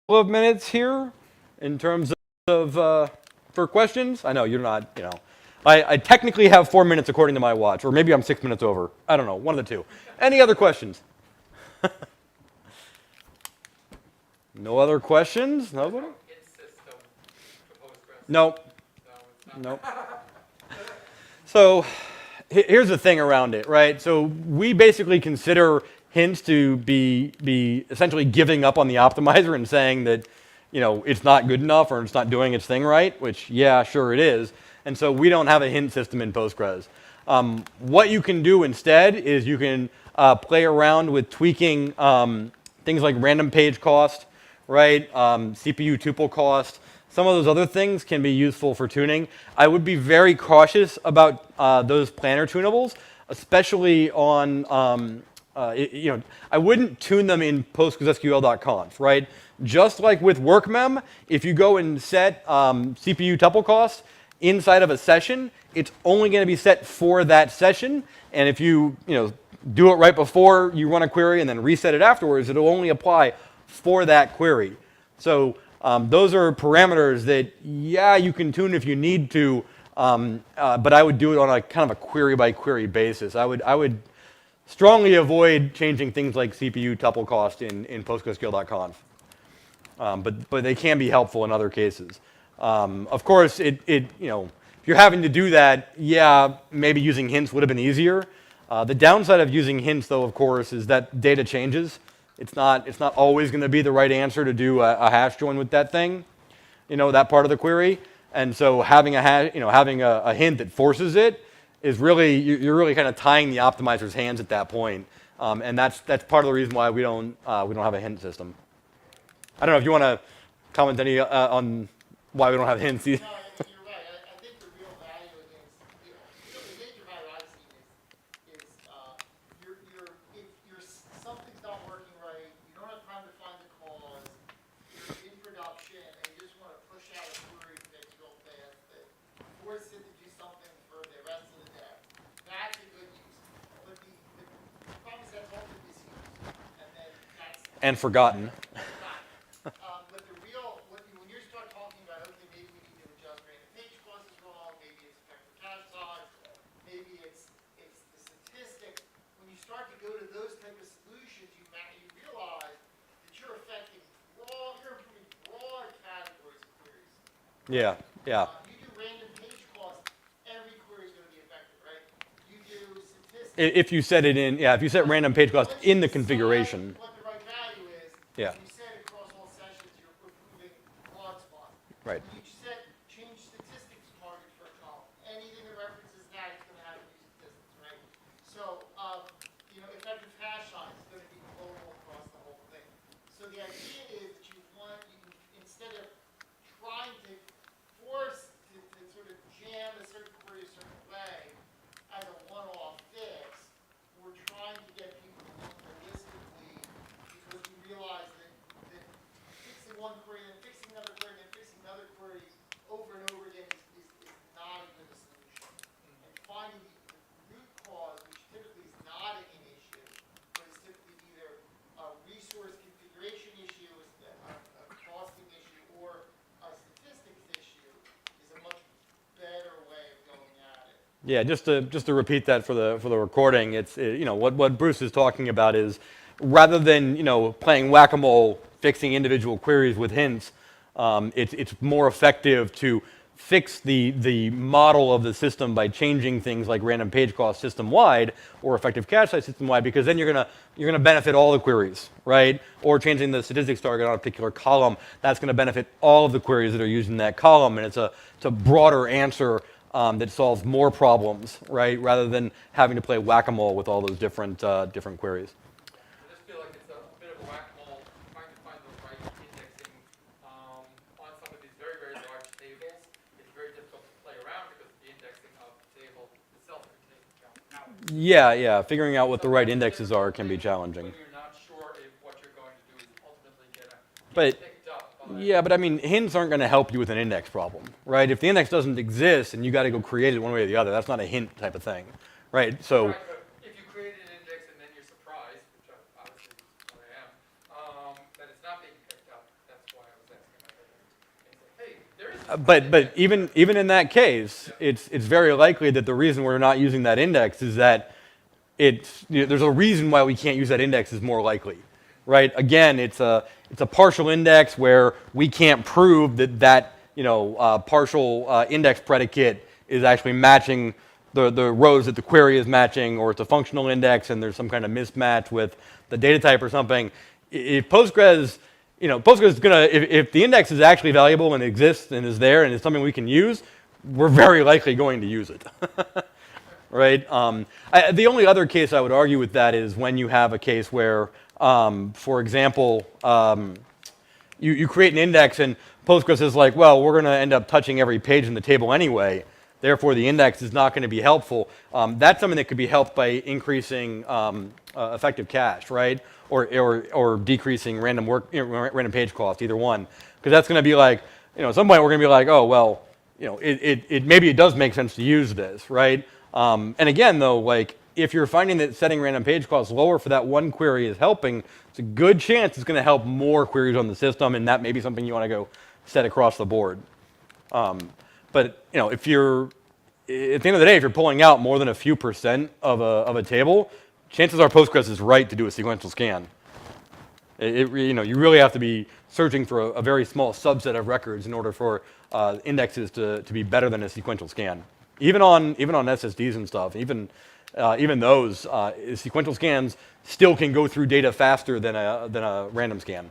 of minutes here in terms of for questions. I know you're not, I technically have 4 minutes according to my watch, or maybe I'm 6 minutes over. I don't know, one of the two. Any other questions? No other questions? Nobody? Hint system to Postgres. Nope. No, it's not. Nope. So here's the thing around it, right? So we basically consider hints to be essentially giving up on the optimizer and saying that, you know, it's not good enough or it's not doing its thing right, which, yeah, sure it is. And so we don't have a hint system in Postgres. What you can do instead is you can play around with tweaking things like random page cost, right? CPU tuple cost. Some of those other things can be useful for tuning. I would be very cautious about those planner tunables, especially on, you know, I wouldn't tune them in PostgreSQL.conf, right? Just like with workmem, if you go and set CPU tuple cost inside of a session, it's only going to be set for that session. And if you do it right before you run a query and then reset it afterwards, it'll only apply for that query. So those are parameters that, yeah, you can tune if you need to, but I would do it on a kind of a query by query basis. I would strongly avoid changing things like CPU tuple cost in PostgreSQL.conf. But they can be helpful in other cases. Of course, if you're having to do that, yeah, maybe using hints would have been easier. The downside of using hints, though, of course, is that data changes. It's not always going to be the right answer to do a hash join with that thing, that part of the query. And so having a hint that forces it is really, you're really kind of tying the optimizer's hands at that point. And that's part of the reason why we don't have a hint system. I don't know if you want to comment any on why we don't have hints. No, you're right. I think the real value is, the major value I've seen is if something's not working right, you don't have time to find the cause, you're in production, and you just want to push out a query fix real fast that forces it to do something for the rest of the day. That's a good use. But the problem is that's also misused, and then that's And forgotten. But the real, when you start talking about, okay, maybe we need to adjust random page cost is wrong, maybe it's effective cache size, maybe it's the statistics. When you start to go to those type of solutions, you realize that you're affecting you're improving broad categories of queries. Yeah, yeah. You do random page cost, every query is going to be affected, right? You do statistics. If you set it in, if you set random page cost in the configuration. What the right value is, Yeah. you set across all sessions, you're improving broad spots. Right. When you change statistics target for a column, anything that references that is going to have to use statistics, right? So, effective hash size is going to be global across the whole thing. So the idea is that you can, instead of trying to force to sort of jam a certain query a certain way as a one-off fix, we're trying to get people to look holistically because we realize that fixing one query and fixing another query and fixing another query over and over again is not a good solution. And finding the root cause, which typically is not an issue, but is typically either a resource configuration issue, a costing issue, or a statistics issue, is a much better way of going at it. Yeah, just to repeat that for the recording, it's what Bruce is talking about is rather than playing whack-a-mole, fixing individual queries with hints, it's more effective to fix the model of the system by changing things like random page cost system-wide or effective cache size system-wide, because then you're gonna benefit all the queries, right? Or changing the statistics target on a particular column, that's gonna benefit all of the queries that are using that column, and it's a broader answer that solves more problems, right? Rather than having to play whack-a-mole with all those different queries. I just feel like it's a bit of a whack-a-mole trying to find the right indexing on some of these very, very large tables. It's very difficult to play around because the indexing of the table itself can take challenge. Yeah. Figuring out what the right indexes are can be challenging. When you're not sure if what you're going to do is ultimately get But picked up by yeah, but I mean, hints aren't going to help you with an index problem, right? If the index doesn't exist and you got to go create it one way or the other, that's not a hint type of thing, right? So. Right, but if you create an index and then you're surprised, which obviously is what I am, that it's not being picked up, that's why I was asking about that. Hey, there is But even in that case, it's very likely that the reason we're not using that index is that there's a reason why we can't use that index is more likely, right? Again, it's it's a partial index where we can't prove that partial index predicate is actually matching the rows that the query is matching, or it's a functional index and there's some kind of mismatch with the data type or something. If Postgres, Postgres is gonna, if the index is actually valuable and exists and is there and is something we can use, we're very likely going to use it. Right? The only other case I would argue with that is when you have a case where, for example, you create an index and Postgres is like, well, we're going to end up touching every page in the table anyway. Therefore, the index is not going to be helpful. That's something that could be helped by increasing effective cache, right? Or decreasing random page cost, either one. Because that's going to be like, at some point we're going to be like, oh, well, maybe it does make sense to use this, right? And again, though, like if you're finding that setting random page costs lower for that one query is helping, it's a good chance it's going to help more queries on the system, and that may be something you want to go set across the board. But if you're at the end of the day, if you're pulling out more than a few percent of a table, chances are Postgres is right to do a sequential scan. You really have to be searching for a very small subset of records in order for indexes to be better than a sequential scan. Even on SSDs and stuff, even those sequential scans still can go through data faster than a random scan.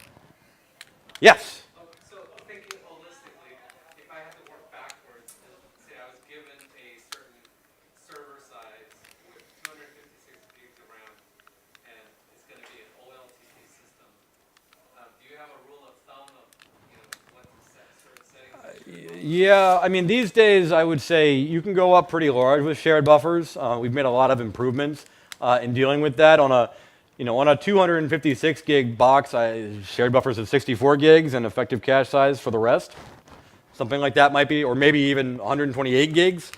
Yes. So thinking holistically, if I had to work backwards, and say I was given a certain server size with 256 gigs of RAM, and it's going to be an OLTP system, do you have a rule of thumb of what to set certain settings? Yeah, I mean, these days I would say you can go up pretty large with shared buffers. We've made a lot of improvements in dealing with that. On a 256 gig box, shared buffers of 64 gigs and effective cache size for the rest. Something like that might be, or maybe even 128 gigs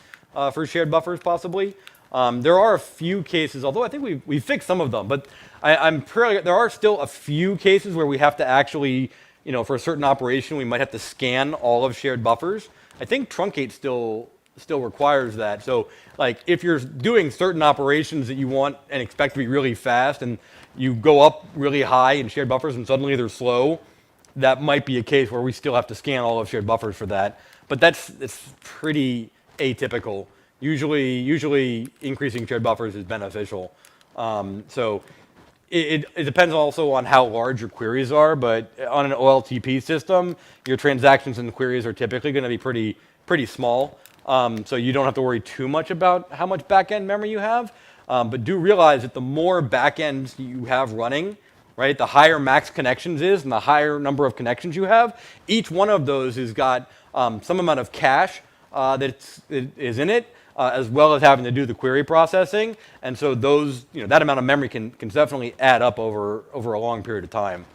for shared buffers possibly. There are a few cases, although I think we fixed some of them, but there are still a few cases where we have to actually, for a certain operation, we might have to scan all of shared buffers. I think truncate still requires that. So like if you're doing certain operations that you want and expect to be really fast and you go up really high in shared buffers and suddenly they're slow, that might be a case where we still have to scan all of shared buffers for that. But it's pretty atypical. Usually increasing shared buffers is beneficial. So it depends also on how large your queries are, but on an OLTP system, your transactions and queries are typically going to be pretty small. So you don't have to worry too much about how much backend memory you have. But do realize that the more backends you have running, right, the higher max connections is and the higher number of connections you have, each one of those has got some amount of cache that is in it, as well as having to do the query processing. And so those, that amount of memory can definitely add up over a long period of time.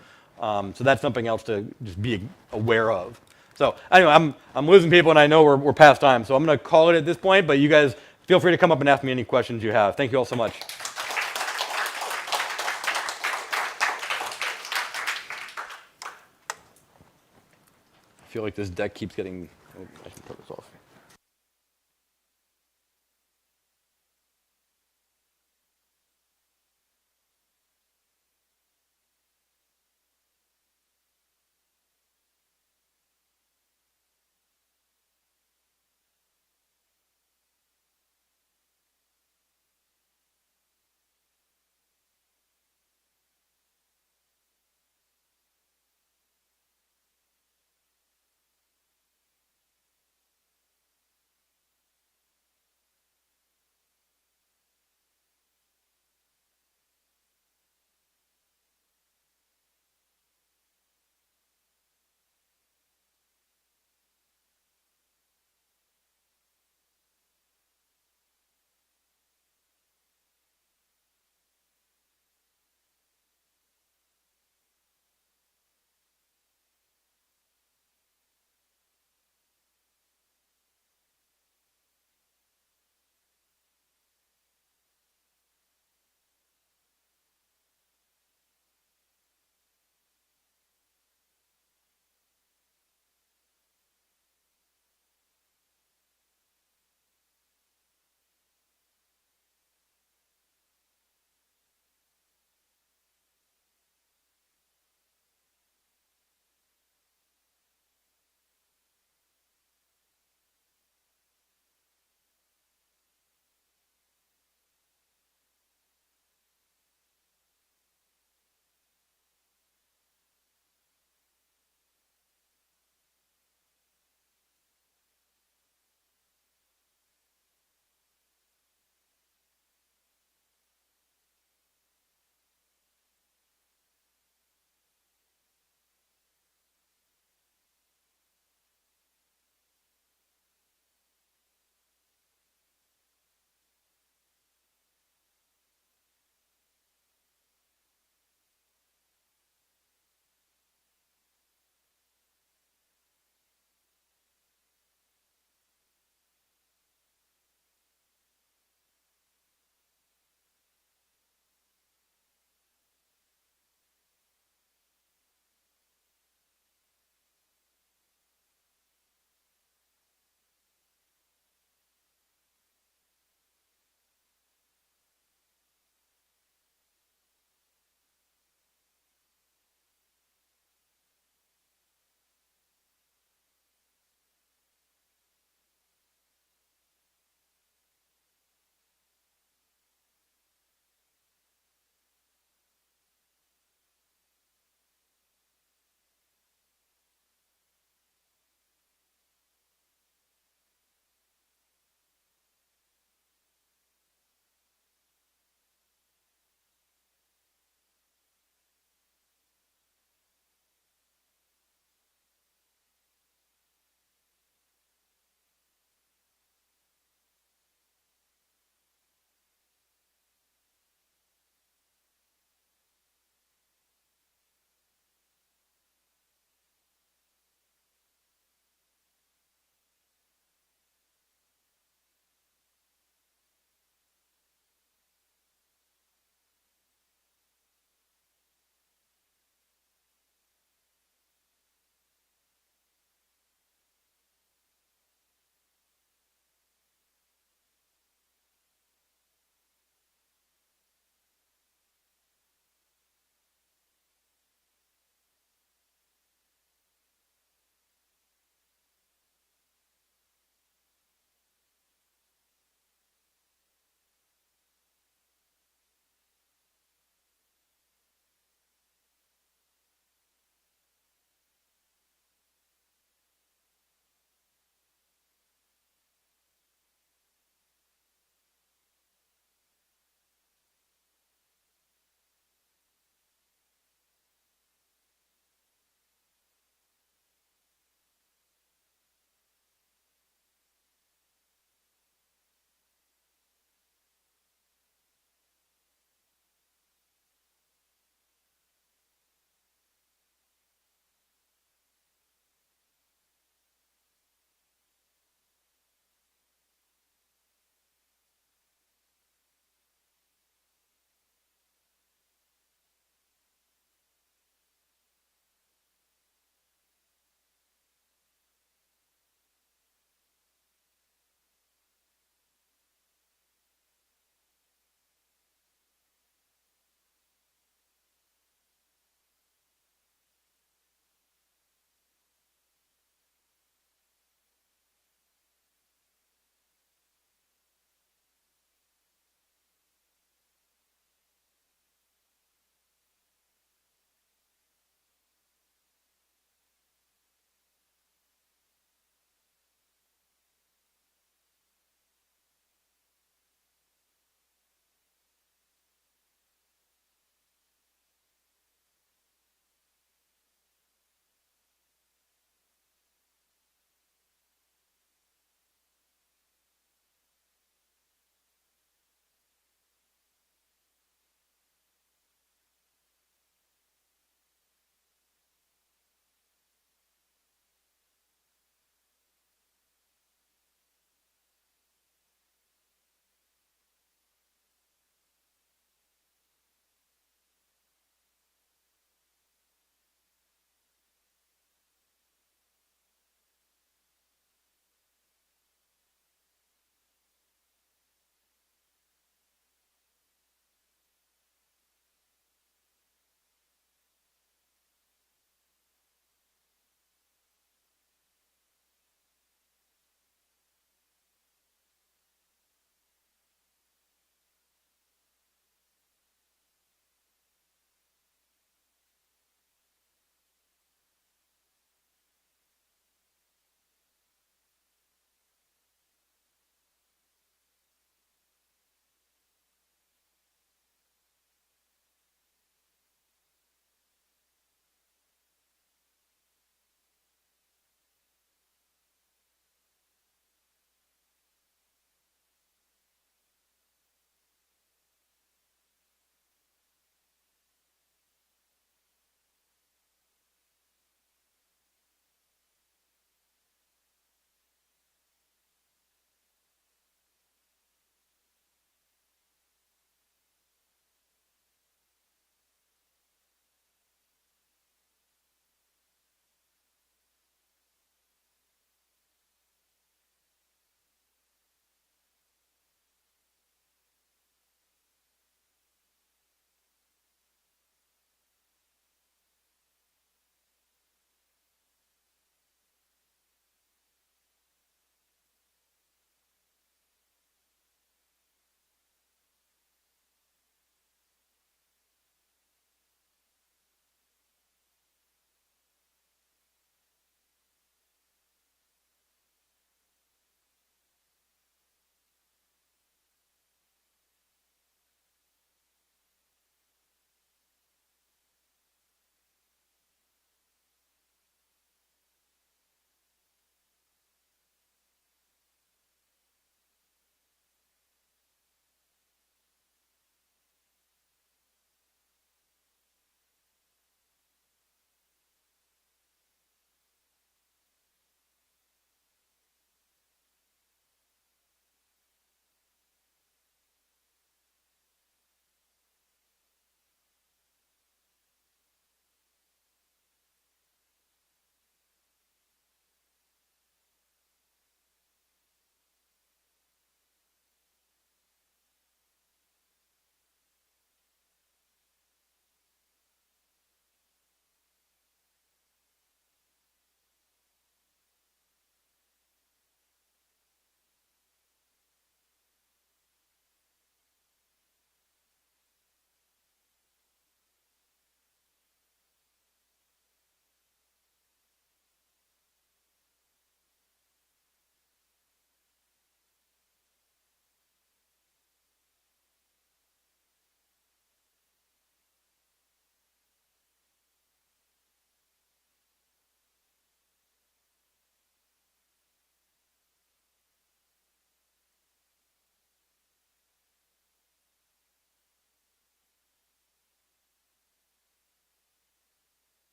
So that's something else to just be aware of. So anyway, I'm losing people, and I know we're past time, so I'm going to call it at this point. But you guys feel free to come up and ask me any questions you have. Thank you all so much. I feel like this deck keeps getting. Oh, I should turn this off.